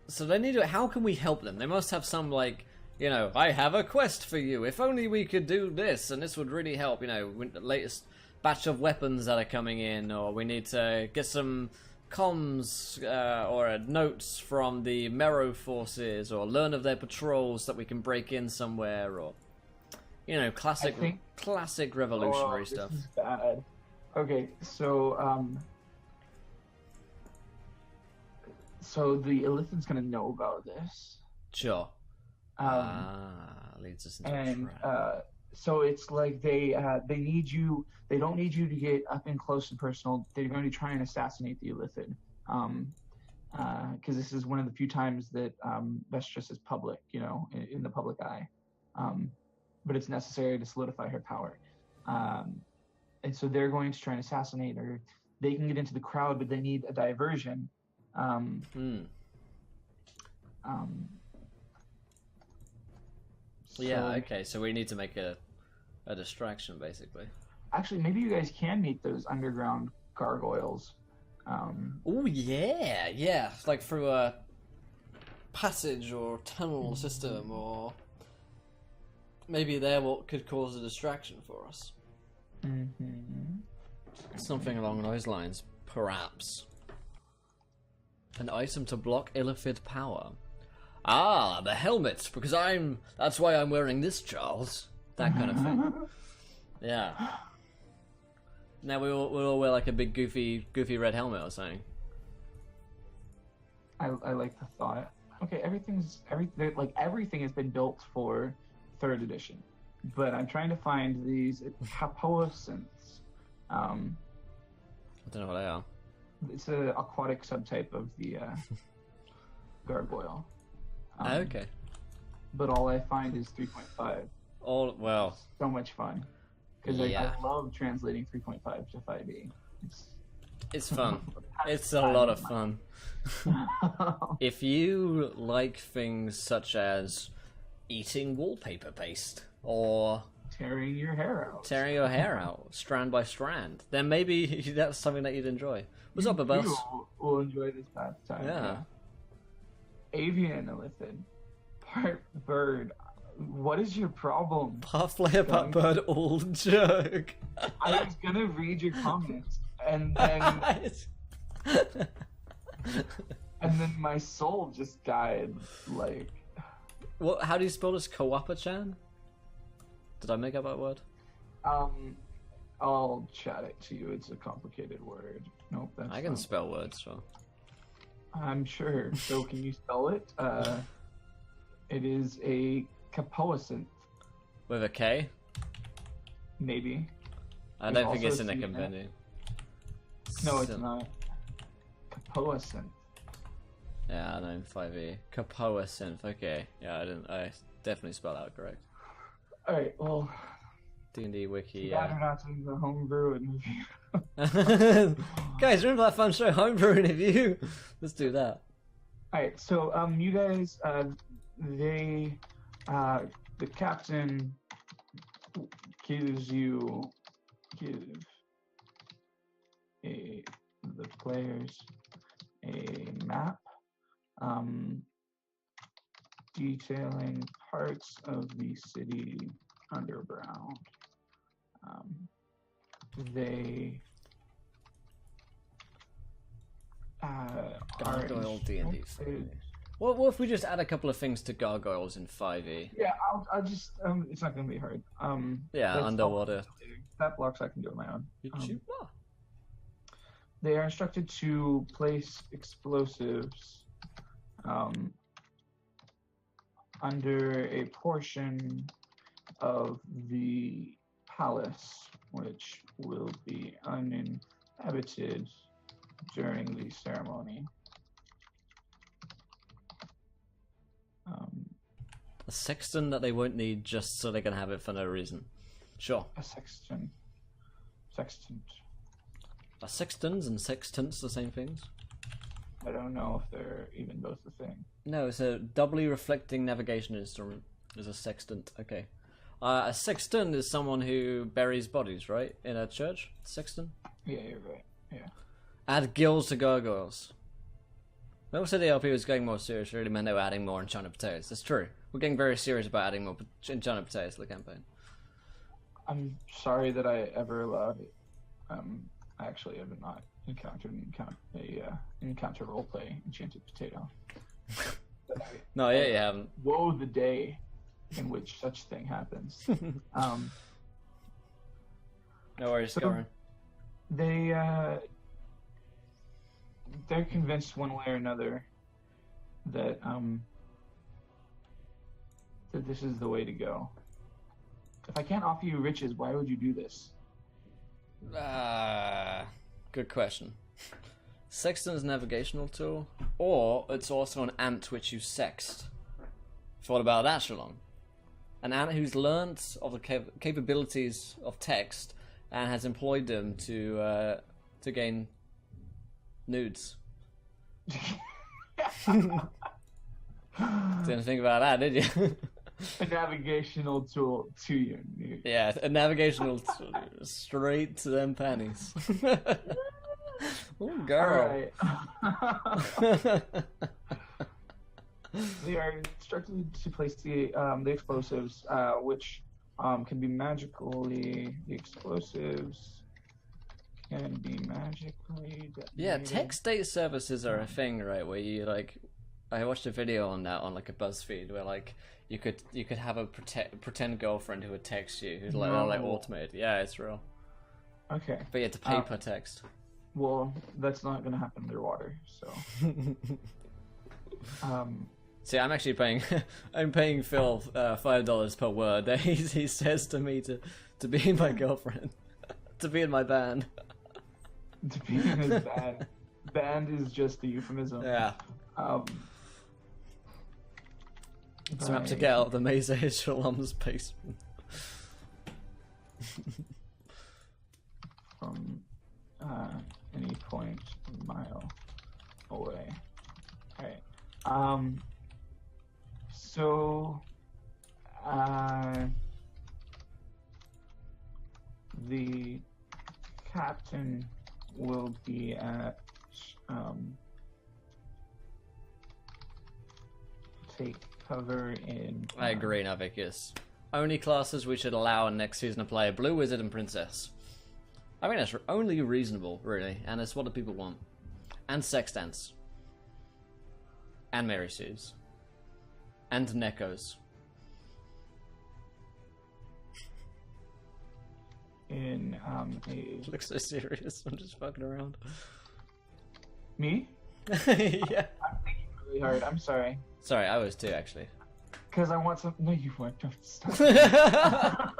So they need to. How can we help them? They must have some like, you know, I have a quest for you. If only we could do this, and this would really help. You know, with the latest batch of weapons that are coming in, or we need to get some comms or notes from the Mero forces, or learn of their patrols that we can break in somewhere, or you know, classic revolutionary stuff. This is bad. Okay, so so the Illithan's gonna know about this. Sure. Leads us into And a trap. so it's like they need you. They don't need you to get up and close and personal. They're going to try and assassinate the Illithan, because this is one of the few times that Vestris is public, you know, in the public eye. But it's necessary to solidify her power. And so they're going to try and assassinate her. They can get into the crowd, but they need a diversion. Yeah, okay, so we need to make a distraction, basically. Actually, maybe you guys can meet those underground gargoyles. Oh, yeah, like through a passage or tunnel system, or maybe they're what could cause a distraction for us. Something along those lines, perhaps. An item to block Illithid power. Ah, the helmet, because that's why I'm wearing this, Charles. That kind of thing. Yeah. Now we'll all wear like a big goofy red helmet or something. I like the thought. Okay, everything has been built for 3rd edition. but I'm trying to find these capoescents. I don't know what they are. It's an aquatic subtype of the gargoyle. Okay. But all I find is 3.5. Well. So much fun. Because Yeah. I love translating 3.5 to 5e. It's fun. It's a lot of fun. If you like things such as eating wallpaper paste or tearing your hair out strand by strand, then maybe that's something that you'd enjoy. What's up, Abels? We'll enjoy this pastime. Yeah. Avian illithid, part bird. What is your problem? Part player, part bird, all joke. I was gonna read your comments, and then and then my soul just died. Like, what? How do you spell this? Kawapa-chan? Did I make up that word? I'll chat it to you. It's a complicated word. Nope, that's I can spell words, so. I'm sure. So can you spell it? It is a capoescent. With a K? Maybe. I There's don't think also it's in a a C in it. company. No, it's not. Capoescent. Yeah, I know, 5e. Kapoa synth, okay. Yeah, I definitely spelled out correct. Alright, well, D&D wiki, glad yeah. we're not doing the homebrew and Guys, remember that fun show, Homebrew Review? Let's do that. Alright, so you guys, the captain gives the players a map detailing parts of the city underground. They Gargoyle D&D. instructed- What if we just add a couple of things to gargoyles in 5e? Yeah, I'll just it's not gonna be hard. Yeah, that's underwater. That blocks I can do on my own. YouTuber? They are instructed to place explosives under a portion of the palace, which will be uninhabited during the ceremony. A sexton that they won't need just so they can have it for no reason. Sure. A sextant. Are sextons and sextants the same things? I don't know if they're even both a thing. No, it's a doubly reflecting navigation instrument. Is a sextant. Okay. A sexton is someone who buries bodies, right? In a church? Sexton? Yeah, you're right. Yeah. Add gills to gargoyles. When we said the LP was getting more serious, it really meant they were adding more enchanted potatoes. That's true. We're getting very serious about adding more enchanted potatoes to the campaign. I'm sorry that I ever allowed it. I actually have not encountered encounter roleplay enchanted potato. No, yeah, you haven't. Woe the day in which such thing happens. No worries, So- Scorin. They're convinced one way or another that that this is the way to go. If I can't offer you riches, why would you do this? Good question. Sexton's a navigational tool, or it's also an ant which you sext. Thought about that, Shalom? An ant who's learnt of the capabilities of text and has employed them to gain nudes. Didn't think about that, did you? A navigational tool to you. Yeah, a navigational tool straight to them panties. Oh, girl. Alright. They are instructed to place the explosives, which can be magically. The explosives can be magically Yeah, detonated. text-based services are a thing, right? Where you like, I watched a video on that on like a BuzzFeed where like you could have a pretend girlfriend who would text you, who's like No. automated. Yeah, it's real. Okay. But you have to pay per text. Well, that's not going to happen underwater. So, See, I'm actually paying. I'm paying Phil $5 per word that he says to me to be my girlfriend, to be in my band. To be in his band. Band is just a euphemism. Yeah. So I have to Right. get out of the Mesa Shalom's basement. From any point a mile away. Alright. So the captain will be at take cover in I agree, Navicus. Only classes we should allow in next season to play: Blue Wizard and Princess. I mean, that's only reasonable, really, and it's what the people want. And Sex Dance. And Mary Sue's. And Nekos. in a Looks so serious. I'm just fucking around. me? Yeah. I'm thinking really hard. I'm sorry. Sorry, I was too, actually. Because I want some. No, you weren't. Don't stop.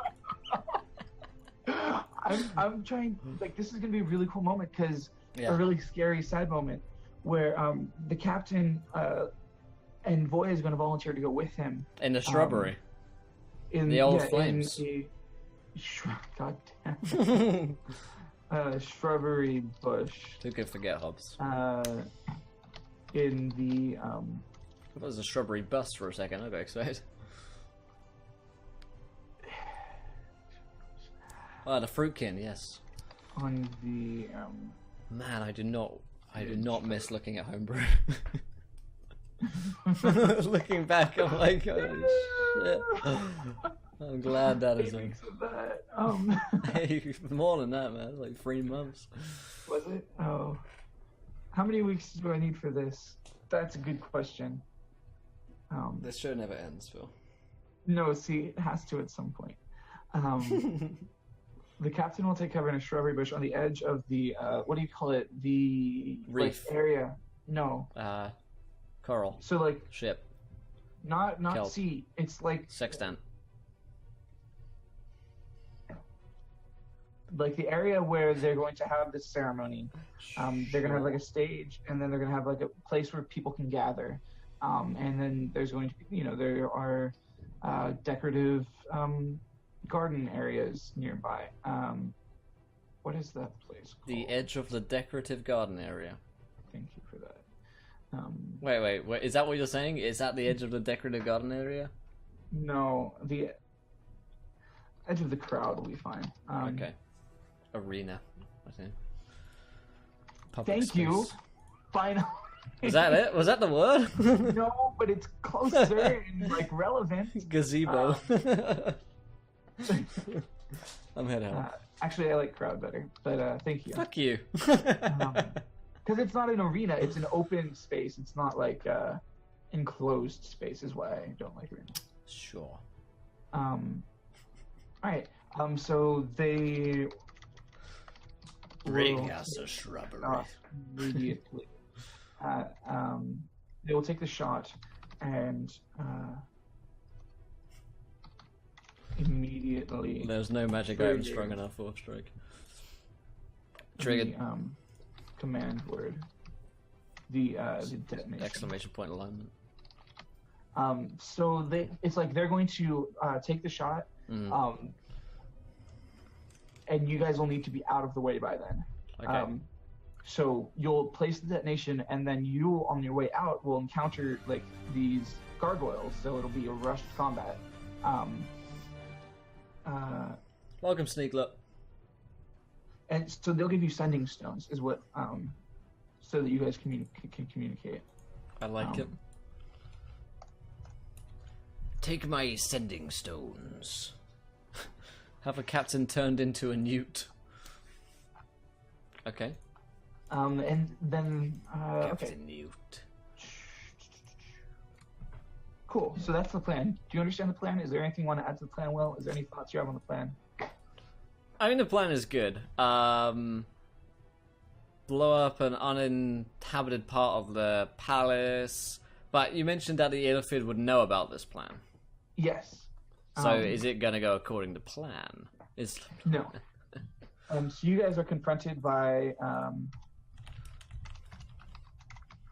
I'm trying. Like, this is gonna be a really cool moment because Yeah. a really scary side moment where the captain and Voya is gonna volunteer to go with him In the shrubbery. in The old yeah, flames. In God damn. Shrubbery bush. Who could forget Hobbs? In the I thought it was a shrubbery bust for a second, I got excited. Ah, the fruitkin, yes. on the Man, I do not miss looking at homebrew. Looking back, I'm like, holy shit. I'm glad that is 8 on. weeks of that. Hey, more than that, man. Like 3 months. Was it? Oh. How many weeks do I need for this? That's a good question. This show never ends, Phil. No, see, it has to at some point. The captain will take cover in a shrubbery bush on the edge of the, what do you call it? The Reef. Like, area. No. Coral. So, like, Ship. not Kelp. sea. It's like Sextant. the area where they're going to have this ceremony. They're going to have like a stage, and then they're going to have like a place where people can gather. And then there's going to be, there are decorative garden areas nearby. What is that place called? The edge of the decorative garden area. Thank you for that. Wait, is that what you're saying? Is that the edge of the decorative garden area? No, the edge of the crowd will be fine. Okay. Arena, I think. Public Thank you. space. Finally. Was that it? Was that the word? No, but it's closer and like relevant. Gazebo. I'm head out. Actually, I like crowd better, but thank you. Fuck you. Because it's not an arena; it's an open space. It's not like enclosed space. Is why I don't like arenas. Sure. All right. So they Bring will us a shrubbery. shot immediately. They will take the shot and immediately. There's no magic item strong enough for strike. Triggered. The, command word. The detonation. Exclamation point alignment. So it's like they're going to take the shot. Mm. And you guys will need to be out of the way by then. Okay. So you'll place the detonation, and then you, on your way out, will encounter like these gargoyles. So it'll be a rushed combat. Welcome, Sneaklet. And so they'll give you sending stones, is what, so that you guys can communicate. I like it. Um, Take my sending stones. Have a captain turned into a newt. Okay. And then Captain okay, Newt. cool. So that's the plan. Do you understand the plan? Is there anything you want to add to the plan, Will? Is there any thoughts you have on the plan? I mean, the plan is good. Blow up an uninhabited part of the palace, But you mentioned that the Illithid would know about this plan. Yes. So is it going to go according to plan? No. So you guys are confronted by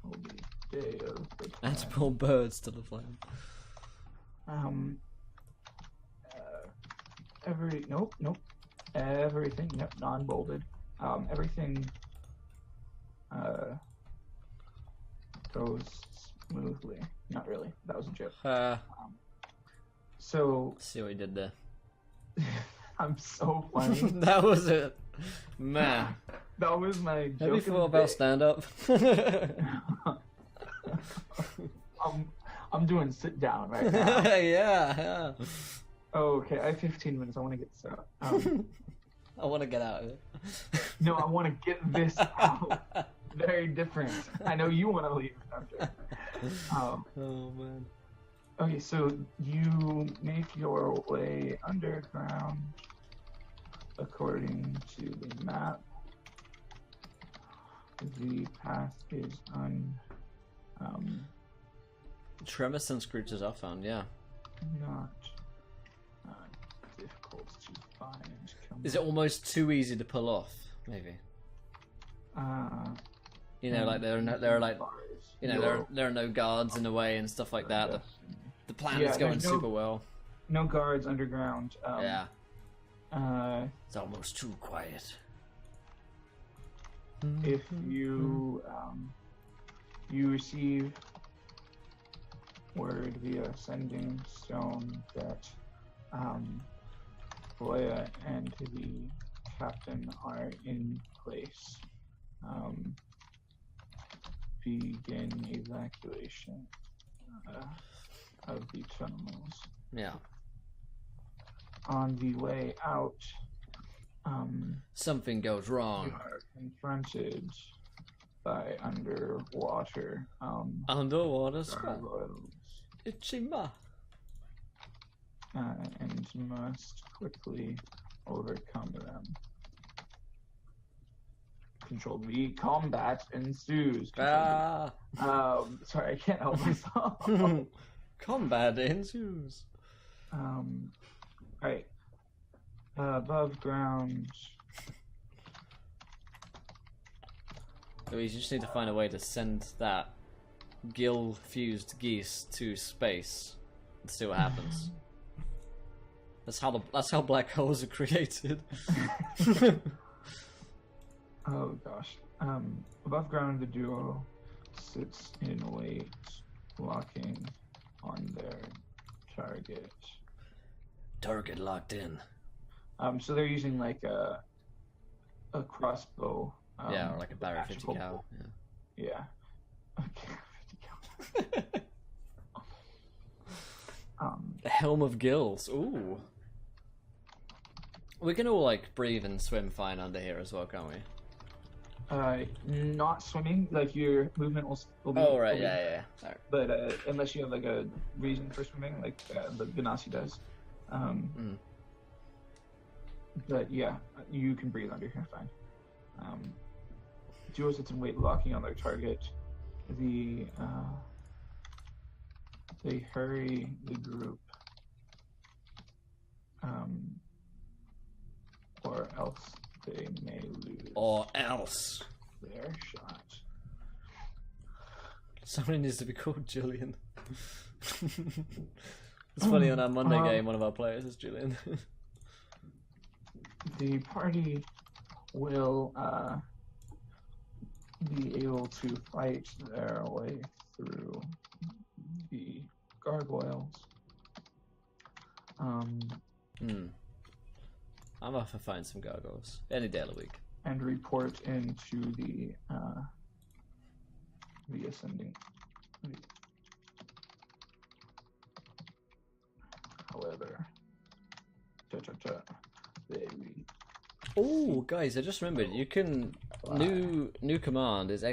holy day of the Let's pull birds to the flame. Everything, non-bolded. Everything goes smoothly. Not really. That was a joke. So See what he did there. I'm so funny. That was it, man. That was my joke. Have you thought about stand-up? I'm doing sit down right now. Yeah. Oh, okay, I have 15 minutes. I want to get this out. I want to get out of it. No, I want to get this out. Very different. I know you want to leave. Okay. Oh man. Okay, so you make your way underground according to the map. The path is Tremor and creatures are found, yeah. not difficult to find. Is it almost too easy to pull off? Maybe. You know, like there are like, you know, there are no guards in the way and stuff like that. The plan is going super well. No guards underground. Yeah. It's almost too quiet. If you you receive word via sending stone that Boya and the captain are in place, begin evacuation of the tunnels. Yeah. On the way out, something goes wrong. you are confronted by underwater Underwater squad. gargoyles, Ichima. and must quickly overcome them. Control V. Combat ensues. Control V. Sorry, I can't help myself. Combat ensues. Right. Above ground. So we just need to find a way to send that gill-fused geese to space and see what happens. That's how black holes are created. Oh gosh. Above ground, the duo sits in wait, locking on their target. Target locked in. So they're using like a crossbow. Yeah, or like a Barry 50 tactical cal. bow. Yeah. Yeah. Okay, 50 cal. The Helm of Gills. Ooh. We can all like breathe and swim fine under here as well, can't we? Not swimming. Like your movement will be. Oh right, yeah. Sorry. But unless you have like a reason for swimming, like the Ganassi does. But yeah, you can breathe under here fine. Duo sits in wait, locking on their target. They hurry the group, or else they may lose. Or else. Their shot. Somebody needs to be called Julian. It's funny, on our Monday game, one of our players is Julian. The party will be able to fight their way through the gargoyles. I'm off to find some gargoyles any day of the week. And report into the ascending. However, Oh, guys, I just remembered. You can new command is !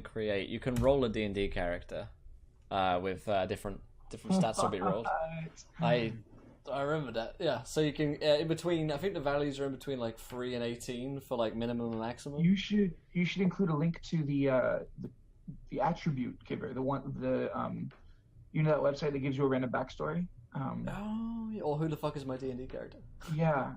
create. You can roll a D&D character with different stats will be rolled. I remember that. Yeah, so you can in between. I think the values are in between like 3 and 18 for like minimum and maximum. You should include a link to the the attribute giver, you know that website that gives you a random backstory. Oh, or who the fuck is my D&D character? Yeah.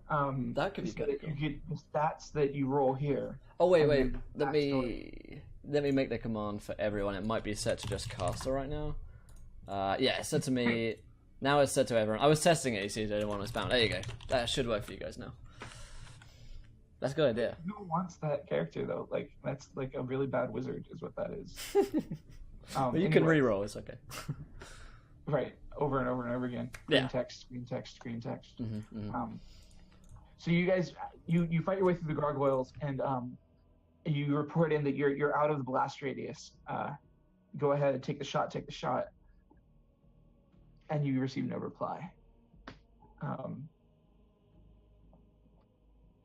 That could be so good. that you get the stats that you roll here. Oh wait, and wait. then Let backstory. me make the command for everyone. It might be set to just caster right now. Yeah, it's set to me. Now it's set to everyone. I was testing it. You see, I didn't want to spam. There you go. That should work for you guys now. That's a good idea. Who wants that character though? Like that's like a really bad wizard, is what that is. But you can reroll. It's okay. Right, over and over and over again. Green Yeah. text, green text, green text. Mm-hmm. So you guys, you fight your way through the gargoyles, and you report in that you're out of the blast radius. Go ahead and take the shot, and you receive no reply.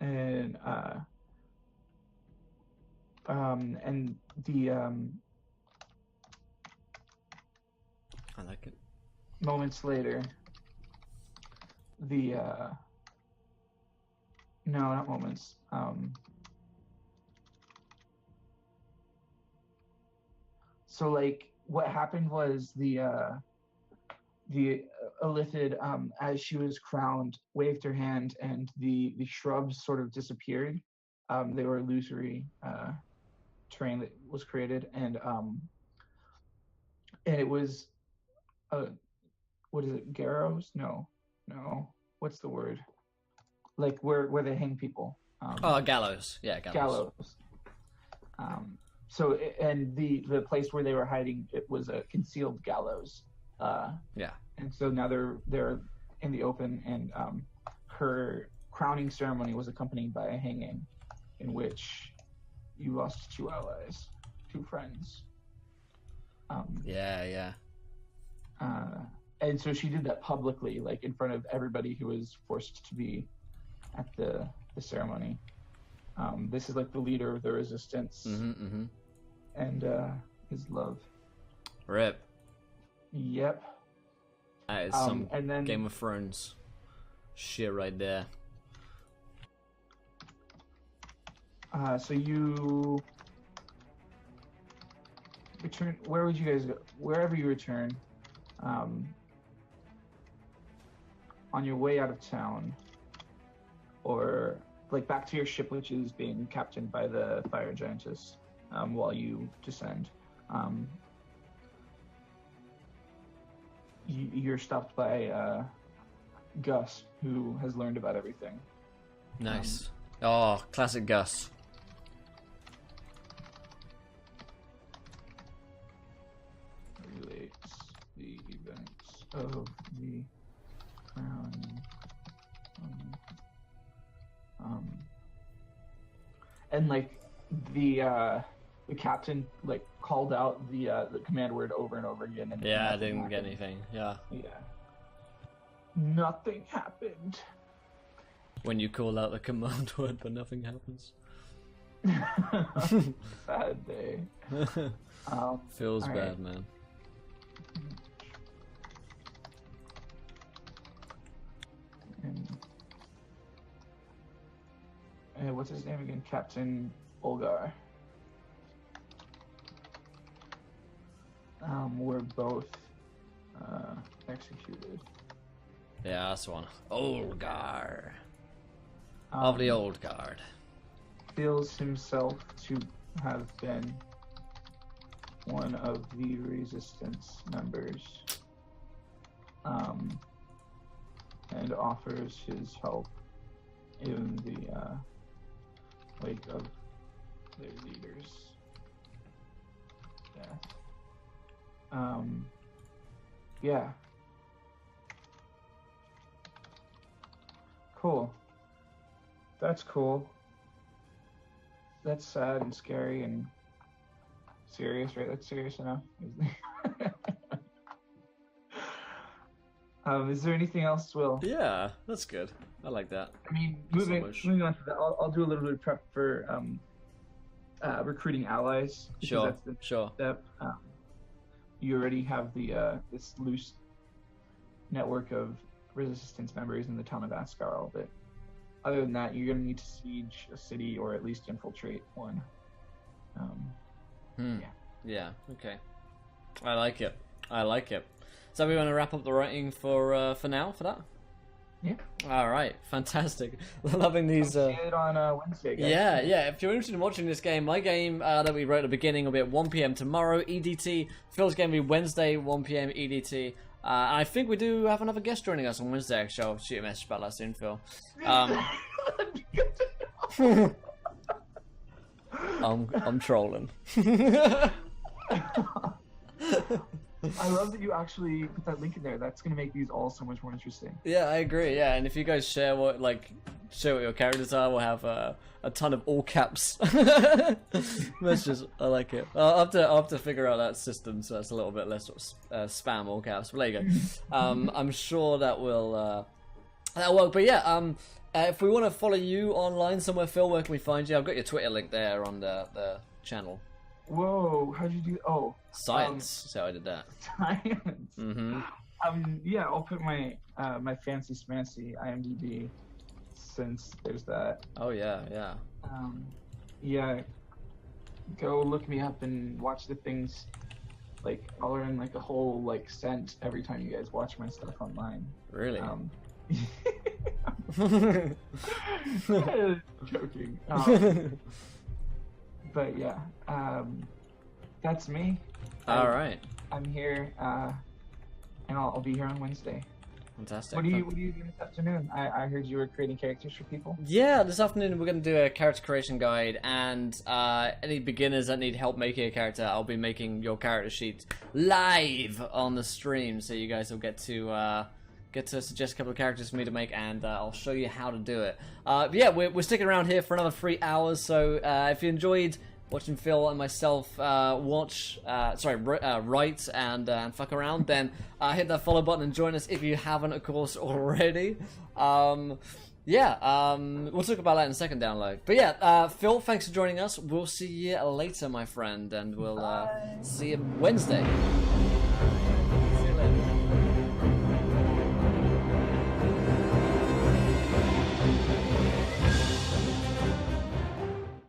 And the I like it. moments later, the no, not moments. So like what happened was the Illithid, as she was crowned, waved her hand, and the shrubs sort of disappeared. They were illusory terrain that was created, and it was what is it? Garrows? No. What's the word? Like where they hang people. Gallows. Yeah, Gallows. So and the place where they were hiding, it was a concealed gallows. Yeah. And so now they're in the open, and her crowning ceremony was accompanied by a hanging, in which you lost 2 allies, 2 friends. Yeah. And so she did that publicly, like in front of everybody who was forced to be at the ceremony. This is like the leader of the resistance, and his love. Rip. Yep. That is some and then, Game of Thrones shit right there. So you return. Where would you guys go? Wherever you return, on your way out of town, or like back to your ship, which is being captained by the fire giantess, while you descend. You're stopped by Gus, who has learned about everything. Nice. Oh, classic Gus. Relates the events of the crowning. And like the captain like called out the command word over and over again. And Yeah, I nothing didn't get happened. anything. Yeah. Nothing happened. When you call out the command word, but nothing happens. Sad day. Feels all bad, right. man. And what's his name again? Captain Olgar. Were both executed. Yeah, that's one. Olgar. Of the old guard. Feels himself to have been one of the resistance members, and offers his help in the wake of their leader's death. Yeah. Cool. That's cool. That's sad and scary and serious, right? That's serious enough. Is there anything else, Will? Yeah, that's good. I like that. I mean, So moving much. on to that, I'll do a little bit of prep for recruiting allies. Because Sure, that's the sure. step. You already have the this loose network of resistance members in the town of Ascar, but other than that, you're going to need to siege a city or at least infiltrate one. Yeah. Yeah. Okay. I like it. I like it. So we want to wrap up the writing for now for that. Yeah. All right. Fantastic. Loving these. See it on Wednesday, guys. Yeah, yeah. If you're interested in watching this game, my game that we wrote at the beginning will be at 1 p.m. tomorrow EDT. Phil's game will be Wednesday 1 p.m. EDT. I think we do have another guest joining us on Wednesday. Actually, I'll shoot a message about that soon, Phil. I'm trolling. I love that you actually put that link in there. That's gonna make these all so much more interesting. Yeah, I agree. Yeah, and if you guys share what your characters are, we'll have a ton of all caps messages. I like it. I'll have to figure out that system so it's a little bit less spam all caps. But there you go. I'm sure that will that'll work. But yeah, if we want to follow you online somewhere, Phil, where can we find you? I've got your Twitter link there on the channel. Whoa, how'd you do? Oh, science. So I did that. Science. Mm-hmm. Yeah, I'll put my my fancy smancy IMDb since there's that. Oh yeah, yeah. Yeah. Go look me up and watch the things. Like I'll earn like a whole like cent every time you guys watch my stuff online. Really? Joking. But yeah, that's me. All right. I'm here, and I'll be here on Wednesday. Fantastic. What are you doing this afternoon? I heard you were creating characters for people. Yeah, this afternoon we're going to do a character creation guide, and any beginners that need help making a character, I'll be making your character sheet live on the stream, so you guys will get to suggest a couple of characters for me to make, and I'll show you how to do it. But yeah, we're sticking around here for another 3 hours, so if you enjoyed watching Phil and myself write and fuck around, then hit that follow button and join us if you haven't, of course, already. We'll talk about that in a second down low. But yeah, Phil, thanks for joining us. We'll see you later, my friend, and we'll see you Wednesday.